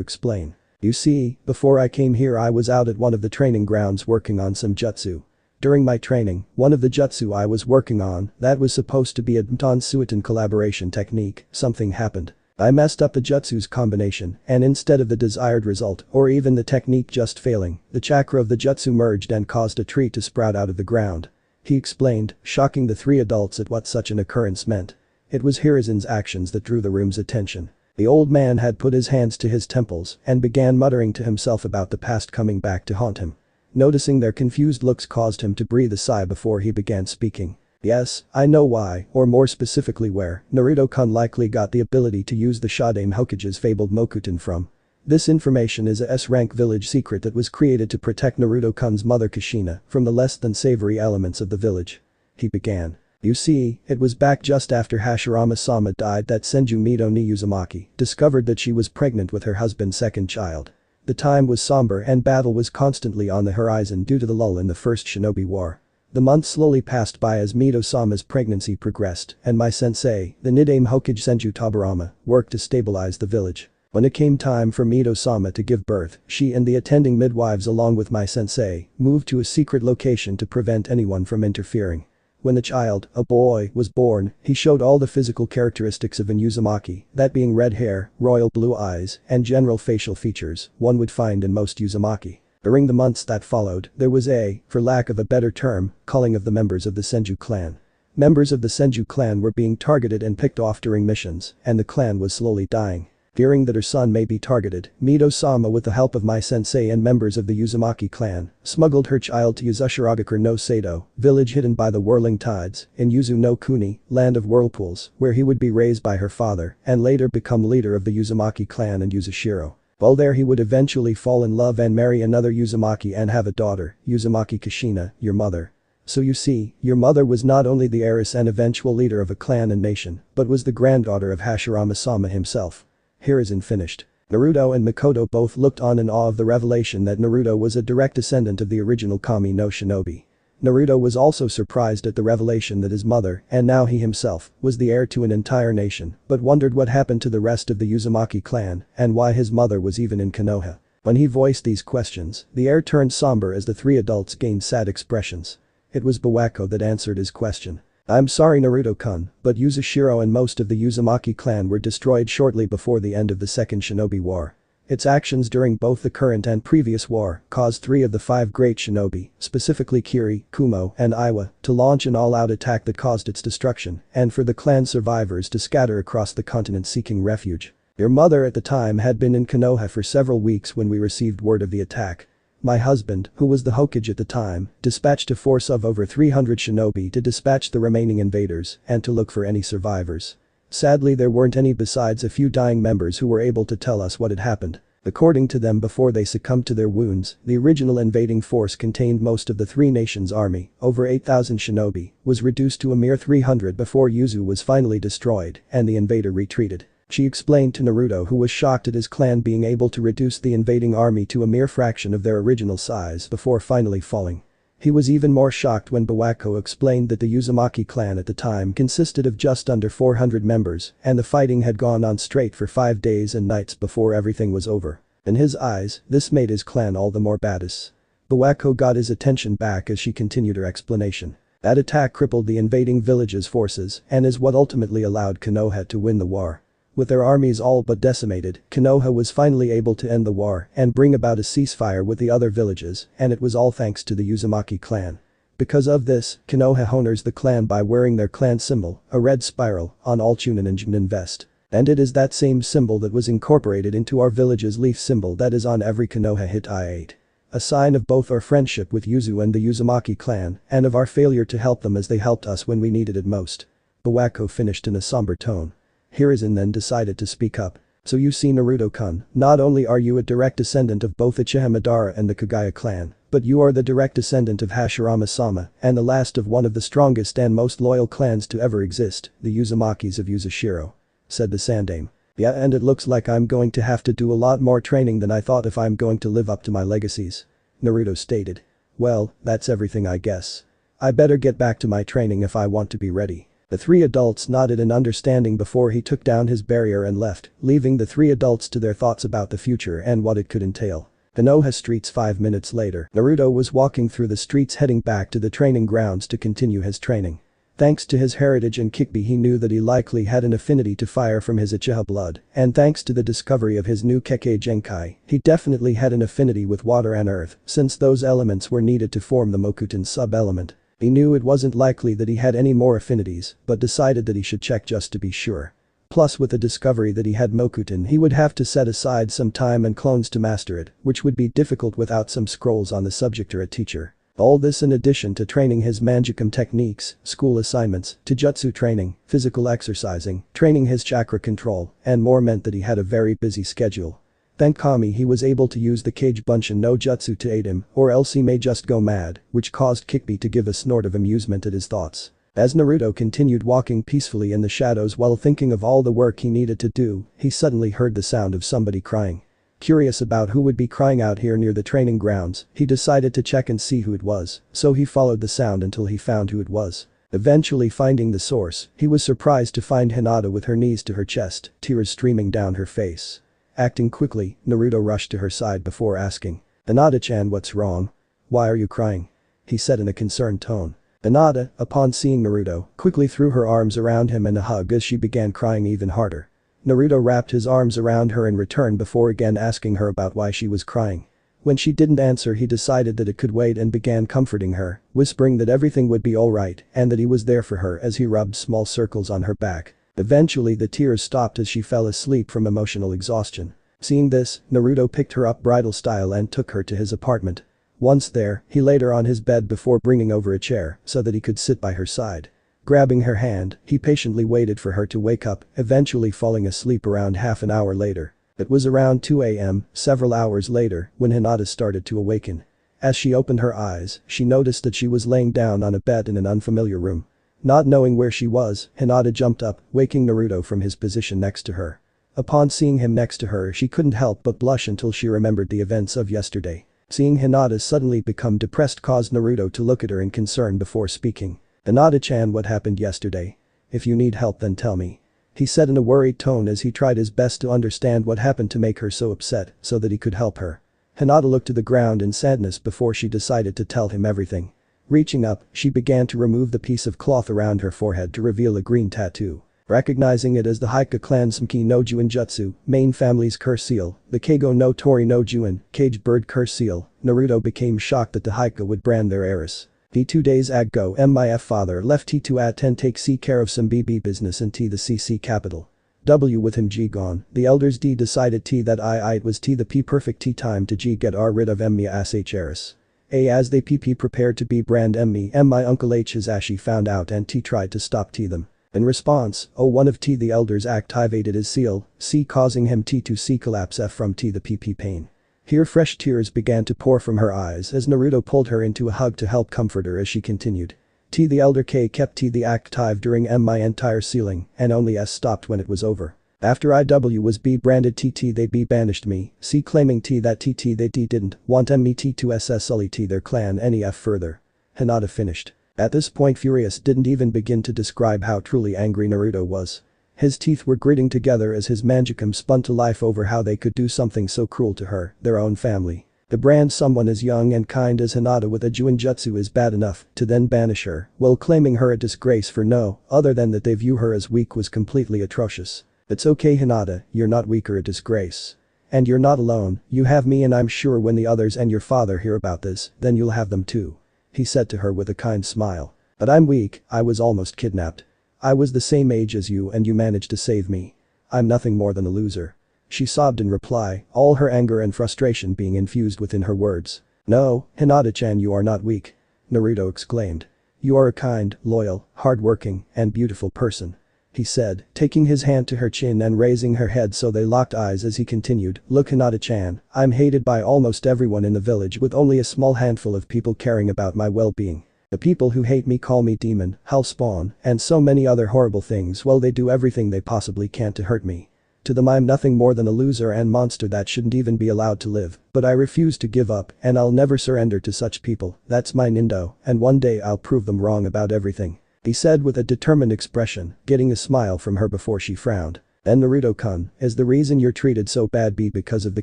[SPEAKER 1] explain. You see, before I came here I was out at one of the training grounds working on some jutsu. During my training, one of the jutsu I was working on, that was supposed to be a Mton-Suiton collaboration technique, something happened. I messed up the jutsu's combination, and instead of the desired result, or even the technique just failing, the chakra of the jutsu merged and caused a tree to sprout out of the ground. He explained, shocking the 3 adults at what such an occurrence meant. It was Hiruzen's actions that drew the room's attention. The old man had put his hands to his temples and began muttering to himself about the past coming back to haunt him. Noticing their confused looks caused him to breathe a sigh before he began speaking. Yes, I know why, or more specifically where, Naruto-kun likely got the ability to use the Shadame Hokage's fabled Mokuton from. This information is a S-rank village secret that was created to protect Naruto-kun's mother Kushina from the less than savory elements of the village. He began. You see, it was back just after Hashirama-sama died that Senju Mido ni Uzumaki discovered that she was pregnant with her husband's second child. The time was somber and battle was constantly on the horizon due to the lull in the First Shinobi War. The months slowly passed by as Mido-sama's pregnancy progressed and my sensei, the Nidame Hokage Senju Tabarama, worked to stabilize the village. When it came time for Mido-sama to give birth, she and the attending midwives along with my sensei moved to a secret location to prevent anyone from interfering. When the child, a boy, was born, he showed all the physical characteristics of an Uzumaki, that being red hair, royal blue eyes, and general facial features one would find in most Uzumaki. During the months that followed, there was for lack of a better term, culling of the members of the Senju clan. Members of the Senju clan were being targeted and picked off during missions, and the clan was slowly dying. Fearing that her son may be targeted, Mido-sama with the help of my sensei and members of the Uzumaki clan, smuggled her child to Yuzushiragakure no Sado, village hidden by the whirling tides, in Yuzu no Kuni, land of whirlpools, where he would be raised by her father and later become leader of the Uzumaki clan and Yuzushiro. While there he would eventually fall in love and marry another Uzumaki and have a daughter, Uzumaki Kushina, your mother. So you see, your mother was not only the heiress and eventual leader of a clan and nation, but was the granddaughter of Hashirama-sama himself. Hiruzen finished. Naruto and Mikoto both looked on in awe of the revelation that Naruto was a direct descendant of the original Kami no Shinobi. Naruto was also surprised at the revelation that his mother, and now he himself, was the heir to an entire nation, but wondered what happened to the rest of the Uzumaki clan and why his mother was even in Konoha. When he voiced these questions, the air turned somber as the three adults gained sad expressions. It was Bawako that answered his question. I'm sorry Naruto-kun, but Yuzushiro and most of the Uzumaki clan were destroyed shortly before the end of the Second Shinobi War. Its actions during both the current and previous war caused 3 of the 5 great shinobi, specifically Kiri, Kumo, and Iwa, to launch an all-out attack that caused its destruction, and for the clan survivors to scatter across the continent seeking refuge. Your mother at the time had been in Konoha for several weeks when we received word of the attack. My husband, who was the Hokage at the time, dispatched a force of over 300 shinobi to dispatch the remaining invaders and to look for any survivors. Sadly there weren't any besides a few dying members who were able to tell us what had happened. According to them before they succumbed to their wounds, the original invading force contained most of the 3 nations' army, over 8,000 shinobi, was reduced to a mere 300 before Yuzu was finally destroyed and the invader retreated. She explained to Naruto who was shocked at his clan being able to reduce the invading army to a mere fraction of their original size before finally falling. He was even more shocked when Bawako explained that the Uzumaki clan at the time consisted of just under 400 members and the fighting had gone on straight for 5 days and nights before everything was over. In his eyes, this made his clan all the more badass. Bawako got his attention back as she continued her explanation. That attack crippled the invading village's forces and is what ultimately allowed Konoha to win the war. With their armies all but decimated, Konoha was finally able to end the war and bring about a ceasefire with the other villages, and it was all thanks to the Uzumaki clan. Because of this, Konoha honors the clan by wearing their clan symbol, a red spiral, on all Chunin and Junin vest. And it is that same symbol that was incorporated into our village's leaf symbol that is on every Konoha hit I-8. A sign of both our friendship with Yuzu and the Uzumaki clan and of our failure to help them as they helped us when we needed it most. Bawako finished in a somber tone. Hiruzen then decided to speak up. So you see Naruto-kun, not only are you a direct descendant of both Uchiha Madara and the Kagaya clan, but you are the direct descendant of Hashirama-sama and the last of one of the strongest and most loyal clans to ever exist, the Uzumakis of Yuzushiro. Said the Sandame. Yeah, and it looks like I'm going to have to do a lot more training than I thought if I'm going to live up to my legacies. Naruto stated. Well, that's everything I guess. I better get back to my training if I want to be ready. The 3 adults nodded in understanding before he took down his barrier and left, leaving the 3 adults to their thoughts about the future and what it could entail. Konoha streets 5 minutes later, Naruto was walking through the streets heading back to the training grounds to continue his training. Thanks to his heritage in Kikbi he knew that he likely had an affinity to fire from his Uchiha blood, and thanks to the discovery of his new Kekkei Genkai, he definitely had an affinity with water and earth, since those elements were needed to form the Mokuton sub-element. He knew it wasn't likely that he had any more affinities, but decided that he should check just to be sure. Plus with the discovery that he had Mokuton, he would have to set aside some time and clones to master it, which would be difficult without some scrolls on the subject or a teacher. All this in addition to training his Manjikam techniques, school assignments, Taijutsu training, physical exercising, training his chakra control, and more meant that he had a very busy schedule. Thank Kami he was able to use the Kage Bunshin no Jutsu to aid him, or else he may just go mad, which caused Kikbi to give a snort of amusement at his thoughts. As Naruto continued walking peacefully in the shadows while thinking of all the work he needed to do, he suddenly heard the sound of somebody crying. Curious about who would be crying out here near the training grounds, he decided to check and see who it was, so he followed the sound until he found who it was. Eventually finding the source, he was surprised to find Hinata with her knees to her chest, tears streaming down her face. Acting quickly, Naruto rushed to her side before asking, "Hinata-chan, what's wrong? Why are you crying?" he said in a concerned tone. Hinata, upon seeing Naruto, quickly threw her arms around him in a hug as she began crying even harder. Naruto wrapped his arms around her in return before again asking her about why she was crying. When she didn't answer, he decided that it could wait and began comforting her, whispering that everything would be alright and that he was there for her as he rubbed small circles on her back. Eventually the tears stopped as she fell asleep from emotional exhaustion. Seeing this, Naruto picked her up bridal style and took her to his apartment. Once there, he laid her on his bed before bringing over a chair so that he could sit by her side. Grabbing her hand, he patiently waited for her to wake up, eventually falling asleep around half an hour later. It was around 2 a.m., several hours later, when Hinata started to awaken. As she opened her eyes, she noticed that she was laying down on a bed in an unfamiliar room. Not knowing where she was, Hinata jumped up, waking Naruto from his position next to her. Upon seeing him next to her, she couldn't help but blush until she remembered the events of yesterday. Seeing Hinata suddenly become depressed caused Naruto to look at her in concern before speaking. "Hinata-chan, what happened yesterday? If you need help then tell me," he said in a worried tone as he tried his best to understand what happened to make her so upset so that he could help her. Hinata looked to the ground in sadness before she decided to tell him everything. Reaching up, she began to remove the piece of cloth around her forehead to reveal a green tattoo. Recognizing it as the Haika clan's Mki no Juin Jutsu, main family's curse seal, the Keigo no Tori no Juin, cage bird curse seal, Naruto became shocked that the Haika would brand their heiress. The 2 days ago MIF father left T to attend take C care of some BB business in T the CC capital. W with him G gone, the elders D decided T that I it was T the P perfect T time to G get R rid of M as H heiress. A as they PP prepared to be brand M my uncle H his Ashi found out and T tried to stop T them. In response, one of T the elders activated his seal, C causing him T to C collapse F from T the PP pain. Here fresh tears began to pour from her eyes as Naruto pulled her into a hug to help comfort her as she continued. T the elder K kept T the active during my entire sealing and only S stopped when it was over. After IW was B branded TT they B banished me, C claiming T that TT they D didn't want me T to SS sully T their clan any F further. Hinata finished. At this point Furious didn't even begin to describe how truly angry Naruto was. His teeth were gritting together as his Manjikam spun to life over how they could do something so cruel to her, their own family. To brand someone as young and kind as Hinata with a Juinjutsu is bad enough, to then banish her, while claiming her a disgrace for no other than that they view her as weak was completely atrocious. It's okay Hinata, you're not weak or a disgrace. And you're not alone, you have me and I'm sure when the others and your father hear about this, then you'll have them too. He said to her with a kind smile. But I'm weak, I was almost kidnapped. I was the same age as you and you managed to save me. I'm nothing more than a loser. She sobbed in reply, all her anger and frustration being infused within her words. No, Hinata-chan you are not weak. Naruto exclaimed. You are a kind, loyal, hardworking, and beautiful person. He said, taking his hand to her chin and raising her head so they locked eyes as he continued, look Hinata-chan, I'm hated by almost everyone in the village with only a small handful of people caring about my well-being. The people who hate me call me demon, hellspawn, and so many other horrible things while they do everything they possibly can to hurt me. To them I'm nothing more than a loser and monster that shouldn't even be allowed to live, but I refuse to give up and I'll never surrender to such people, that's my Nindo, and one day I'll prove them wrong about everything. He said with a determined expression, getting a smile from her before she frowned. Then Naruto-kun, is the reason you're treated so bad because of the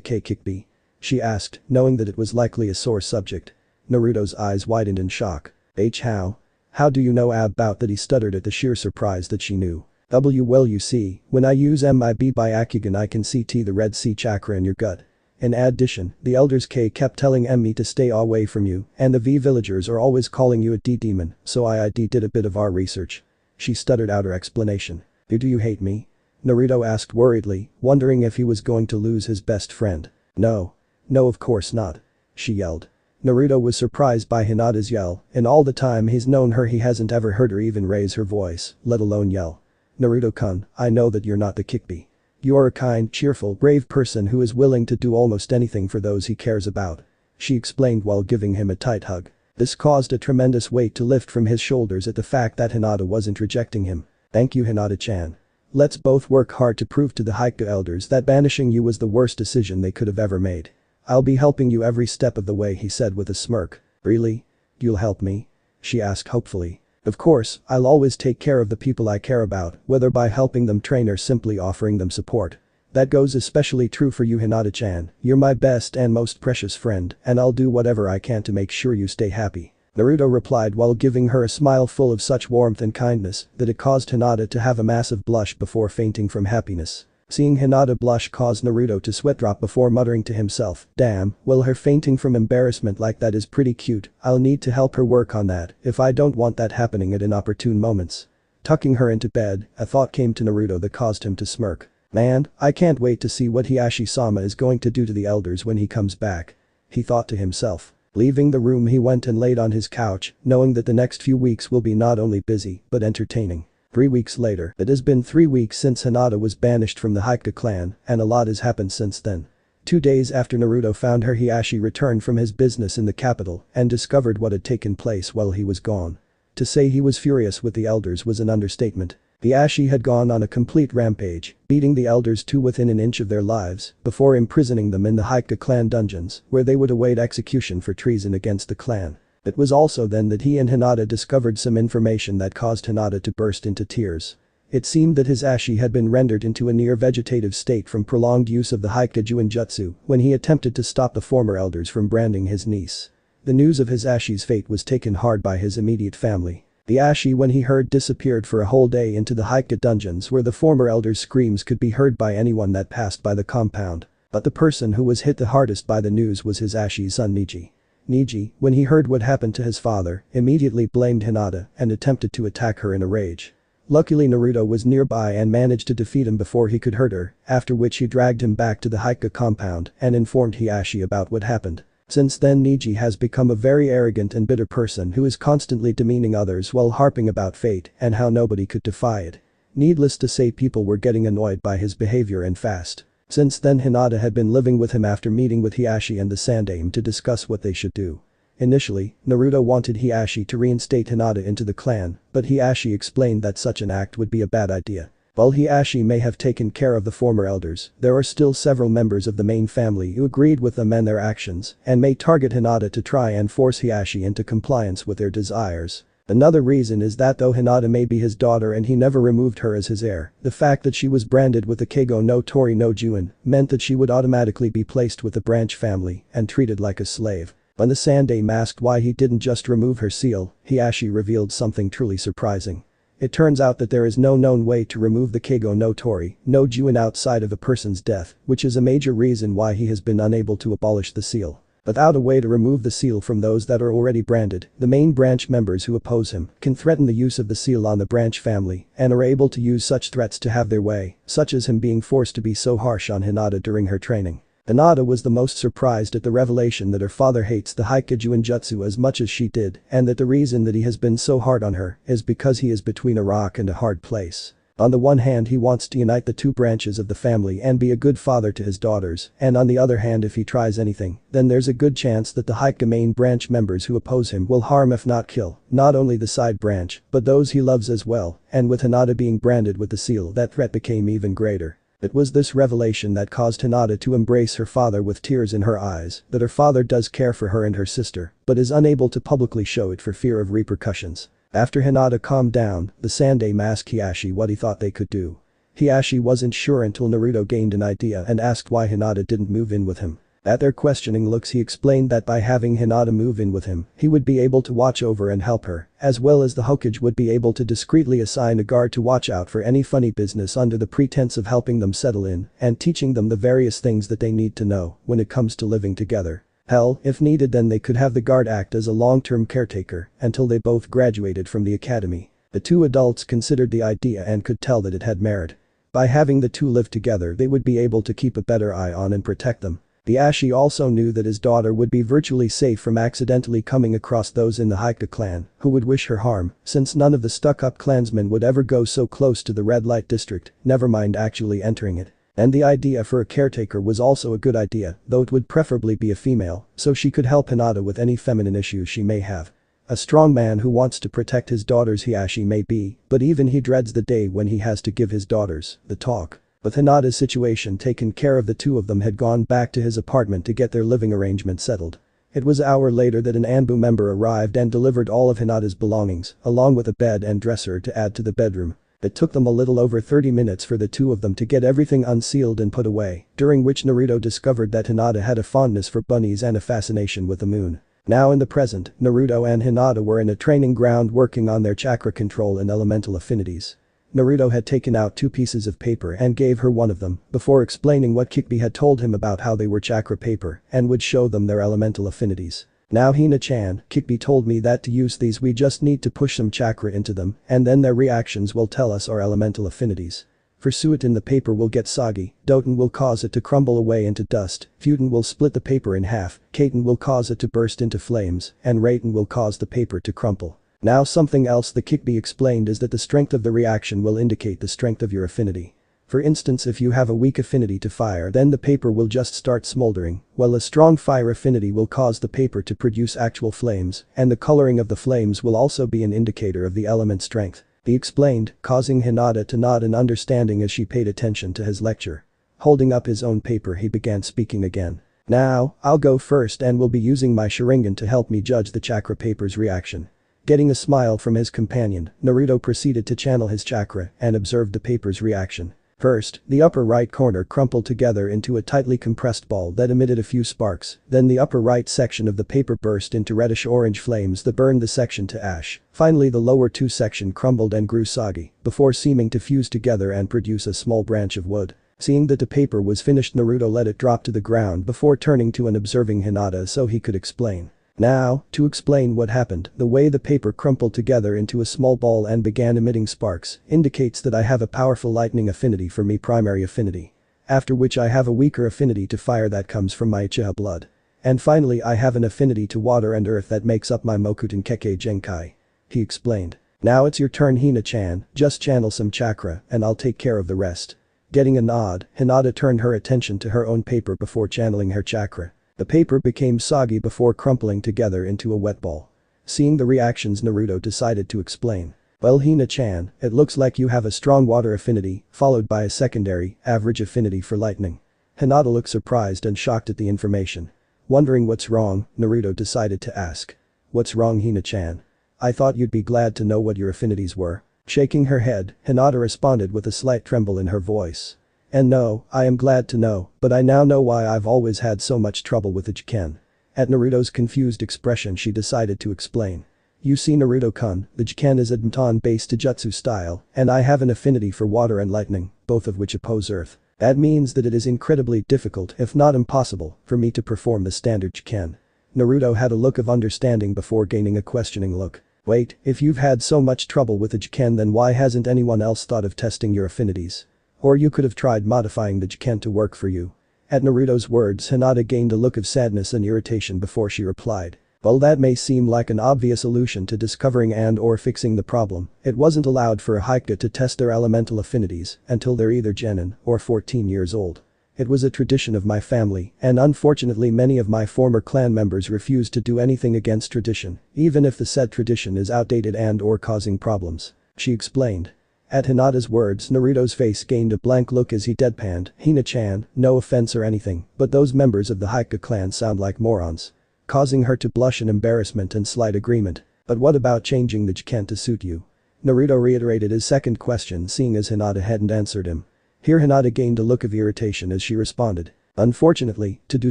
[SPEAKER 1] K-Kickbi? She asked, knowing that it was likely a sore subject. Naruto's eyes widened in shock. How? How do you know about that? He stuttered at the sheer surprise that she knew. Well you see, when I use MIB by Akugan I can see T the Red Sea chakra in your gut. In addition, the elders K kept telling Emmy to stay away from you, and the V villagers are always calling you a D-demon, so I did a bit of our research. She stuttered out her explanation. Do you hate me? Naruto asked worriedly, wondering if he was going to lose his best friend. No. No, of course not. She yelled. Naruto was surprised by Hinata's yell, in all the time he's known her he hasn't ever heard her even raise her voice, let alone yell. Naruto-kun, I know that you're not the Kikbi. You're a kind, cheerful, brave person who is willing to do almost anything for those he cares about. She explained while giving him a tight hug. This caused a tremendous weight to lift from his shoulders at the fact that Hinata wasn't rejecting him. Thank you, Hinata-chan. Let's both work hard to prove to the Haiku elders that banishing you was the worst decision they could have ever made. I'll be helping you every step of the way, he said with a smirk. Really? You'll help me? She asked hopefully. Of course, I'll always take care of the people I care about, whether by helping them train or simply offering them support. That goes especially true for you, Hinata-chan. You're my best and most precious friend, and I'll do whatever I can to make sure you stay happy. Naruto replied while giving her a smile full of such warmth and kindness that it caused Hinata to have a massive blush before fainting from happiness. Seeing Hinata blush caused Naruto to sweat drop before muttering to himself, damn, well, her fainting from embarrassment like that is pretty cute. I'll need to help her work on that if I don't want that happening at inopportune moments. Tucking her into bed, a thought came to Naruto that caused him to smirk. Man, I can't wait to see what Hiashi-sama is going to do to the elders when he comes back. He thought to himself. Leaving the room, he went and laid on his couch, knowing that the next few weeks will be not only busy but entertaining. 3 weeks later, it has been 3 weeks since Hinata was banished from the Haiku clan, and a lot has happened since then. 2 days after Naruto found her, Hiashi returned from his business in the capital and discovered what had taken place while he was gone. To say he was furious with the elders was an understatement. Hiashi had gone on a complete rampage, beating the elders to within an inch of their lives before imprisoning them in the Haiku clan dungeons, where they would await execution for treason against the clan. It was also then that he and Hinata discovered some information that caused Hinata to burst into tears. It seemed that his Ashi had been rendered into a near-vegetative state from prolonged use of the Haikaju Jutsu when he attempted to stop the former elders from branding his niece. The news of his Ashi's fate was taken hard by his immediate family. The Ashi, when he heard, disappeared for a whole day into the Haiku dungeons where the former elders' screams could be heard by anyone that passed by the compound. But the person who was hit the hardest by the news was his Ashi's son Niji. Niji, when he heard what happened to his father, immediately blamed Hinata and attempted to attack her in a rage. Luckily Naruto was nearby and managed to defeat him before he could hurt her, after which he dragged him back to the Haiku compound and informed Hiashi about what happened. Since then Niji has become a very arrogant and bitter person who is constantly demeaning others while harping about fate and how nobody could defy it. Needless to say, people were getting annoyed by his behavior and fast. Since then Hinata had been living with him after meeting with Hiashi and the Sandaime to discuss what they should do. Initially, Naruto wanted Hiashi to reinstate Hinata into the clan, but Hiashi explained that such an act would be a bad idea. While Hiashi may have taken care of the former elders, there are still several members of the main family who agreed with them and their actions and may target Hinata to try and force Hiashi into compliance with their desires. Another reason is that though Hinata may be his daughter and he never removed her as his heir, the fact that she was branded with the Keigo no Tori no Juin meant that she would automatically be placed with the branch family and treated like a slave. When the Sandaime asked why he didn't just remove her seal, Hiashi revealed something truly surprising. It turns out that there is no known way to remove the Keigo no Tori no Juin outside of a person's death, which is a major reason why he has been unable to abolish the seal. Without a way to remove the seal from those that are already branded, the main branch members who oppose him can threaten the use of the seal on the branch family and are able to use such threats to have their way, such as him being forced to be so harsh on Hinata during her training. Hinata was the most surprised at the revelation that her father hates the Haikaju Jutsu as much as she did, and that the reason that he has been so hard on her is because he is between a rock and a hard place. On the one hand, he wants to unite the two branches of the family and be a good father to his daughters, and on the other hand, if he tries anything, then there's a good chance that the Haiku main branch members who oppose him will harm if not kill, not only the side branch, but those he loves as well, and with Hinata being branded with the seal, that threat became even greater. It was this revelation that caused Hinata to embrace her father with tears in her eyes, that her father does care for her and her sister, but is unable to publicly show it for fear of repercussions. After Hinata calmed down, the Sandaime asked Hiashi what he thought they could do. Hiashi wasn't sure until Naruto gained an idea and asked why Hinata didn't move in with him. At their questioning looks he explained that by having Hinata move in with him, he would be able to watch over and help her, as well as the Hokage would be able to discreetly assign a guard to watch out for any funny business under the pretense of helping them settle in and teaching them the various things that they need to know when it comes to living together. Hell, if needed then they could have the guard act as a long-term caretaker until they both graduated from the academy. The two adults considered the idea and could tell that it had merit. By having the two live together they would be able to keep a better eye on and protect them. The Ashi also knew that his daughter would be virtually safe from accidentally coming across those in the Hykage clan who would wish her harm, since none of the stuck-up clansmen would ever go so close to the red light district, never mind actually entering it. And the idea for a caretaker was also a good idea, though it would preferably be a female, so she could help Hinata with any feminine issues she may have. A strong man who wants to protect his daughters Hiashi may be, but even he dreads the day when he has to give his daughters the talk. With Hinata's situation taken care of, the two of them had gone back to his apartment to get their living arrangement settled. It was an hour later that an Anbu member arrived and delivered all of Hinata's belongings, along with a bed and dresser to add to the bedroom. It took them a little over 30 minutes for the two of them to get everything unsealed and put away, during which Naruto discovered that Hinata had a fondness for bunnies and a fascination with the moon. Now in the present, Naruto and Hinata were in a training ground working on their chakra control and elemental affinities. Naruto had taken out 2 pieces of paper and gave her one of them, before explaining what Kikbi had told him about how they were chakra paper and would show them their elemental affinities. Now Hina-chan, Kikbi told me that to use these we just need to push some chakra into them and then their reactions will tell us our elemental affinities. For Suiton the paper will get soggy, Doton will cause it to crumble away into dust, Futon will split the paper in half, Kaiten will cause it to burst into flames, and Raiten will cause the paper to crumple. Now something else the Kikbi explained is that the strength of the reaction will indicate the strength of your affinity. For instance, if you have a weak affinity to fire then the paper will just start smoldering, while a strong fire affinity will cause the paper to produce actual flames, and the coloring of the flames will also be an indicator of the element strength. He explained, causing Hinata to nod in understanding as she paid attention to his lecture. Holding up his own paper he began speaking again. Now, I'll go first and will be using my sharingan to help me judge the chakra paper's reaction. Getting a smile from his companion, Naruto proceeded to channel his chakra and observed the paper's reaction. First, the upper right corner crumpled together into a tightly compressed ball that emitted a few sparks, then the upper right section of the paper burst into reddish-orange flames that burned the section to ash. Finally the lower 2 section crumbled and grew soggy, before seeming to fuse together and produce a small branch of wood. Seeing that the paper was finished, Naruto let it drop to the ground before turning to and observing Hinata so he could explain. Now, to explain what happened, the way the paper crumpled together into a small ball and began emitting sparks indicates that I have a powerful lightning affinity for me primary affinity. After which I have a weaker affinity to fire that comes from my Uchiha blood. And finally I have an affinity to water and earth that makes up my Mokuton Kekkei Genkai. He explained. Now it's your turn Hina-chan, just channel some chakra and I'll take care of the rest. Getting a nod, Hinata turned her attention to her own paper before channeling her chakra. The paper became soggy before crumpling together into a wet ball. Seeing the reactions Naruto decided to explain. Well Hina-chan, it looks like you have a strong water affinity, followed by a secondary, average affinity for lightning. Hinata looked surprised and shocked at the information. Wondering what's wrong, Naruto decided to ask. What's wrong Hina-chan? I thought you'd be glad to know what your affinities were. Shaking her head, Hinata responded with a slight tremble in her voice. And no, I am glad to know, but I now know why I've always had so much trouble with the Jiken. At Naruto's confused expression she decided to explain. You see Naruto-kun, the Jiken is a Danton-based Taijutsu style, and I have an affinity for water and lightning, both of which oppose earth. That means that it is incredibly difficult, if not impossible, for me to perform the standard Jiken. Naruto had a look of understanding before gaining a questioning look. Wait, if you've had so much trouble with the Jiken then why hasn't anyone else thought of testing your affinities? Or you could have tried modifying the Jiken to work for you. At Naruto's words Hinata gained a look of sadness and irritation before she replied. While that may seem like an obvious solution to discovering and or fixing the problem, it wasn't allowed for a Hykage to test their elemental affinities until they're either genin or 14 years old. It was a tradition of my family and unfortunately many of my former clan members refused to do anything against tradition, even if the said tradition is outdated and or causing problems. She explained. At Hinata's words Naruto's face gained a blank look as he deadpanned, Hina-chan, no offense or anything, but those members of the Hykage clan sound like morons. Causing her to blush in embarrassment and slight agreement. But what about changing the Jiken to suit you? Naruto reiterated his second question seeing as Hinata hadn't answered him. Here Hinata gained a look of irritation as she responded. Unfortunately, to do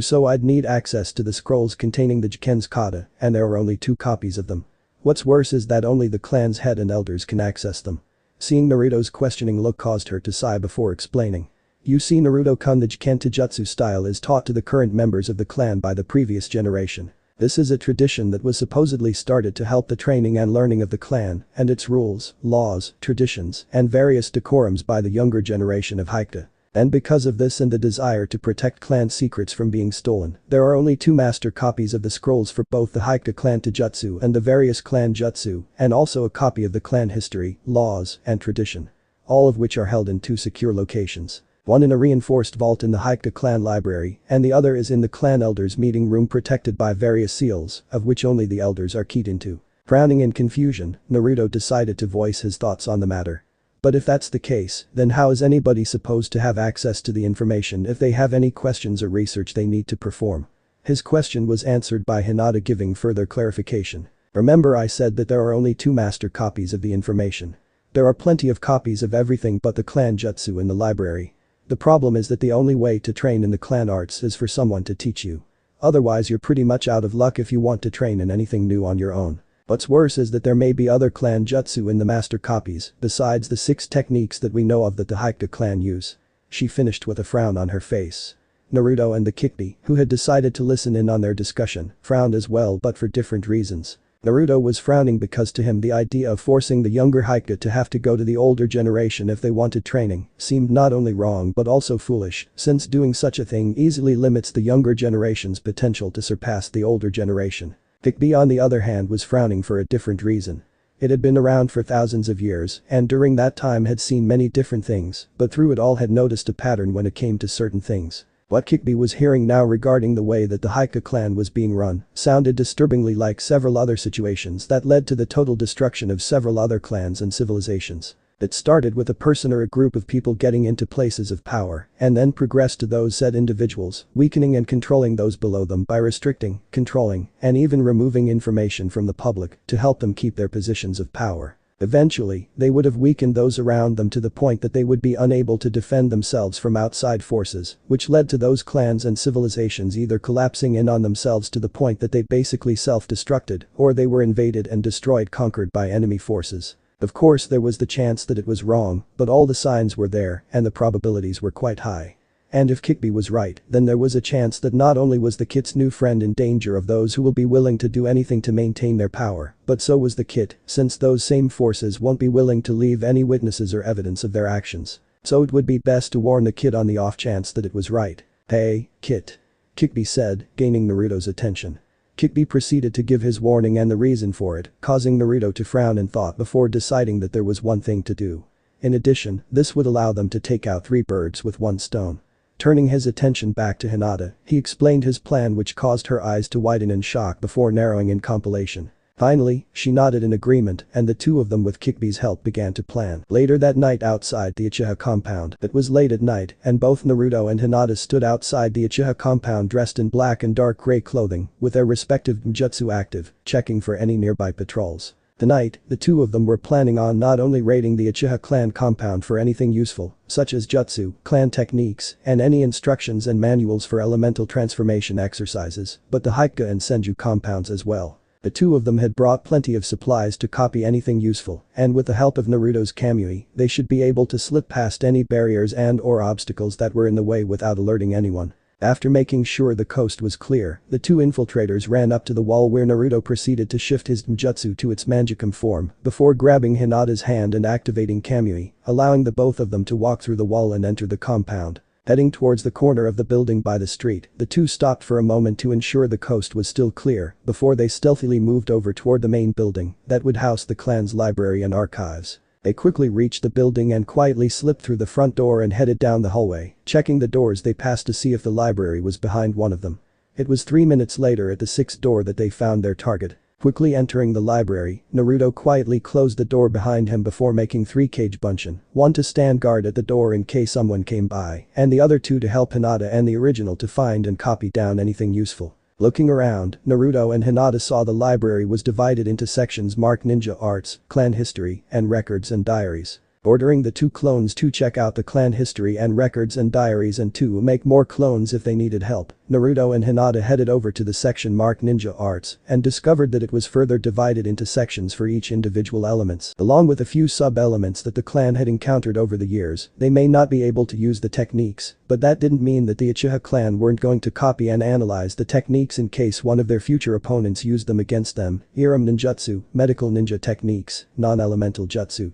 [SPEAKER 1] so I'd need access to the scrolls containing the Jiken's kata, and there are only 2 copies of them. What's worse is that only the clan's head and elders can access them. Seeing Naruto's questioning look caused her to sigh before explaining. You see, Naruto-kun, the Jiken Taijutsu style is taught to the current members of the clan by the previous generation. This is a tradition that was supposedly started to help the training and learning of the clan and its rules, laws, traditions, and various decorums by the younger generation of Hyuga. And because of this and the desire to protect clan secrets from being stolen, there are only 2 master copies of the scrolls for both the Hyuga clan Taijutsu and the various clan jutsu, and also a copy of the clan history, laws, and tradition. All of which are held in 2 secure locations. One in a reinforced vault in the Hyuga clan library, and the other is in the clan elders meeting room protected by various seals, of which only the elders are keyed into. Frowning in confusion, Naruto decided to voice his thoughts on the matter. But if that's the case, then how is anybody supposed to have access to the information if they have any questions or research they need to perform? His question was answered by Hinata giving further clarification. Remember, I said that there are only 2 master copies of the information. There are plenty of copies of everything but the clan jutsu in the library. The problem is that the only way to train in the clan arts is for someone to teach you. Otherwise you're pretty much out of luck if you want to train in anything new on your own. What's worse is that there may be other clan jutsu in the master copies besides the 6 techniques that we know of that the Hyuga clan use. She finished with a frown on her face. Naruto and the Kyuubi, who had decided to listen in on their discussion, frowned as well but for different reasons. Naruto was frowning because to him the idea of forcing the younger Hyuga to have to go to the older generation if they wanted training seemed not only wrong but also foolish, since doing such a thing easily limits the younger generation's potential to surpass the older generation. Kyuubi on the other hand was frowning for a different reason. It had been around for thousands of years and during that time had seen many different things, but through it all had noticed a pattern when it came to certain things. What Kyuubi was hearing now regarding the way that the Hyuga clan was being run sounded disturbingly like several other situations that led to the total destruction of several other clans and civilizations. It started with a person or a group of people getting into places of power and then progressed to those said individuals, weakening and controlling those below them by restricting, controlling, and even removing information from the public to help them keep their positions of power. Eventually, they would have weakened those around them to the point that they would be unable to defend themselves from outside forces, which led to those clans and civilizations either collapsing in on themselves to the point that they basically self-destructed, or they were invaded and conquered by enemy forces. Of course there was the chance that it was wrong, but all the signs were there and the probabilities were quite high. And if Kyuubi was right, then there was a chance that not only was the kid's new friend in danger of those who will be willing to do anything to maintain their power, but so was the kid, since those same forces won't be willing to leave any witnesses or evidence of their actions. So it would be best to warn the kid on the off chance that it was right. Hey, kid. Kyuubi said, gaining Naruto's attention. Kyuubi proceeded to give his warning and the reason for it, causing Naruto to frown in thought before deciding that there was one thing to do. In addition, this would allow them to take out 3 birds with 1 stone. Turning his attention back to Hinata, he explained his plan, which caused her eyes to widen in shock before narrowing in compilation. Finally, she nodded in agreement and the 2 of them with Kyuubi's help began to plan. Later that night outside the Uchiha compound, it was late at night and both Naruto and Hinata stood outside the Uchiha compound dressed in black and dark gray clothing with their respective jutsu active, checking for any nearby patrols. Tonight, the 2 of them were planning on not only raiding the Uchiha clan compound for anything useful, such as jutsu, clan techniques, and any instructions and manuals for elemental transformation exercises, but the Hyuga and Senju compounds as well. The 2 of them had brought plenty of supplies to copy anything useful, and with the help of Naruto's Kamui, they should be able to slip past any barriers and/or obstacles that were in the way without alerting anyone. After making sure the coast was clear, the 2 infiltrators ran up to the wall where Naruto proceeded to shift his jutsu to its Mangekyou form before grabbing Hinata's hand and activating Kamui, allowing the both of them to walk through the wall and enter the compound. Heading towards the corner of the building by the street, the 2 stopped for a moment to ensure the coast was still clear before they stealthily moved over toward the main building that would house the clan's library and archives. They quickly reached the building and quietly slipped through the front door and headed down the hallway, checking the doors they passed to see if the library was behind one of them. It was 3 minutes later at the 6th door that they found their target. Quickly entering the library, Naruto quietly closed the door behind him before making 3 kage bunshin, 1 to stand guard at the door in case someone came by, and the other 2 to help Hinata and the original to find and copy down anything useful. Looking around, Naruto and Hinata saw the library was divided into sections marked ninja arts, clan history, and records and diaries. ordering the 2 clones to check out the clan history and records and diaries and to make more clones if they needed help. Naruto and Hinata headed over to the section marked Ninja Arts and discovered that it was further divided into sections for each individual elements. Along with a few sub-elements that the clan had encountered over the years, they may not be able to use the techniques, but that didn't mean that the Uchiha clan weren't going to copy and analyze the techniques in case one of their future opponents used them against them. Iram ninjutsu, medical ninja techniques, non-elemental jutsu,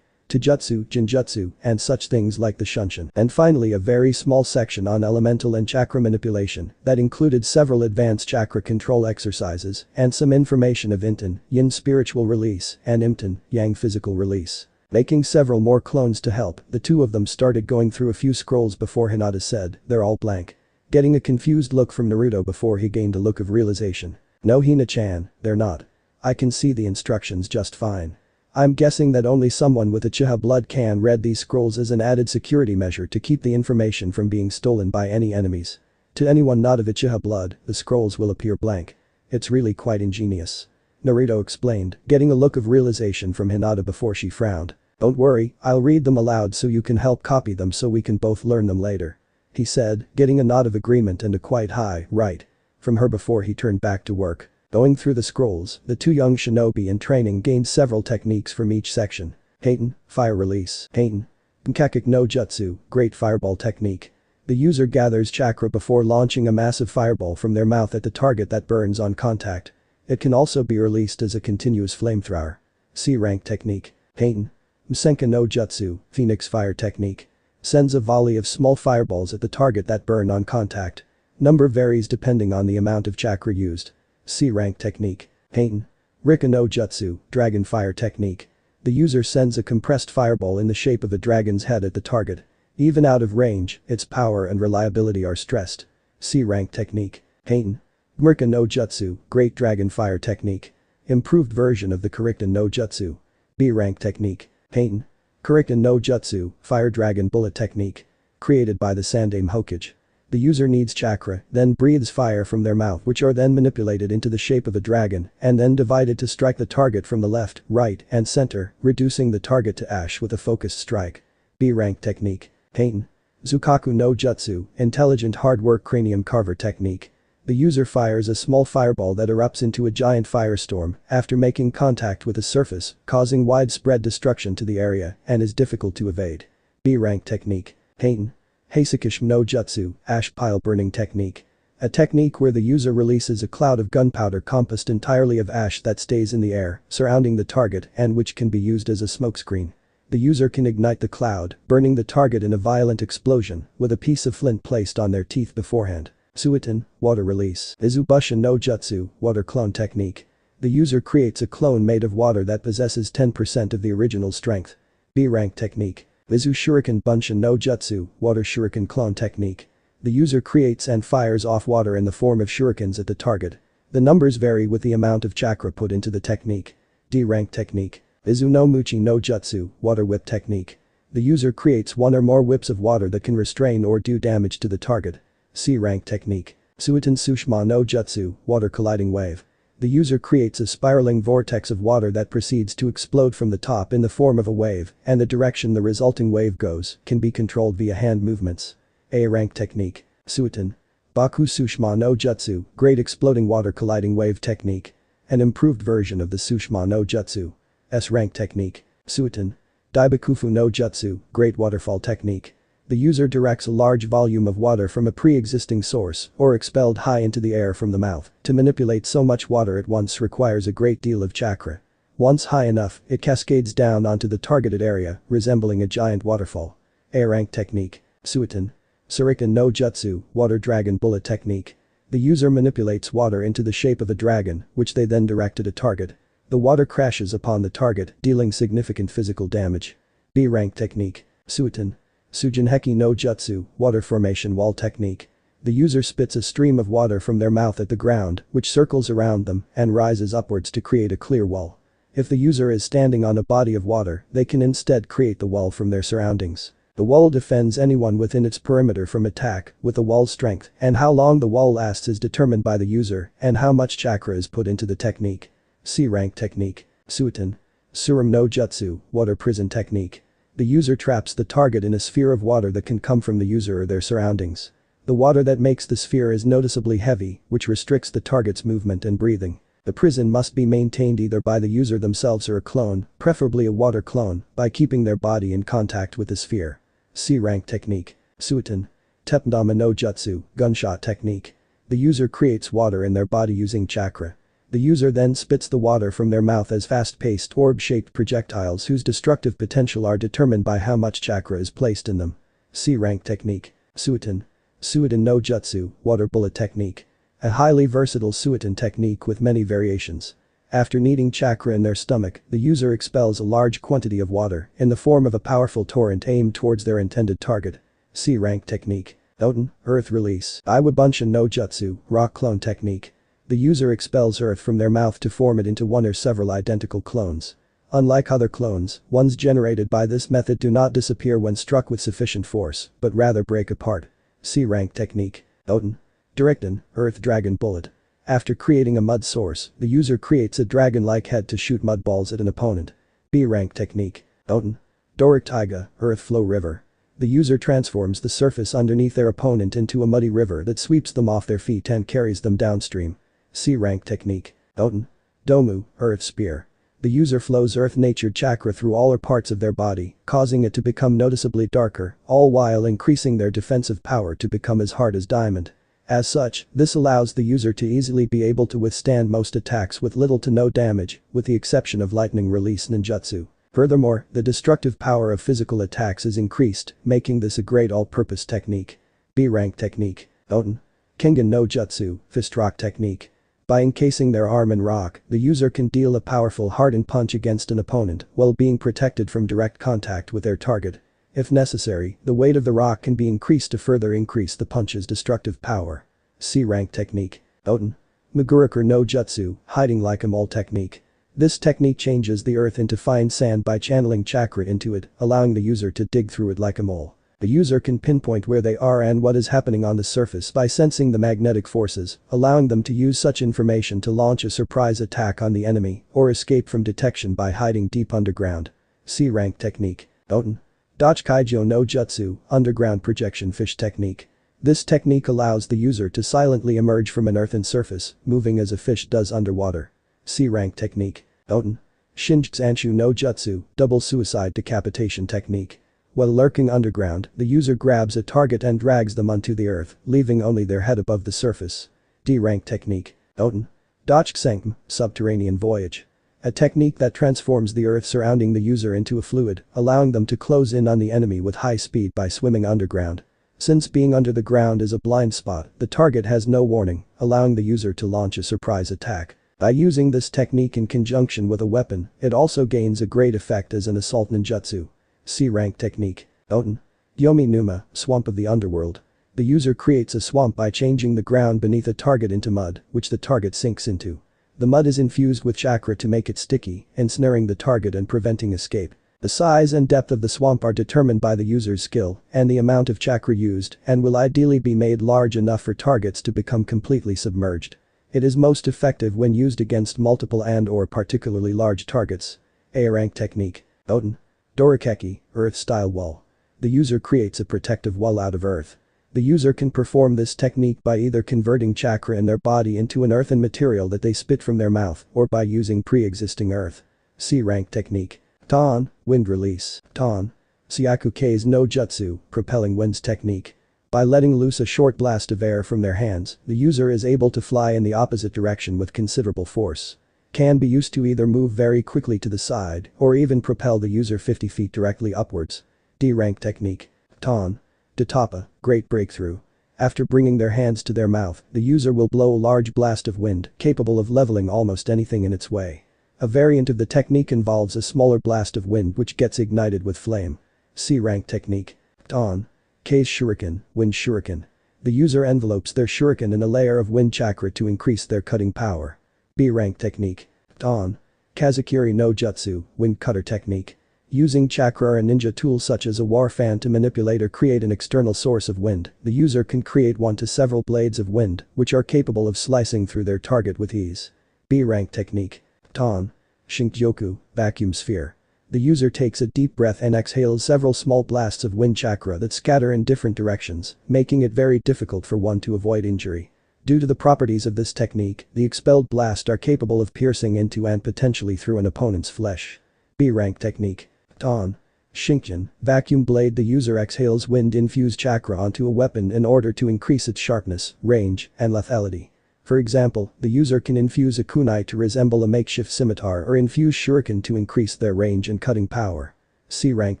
[SPEAKER 1] Taijutsu, Jinjutsu, and such things like the Shunshin. And finally a very small section on elemental and chakra manipulation that included several advanced chakra control exercises and some information of Inten, Yin spiritual release, and Imten, Yang physical release. Making several more clones to help, the 2 of them started going through a few scrolls before Hinata said, "They're all blank." Getting a confused look from Naruto before he gained a look of realization. "No Hina-chan, they're not. I can see the instructions just fine. I'm guessing that only someone with Uchiha blood can read these scrolls as an added security measure to keep the information from being stolen by any enemies. To anyone not of Uchiha blood, the scrolls will appear blank. It's really quite ingenious," Naruto explained, getting a look of realization from Hinata before she frowned. "Don't worry, I'll read them aloud so you can help copy them so we can both learn them later," he said, getting a nod of agreement and a quite high "right" from her before he turned back to work. Going through the scrolls, the 2 young shinobi in training gained several techniques from each section. Haten, fire release. Haten. Bunkakik no jutsu, great fireball technique. The user gathers chakra before launching a massive fireball from their mouth at the target that burns on contact. It can also be released as a continuous flamethrower. C rank technique. Haten. Msenka no jutsu, phoenix fire technique. Sends a volley of small fireballs at the target that burn on contact. Number varies depending on the amount of chakra used. C rank technique. Haten. Rika no jutsu, dragon fire technique. The user sends a compressed fireball in the shape of a dragon's head at the target. Even out of range, its power and reliability are stressed. C rank technique. Haten. Murka no jutsu, great dragon fire technique. Improved version of the Kurikten no jutsu. B rank technique. Haten. Kurikten no jutsu, fire dragon bullet technique. Created by the Sandaime Hokage. The user needs chakra, then breathes fire from their mouth which are then manipulated into the shape of a dragon and then divided to strike the target from the left, right, and center, reducing the target to ash with a focused strike. B rank technique. Haten. Zukaku no jutsu, intelligent hard work cranium carver technique. The user fires a small fireball that erupts into a giant firestorm after making contact with a surface, causing widespread destruction to the area and is difficult to evade. B rank technique. Haten. Heisekish no jutsu, ash pile burning technique. A technique where the user releases a cloud of gunpowder composed entirely of ash that stays in the air, surrounding the target and which can be used as a smokescreen. The user can ignite the cloud, burning the target in a violent explosion, with a piece of flint placed on their teeth beforehand. Suiton, water release. Izubushin no jutsu, water clone technique. The user creates a clone made of water that possesses 10% of the original strength. B rank technique. Izu shuriken bunshin no jutsu, water shuriken clone technique. The user creates and fires off water in the form of shurikens at the target. The numbers vary with the amount of chakra put into the technique. D rank technique. Izu no muchi no jutsu, water whip technique. The user creates one or more whips of water that can restrain or do damage to the target. C rank technique. Suiton sushma no jutsu, water colliding wave. The user creates a spiraling vortex of water that proceeds to explode from the top in the form of a wave, and the direction the resulting wave goes can be controlled via hand movements. A rank technique. Suiton. Baku sushma no jutsu, great exploding water colliding wave technique. An improved version of the sushma no jutsu. S rank technique. Suiton. Daibakufu no jutsu, great waterfall technique. The user directs a large volume of water from a pre-existing source or expelled high into the air from the mouth. To manipulate so much water at once requires a great deal of chakra. Once high enough, it cascades down onto the targeted area, resembling a giant waterfall. A rank technique. Suiton. Suriken no jutsu, water dragon bullet technique. The user manipulates water into the shape of a dragon, which they then direct at a target. The water crashes upon the target, dealing significant physical damage. B rank technique. Suiton. Sujinheki no jutsu, water formation wall technique. The user spits a stream of water from their mouth at the ground, which circles around them and rises upwards to create a clear wall. If the user is standing on a body of water, they can instead create the wall from their surroundings. The wall defends anyone within its perimeter from attack, with the wall's strength, and how long the wall lasts is determined by the user and how much chakra is put into the technique. C rank technique. Suiton. Surum no jutsu, water prison technique. The user traps the target in a sphere of water that can come from the user or their surroundings. The water that makes the sphere is noticeably heavy, which restricts the target's movement and breathing. The prison must be maintained either by the user themselves or a clone, preferably a water clone, by keeping their body in contact with the sphere. C-rank technique. Suiton. Tepndama no Jutsu, gunshot technique. The user creates water in their body using chakra. The user then spits the water from their mouth as fast-paced orb-shaped projectiles whose destructive potential are determined by how much chakra is placed in them. C-rank technique. Suiton. Suiton no Jutsu, water bullet technique. A highly versatile Suiton technique with many variations. After needing chakra in their stomach, the user expels a large quantity of water in the form of a powerful torrent aimed towards their intended target. C-rank technique. Oten, earth release. Iwabunshin no Jutsu, rock clone technique. The user expels earth from their mouth to form it into one or several identical clones. Unlike other clones, ones generated by this method do not disappear when struck with sufficient force, but rather break apart. C-rank technique. Oten. Directen, earth dragon bullet. After creating a mud source, the user creates a dragon-like head to shoot mud balls at an opponent. B-rank technique. Oten. Doric taiga, earth flow river. The user transforms the surface underneath their opponent into a muddy river that sweeps them off their feet and carries them downstream. C-rank technique. Oten. Domu, earth spear. The user flows earth-natured chakra through all or parts of their body, causing it to become noticeably darker, all while increasing their defensive power to become as hard as diamond. As such, this allows the user to easily be able to withstand most attacks with little to no damage, with the exception of lightning release ninjutsu. Furthermore, the destructive power of physical attacks is increased, making this a great all-purpose technique. B-rank technique. Oten. Kengan no Jutsu, fist rock technique. By encasing their arm in rock, the user can deal a powerful hardened punch against an opponent while being protected from direct contact with their target. If necessary, the weight of the rock can be increased to further increase the punch's destructive power. C-rank technique. Oten. Muguraku no Jutsu, hiding like a mole technique. This technique changes the earth into fine sand by channeling chakra into it, allowing the user to dig through it like a mole. The user can pinpoint where they are and what is happening on the surface by sensing the magnetic forces, allowing them to use such information to launch a surprise attack on the enemy or escape from detection by hiding deep underground. C-rank technique. Oten. Dachikaijo no Jutsu, underground projection fish technique. This technique allows the user to silently emerge from an earthen surface, moving as a fish does underwater. C-rank technique. Oten. Shinjutsu no Jutsu, double suicide decapitation technique. While lurking underground, the user grabs a target and drags them onto the earth, leaving only their head above the surface. D-rank technique. Oten. Dachiksenkum, subterranean voyage. A technique that transforms the earth surrounding the user into a fluid, allowing them to close in on the enemy with high speed by swimming underground. Since being under the ground is a blind spot, the target has no warning, allowing the user to launch a surprise attack. By using this technique in conjunction with a weapon, it also gains a great effect as an assault ninjutsu. C-rank technique. Oten. Yomi Numa, swamp of the underworld. The user creates a swamp by changing the ground beneath a target into mud, which the target sinks into. The mud is infused with chakra to make it sticky, ensnaring the target and preventing escape. The size and depth of the swamp are determined by the user's skill and the amount of chakra used and will ideally be made large enough for targets to become completely submerged. It is most effective when used against multiple and/or particularly large targets. A-rank technique. Oten. Dorikeki, earth-style wall. The user creates a protective wall out of earth. The user can perform this technique by either converting chakra in their body into an earthen material that they spit from their mouth or by using pre-existing earth. C-rank technique. Ton, wind release. Ton. Syakuke's no Jutsu, propelling winds technique. By letting loose a short blast of air from their hands, the user is able to fly in the opposite direction with considerable force. Can be used to either move very quickly to the side or even propel the user 50 feet directly upwards. D-rank technique. Ton. Datapa, great breakthrough. After bringing their hands to their mouth, the user will blow a large blast of wind capable of leveling almost anything in its way. A variant of the technique involves a smaller blast of wind which gets ignited with flame. C-rank technique. Ton. K's shuriken, wind shuriken. The user envelopes their shuriken in a layer of wind chakra to increase their cutting power. B-rank technique. Ton. Kazakiri no Jutsu, wind cutter technique. Using chakra or a ninja tool such as a war fan to manipulate or create an external source of wind, the user can create one to several blades of wind which are capable of slicing through their target with ease. B-rank technique. Ton. Shinkyoku, vacuum sphere. The user takes a deep breath and exhales several small blasts of wind chakra that scatter in different directions, making it very difficult for one to avoid injury. Due to the properties of this technique, the expelled blasts are capable of piercing into and potentially through an opponent's flesh. B-rank technique. Ton. Shinkjin, vacuum blade. The user exhales wind-infused chakra onto a weapon in order to increase its sharpness, range, and lethality. For example, the user can infuse a kunai to resemble a makeshift scimitar or infuse shuriken to increase their range and cutting power. C-rank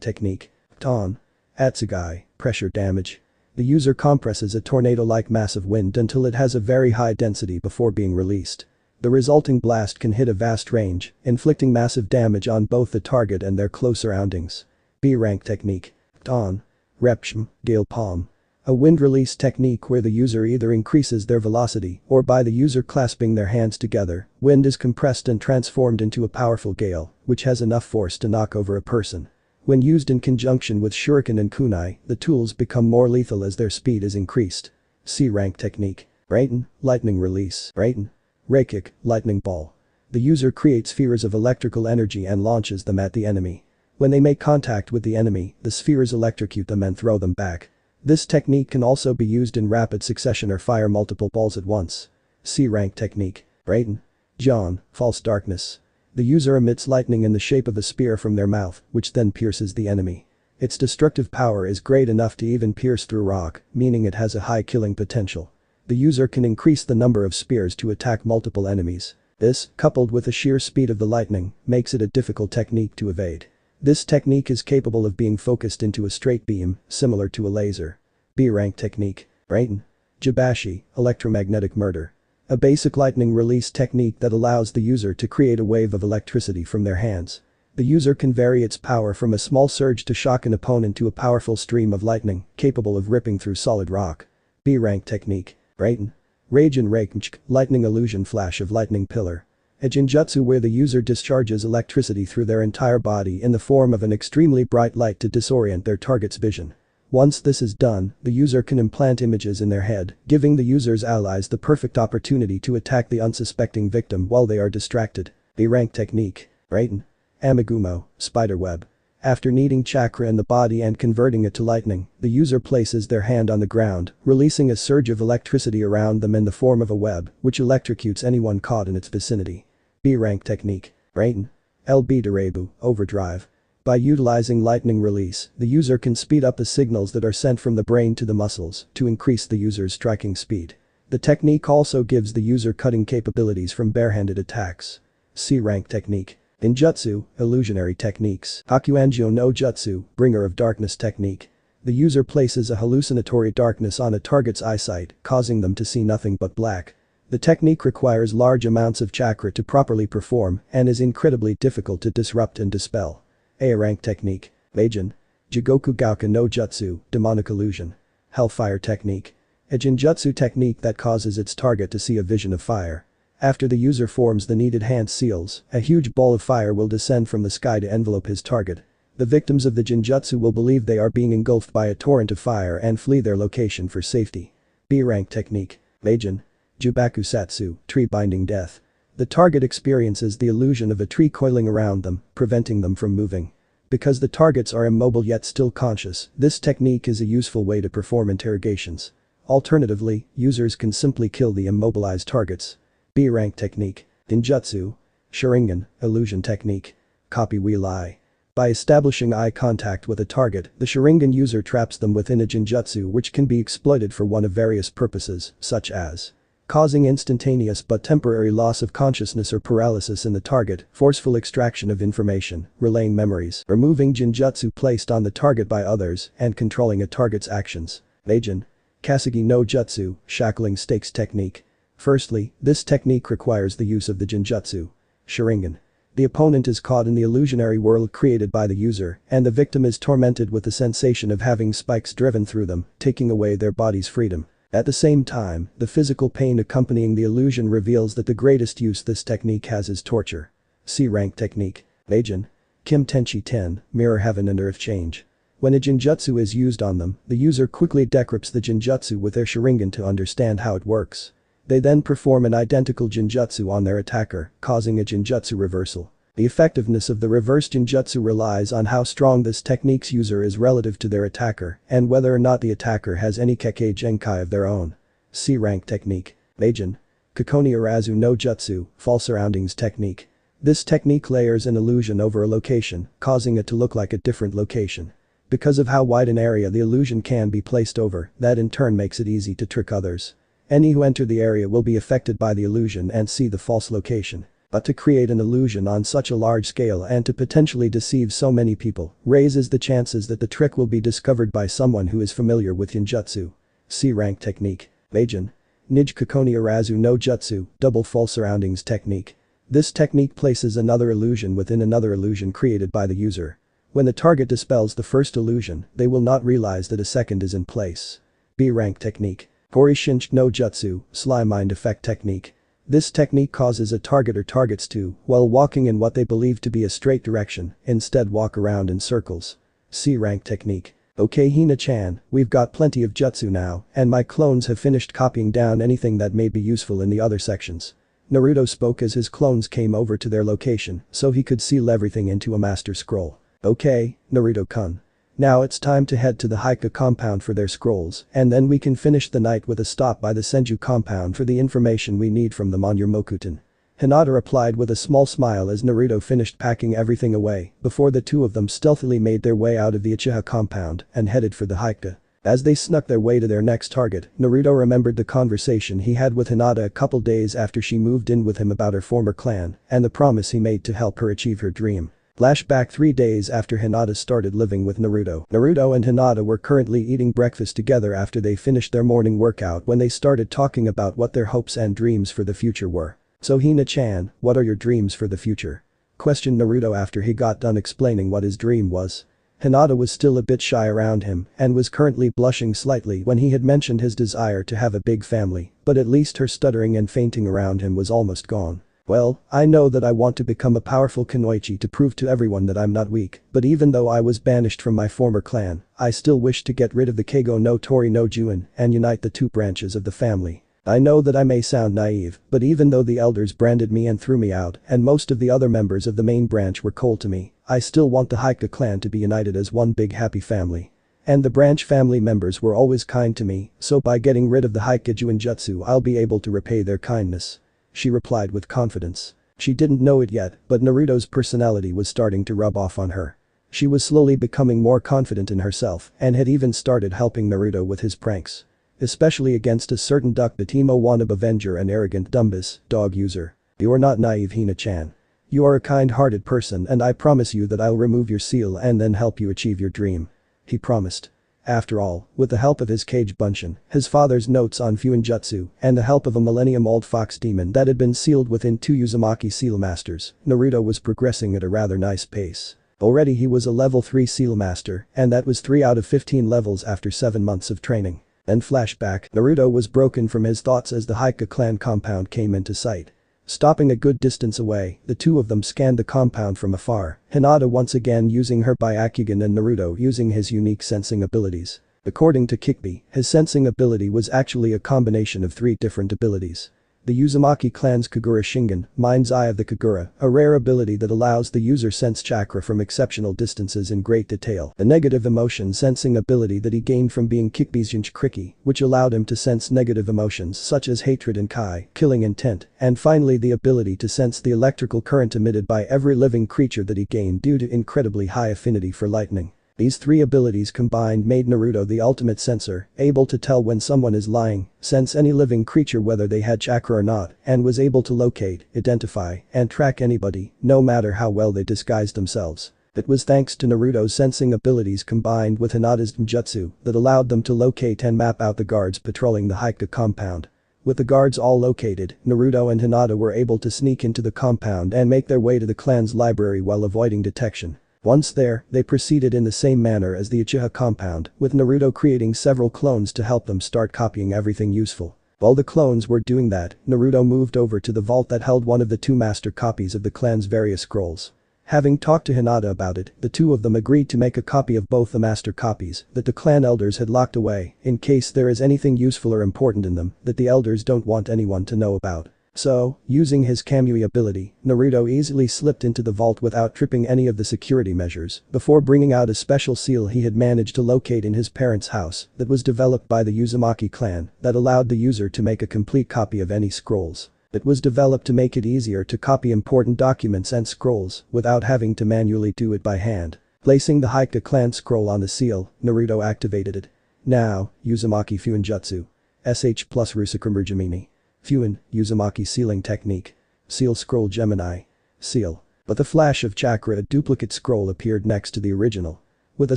[SPEAKER 1] technique. Ton. Atsugai, pressure damage. The user compresses a tornado-like mass of wind until it has a very high density before being released. The resulting blast can hit a vast range, inflicting massive damage on both the target and their close surroundings. B-rank technique. Ton. Repshim, gale palm. A wind release technique where the user either increases their velocity or by the user clasping their hands together, wind is compressed and transformed into a powerful gale, which has enough force to knock over a person. When used in conjunction with shuriken and kunai, the tools become more lethal as their speed is increased. C-rank technique. Raiten, lightning release. Raiten. Reikik, lightning ball. The user creates spheres of electrical energy and launches them at the enemy. When they make contact with the enemy, the spheres electrocute them and throw them back. This technique can also be used in rapid succession or fire multiple balls at once. C-rank technique. Raiten. John, false darkness. The user emits lightning in the shape of a spear from their mouth, which then pierces the enemy. Its destructive power is great enough to even pierce through rock, meaning it has a high killing potential. The user can increase the number of spears to attack multiple enemies. This, coupled with the sheer speed of the lightning, makes it a difficult technique to evade. This technique is capable of being focused into a straight beam, similar to a laser. B-rank technique. Raiten. Jibashi, electromagnetic murder. A basic lightning release technique that allows the user to create a wave of electricity from their hands. The user can vary its power from a small surge to shock an opponent to a powerful stream of lightning, capable of ripping through solid rock. B-rank technique. Raiten. Raijin Reikmchk, lightning illusion flash of lightning pillar. A jinjutsu where the user discharges electricity through their entire body in the form of an extremely bright light to disorient their target's vision. Once this is done, the user can implant images in their head, giving the user's allies the perfect opportunity to attack the unsuspecting victim while they are distracted. B-rank technique. Raiten. Amigumo, spiderweb. After kneading chakra in the body and converting it to lightning, the user places their hand on the ground, releasing a surge of electricity around them in the form of a web, which electrocutes anyone caught in its vicinity. B-rank technique. Raiten. LB Derebu, overdrive. By utilizing lightning release, the user can speed up the signals that are sent from the brain to the muscles to increase the user's striking speed. The technique also gives the user cutting capabilities from barehanded attacks. C-rank technique. Ninjutsu, illusionary techniques. Hakuanjo no Jutsu, bringer of darkness technique. The user places a hallucinatory darkness on a target's eyesight, causing them to see nothing but black. The technique requires large amounts of chakra to properly perform and is incredibly difficult to disrupt and dispel. A-rank technique. Meijin. Jigoku Gauka no Jutsu, demonic illusion. Hellfire technique. A jinjutsu technique that causes its target to see a vision of fire. After the user forms the needed hand seals, a huge ball of fire will descend from the sky to envelope his target. The victims of the jinjutsu will believe they are being engulfed by a torrent of fire and flee their location for safety. B-rank technique. Meijin. Jubaku Satsu, tree binding death. The target experiences the illusion of a tree coiling around them, preventing them from moving. Because the targets are immobile yet still conscious, this technique is a useful way to perform interrogations. Alternatively, users can simply kill the immobilized targets. B-rank technique. Ninjutsu. Sharingan, illusion technique. Copy wheel eye. By establishing eye contact with a target, the Sharingan user traps them within a jinjutsu which can be exploited for one of various purposes, such as causing instantaneous but temporary loss of consciousness or paralysis in the target, forceful extraction of information, relaying memories, removing jinjutsu placed on the target by others, and controlling a target's actions. Meijin. Kasagi no Jutsu, shackling stakes technique. Firstly, this technique requires the use of the jinjutsu. Sharingan. The opponent is caught in the illusionary world created by the user, and the victim is tormented with the sensation of having spikes driven through them, taking away their body's freedom. At the same time, the physical pain accompanying the illusion reveals that the greatest use this technique has is torture. C-rank technique. Meijin. Kim Tenchi 10, mirror heaven and earth change. When a jinjutsu is used on them, the user quickly decrypts the jinjutsu with their Sharingan to understand how it works. They then perform an identical jinjutsu on their attacker, causing a jinjutsu reversal. The effectiveness of the reverse genjutsu relies on how strong this technique's user is relative to their attacker and whether or not the attacker has any Kekkei Genkai of their own. C-rank technique. Meijin. Kokoni Arazu no Jutsu, false surroundings technique. This technique layers an illusion over a location, causing it to look like a different location. Because of how wide an area the illusion can be placed over, that in turn makes it easy to trick others. Any who enter the area will be affected by the illusion and see the false location. But to create an illusion on such a large scale and to potentially deceive so many people raises the chances that the trick will be discovered by someone who is familiar with Genjutsu. C-rank technique. Meijin. Nij Kokoni Arazu no Jutsu, double false surroundings technique. This technique places another illusion within another illusion created by the user. When the target dispels the first illusion, they will not realize that a second is in place. B-rank technique. Hori Shinch no Jutsu, Sly Mind Effect technique. This technique causes a target or targets to, while walking in what they believe to be a straight direction, instead walk around in circles. C-rank technique. Okay Hina-chan, we've got plenty of jutsu now, and my clones have finished copying down anything that may be useful in the other sections. Naruto spoke as his clones came over to their location so he could seal everything into a master scroll. Okay, Naruto-kun. Now it's time to head to the Haiku compound for their scrolls, and then we can finish the night with a stop by the Senju compound for the information we need from them on your Mokuton. Hinata replied with a small smile as Naruto finished packing everything away before the two of them stealthily made their way out of the Uchiha compound and headed for the Haiku. As they snuck their way to their next target, Naruto remembered the conversation he had with Hinata a couple days after she moved in with him about her former clan and the promise he made to help her achieve her dream. Flashback 3 days after Hinata started living with Naruto. Naruto and Hinata were currently eating breakfast together after they finished their morning workout when they started talking about what their hopes and dreams for the future were. So Hina-chan, what are your dreams for the future? Questioned Naruto after he got done explaining what his dream was. Hinata was still a bit shy around him and was currently blushing slightly when he had mentioned his desire to have a big family, but at least her stuttering and fainting around him was almost gone. Well, I know that I want to become a powerful kunoichi to prove to everyone that I'm not weak, but even though I was banished from my former clan, I still wish to get rid of the Keigo no Tori no Juin and unite the two branches of the family. I know that I may sound naive, but even though the elders branded me and threw me out and most of the other members of the main branch were cold to me, I still want the Haiku clan to be united as one big happy family. And the branch family members were always kind to me, so by getting rid of the Haiku Juinjutsu I'll be able to repay their kindness. She replied with confidence. She didn't know it yet, but Naruto's personality was starting to rub off on her. She was slowly becoming more confident in herself and had even started helping Naruto with his pranks. Especially against a certain duck the Timo Wannabe Avenger and arrogant Dumbus, dog user. You're not naive Hina-chan. You are a kind-hearted person and I promise you that I'll remove your seal and then help you achieve your dream. He promised. After all, with the help of his Kage Bunshin, his father's notes on Fuinjutsu, and the help of a millennium-old fox demon that had been sealed within 2 Uzumaki seal masters, Naruto was progressing at a rather nice pace. Already he was a level 3 seal master, and that was 3 out of 15 levels after 7 months of training. Then flashback, Naruto was broken from his thoughts as the Haiku clan compound came into sight. Stopping a good distance away, the two of them scanned the compound from afar, Hinata once again using her Byakugan and Naruto using his unique sensing abilities. According to Kikbi, his sensing ability was actually a combination of 3 different abilities. The Uzumaki clan's Kagura Shingen, Mind's Eye of the Kagura, a rare ability that allows the user sense chakra from exceptional distances in great detail. The negative emotion sensing ability that he gained from being Kikbi's Jinchuriki, which allowed him to sense negative emotions such as hatred and kai, killing intent, and finally the ability to sense the electrical current emitted by every living creature that he gained due to incredibly high affinity for lightning. These 3 abilities combined made Naruto the ultimate sensor, able to tell when someone is lying, sense any living creature whether they had chakra or not, and was able to locate, identify, and track anybody, no matter how well they disguised themselves. It was thanks to Naruto's sensing abilities combined with Hinata's Genjutsu that allowed them to locate and map out the guards patrolling the Haiku compound. With the guards all located, Naruto and Hinata were able to sneak into the compound and make their way to the clan's library while avoiding detection. Once there, they proceeded in the same manner as the Uchiha compound, with Naruto creating several clones to help them start copying everything useful. While the clones were doing that, Naruto moved over to the vault that held one of the 2 master copies of the clan's various scrolls. Having talked to Hinata about it, the two of them agreed to make a copy of both the master copies that the clan elders had locked away in case there is anything useful or important in them that the elders don't want anyone to know about. So, using his Kamui ability, Naruto easily slipped into the vault without tripping any of the security measures before bringing out a special seal he had managed to locate in his parents' house that was developed by the Uzumaki clan that allowed the user to make a complete copy of any scrolls. It was developed to make it easier to copy important documents and scrolls without having to manually do it by hand. Placing the Hyuga clan scroll on the seal, Naruto activated it. Now, Uzumaki Fuinjutsu. SH plus Rusakumur Gemini. Fuin, Uzumaki sealing technique. Seal scroll Gemini. Seal. But the flash of chakra, a duplicate scroll appeared next to the original. With a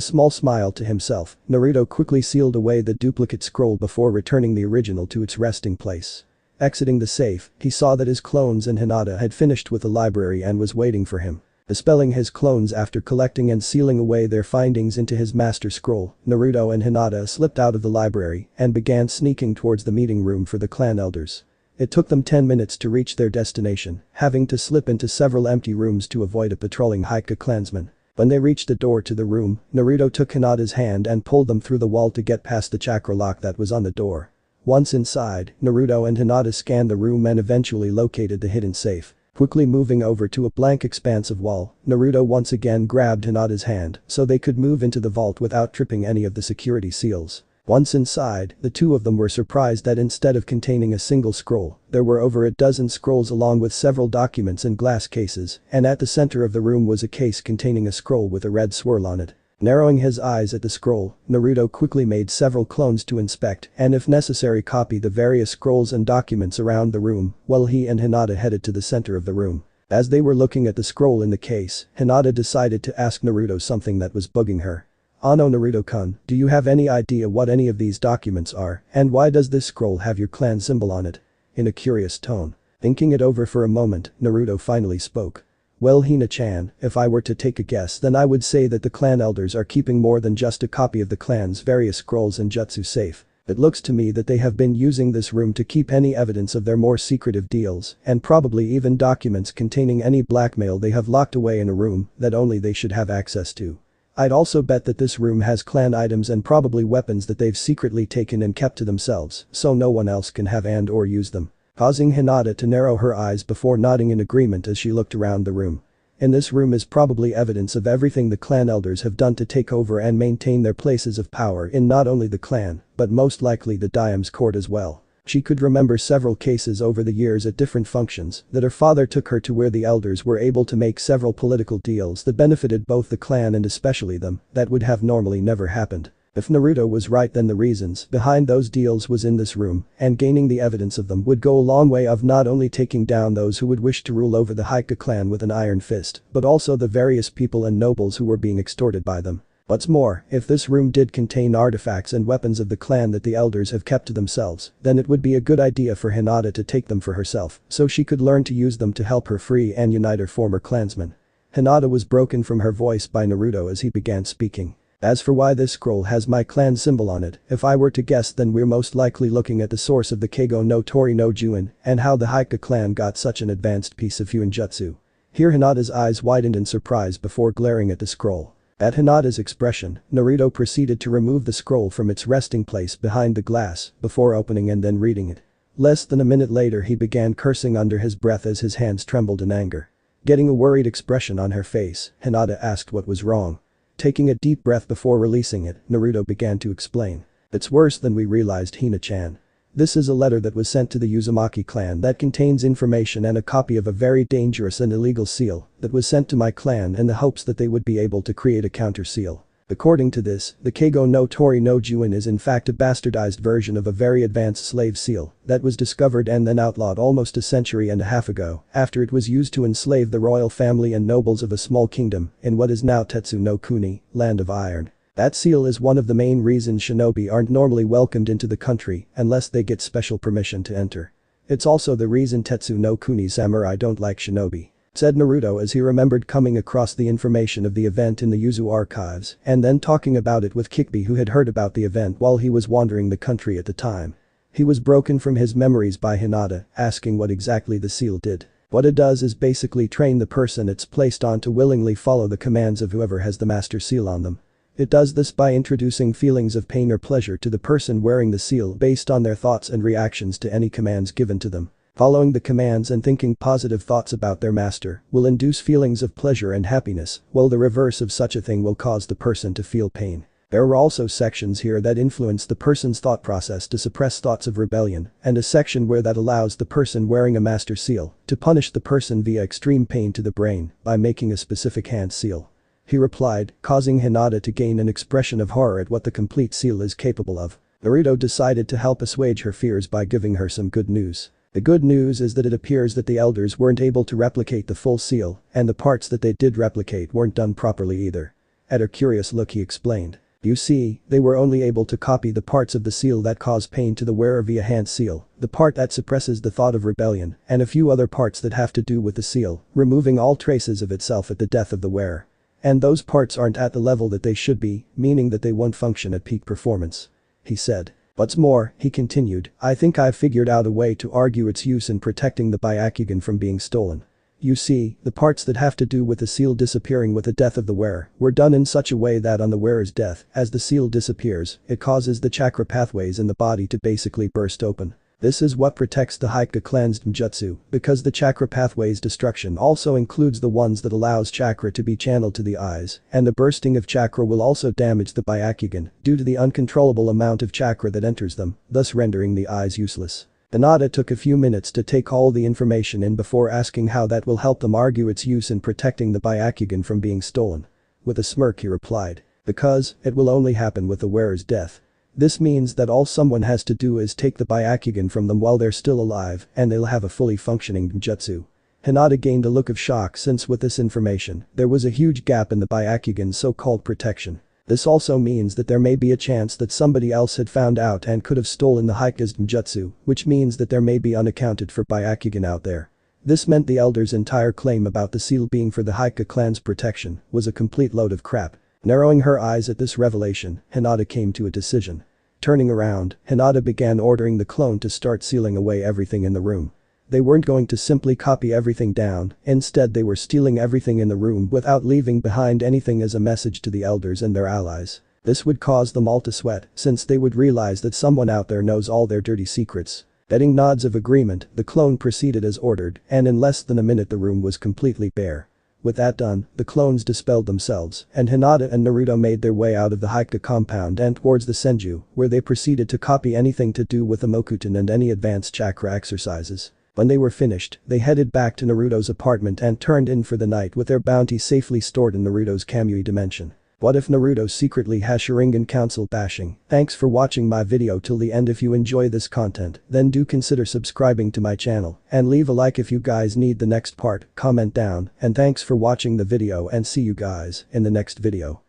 [SPEAKER 1] small smile to himself, Naruto quickly sealed away the duplicate scroll before returning the original to its resting place. Exiting the safe, he saw that his clones and Hinata had finished with the library and was waiting for him. Dispelling his clones after collecting and sealing away their findings into his master scroll, Naruto and Hinata slipped out of the library and began sneaking towards the meeting room for the clan elders. It took them 10 minutes to reach their destination, having to slip into several empty rooms to avoid a patrolling Hyuga clansman. When they reached the door to the room, Naruto took Hinata's hand and pulled them through the wall to get past the chakra lock that was on the door. Once inside, Naruto and Hinata scanned the room and eventually located the hidden safe. Quickly moving over to a blank expanse of wall, Naruto once again grabbed Hinata's hand so they could move into the vault without tripping any of the security seals. Once inside, the two of them were surprised that instead of containing a single scroll, there were over a dozen scrolls along with several documents in glass cases, and at the center of the room was a case containing a scroll with a red swirl on it. Narrowing his eyes at the scroll, Naruto quickly made several clones to inspect and if necessary copy the various scrolls and documents around the room while he and Hinata headed to the center of the room. As they were looking at the scroll in the case, Hinata decided to ask Naruto something that was bugging her. "Ano Naruto-kun, do you have any idea what any of these documents are and why does this scroll have your clan symbol on it?" In a curious tone. Thinking it over for a moment, Naruto finally spoke. "Well, Hina-chan, if I were to take a guess then I would say that the clan elders are keeping more than just a copy of the clan's various scrolls and jutsu safe. It looks to me that they have been using this room to keep any evidence of their more secretive deals and probably even documents containing any blackmail they have locked away in a room that only they should have access to. I'd also bet that this room has clan items and probably weapons that they've secretly taken and kept to themselves so no one else can have and/or use them." Causing Hinata to narrow her eyes before nodding in agreement as she looked around the room. In this room is probably evidence of everything the clan elders have done to take over and maintain their places of power in not only the clan, but most likely the Daim's court as well. She could remember several cases over the years at different functions that her father took her to where the elders were able to make several political deals that benefited both the clan and especially them that would have normally never happened. If Naruto was right then the reasons behind those deals was in this room and gaining the evidence of them would go a long way of not only taking down those who would wish to rule over the Hyuga clan with an iron fist but also the various people and nobles who were being extorted by them. What's more, if this room did contain artifacts and weapons of the clan that the elders have kept to themselves, then it would be a good idea for Hinata to take them for herself so she could learn to use them to help her free and unite her former clansmen. Hinata was broken from her voice by Naruto as he began speaking. "As for why this scroll has my clan symbol on it, if I were to guess then we're most likely looking at the source of the Keigo no Tori no Juin and how the Hyuga clan got such an advanced piece of Fuinjutsu." Here Hinata's eyes widened in surprise before glaring at the scroll. At Hinata's expression, Naruto proceeded to remove the scroll from its resting place behind the glass before opening and then reading it. Less than a minute later he began cursing under his breath as his hands trembled in anger. Getting a worried expression on her face, Hinata asked what was wrong. Taking a deep breath before releasing it, Naruto began to explain. "It's worse than we realized, Hina-chan. This is a letter that was sent to the Uzumaki clan that contains information and a copy of a very dangerous and illegal seal that was sent to my clan in the hopes that they would be able to create a counter seal. According to this, the Keigo no Tori no Juin is in fact a bastardized version of a very advanced slave seal that was discovered and then outlawed almost a century and a half ago after it was used to enslave the royal family and nobles of a small kingdom in what is now Tetsu no Kuni, Land of Iron. That seal is one of the main reasons shinobi aren't normally welcomed into the country unless they get special permission to enter. It's also the reason Tetsu no Kuni samurai don't like shinobi," said Naruto as he remembered coming across the information of the event in the Yuzu archives and then talking about it with Kikbi who had heard about the event while he was wandering the country at the time. He was broken from his memories by Hinata asking what exactly the seal did. What it does is basically train the person it's placed on to willingly follow the commands of whoever has the master seal on them. It does this by introducing feelings of pain or pleasure to the person wearing the seal based on their thoughts and reactions to any commands given to them. Following the commands and thinking positive thoughts about their master will induce feelings of pleasure and happiness, while the reverse of such a thing will cause the person to feel pain. There are also sections here that influence the person's thought process to suppress thoughts of rebellion, and a section where that allows the person wearing a master seal to punish the person via extreme pain to the brain by making a specific hand seal. He replied, causing Hinata to gain an expression of horror at what the complete seal is capable of. Naruto decided to help assuage her fears by giving her some good news. The good news is that it appears that the elders weren't able to replicate the full seal, and the parts that they did replicate weren't done properly either. At her curious look he explained. You see, they were only able to copy the parts of the seal that cause pain to the wearer via hand seal, the part that suppresses the thought of rebellion, and a few other parts that have to do with the seal, removing all traces of itself at the death of the wearer. And those parts aren't at the level that they should be, meaning that they won't function at peak performance. He said. What's more, he continued, I think I've figured out a way to argue its use in protecting the Byakugan from being stolen. You see, the parts that have to do with the seal disappearing with the death of the wearer were done in such a way that on the wearer's death, as the seal disappears, it causes the chakra pathways in the body to basically burst open. This is what protects the Hyuga clan's jutsu, because the chakra pathway's destruction also includes the ones that allows chakra to be channeled to the eyes, and the bursting of chakra will also damage the Byakugan due to the uncontrollable amount of chakra that enters them, thus rendering the eyes useless. Hinata took a few minutes to take all the information in before asking how that will help them argue its use in protecting the Byakugan from being stolen. With a smirk he replied. Because, it will only happen with the wearer's death. This means that all someone has to do is take the Byakugan from them while they're still alive and they'll have a fully functioning jutsu. Hinata gained a look of shock since with this information, there was a huge gap in the Byakugan's so-called protection. This also means that there may be a chance that somebody else had found out and could have stolen the Hyuga's jutsu, which means that there may be unaccounted for Byakugan out there. This meant the elder's entire claim about the seal being for the Hyuga clan's protection was a complete load of crap. Narrowing her eyes at this revelation, Hinata came to a decision. Turning around, Hinata began ordering the clone to start sealing away everything in the room. They weren't going to simply copy everything down, instead they were stealing everything in the room without leaving behind anything as a message to the elders and their allies. This would cause them all to sweat, since they would realize that someone out there knows all their dirty secrets. Getting nods of agreement, the clone proceeded as ordered, and in less than a minute the room was completely bare. With that done, the clones dispelled themselves, and Hinata and Naruto made their way out of the Hyuga compound and towards the Senju, where they proceeded to copy anything to do with the Mokuton and any advanced chakra exercises. When they were finished, they headed back to Naruto's apartment and turned in for the night with their bounty safely stored in Naruto's Kamui dimension. What if Naruto secretly has Sharingan council bashing? Thanks for watching my video till the end. If you enjoy this content, then do consider subscribing to my channel and leave a like if you guys need the next part, comment down, and thanks for watching the video and see you guys in the next video.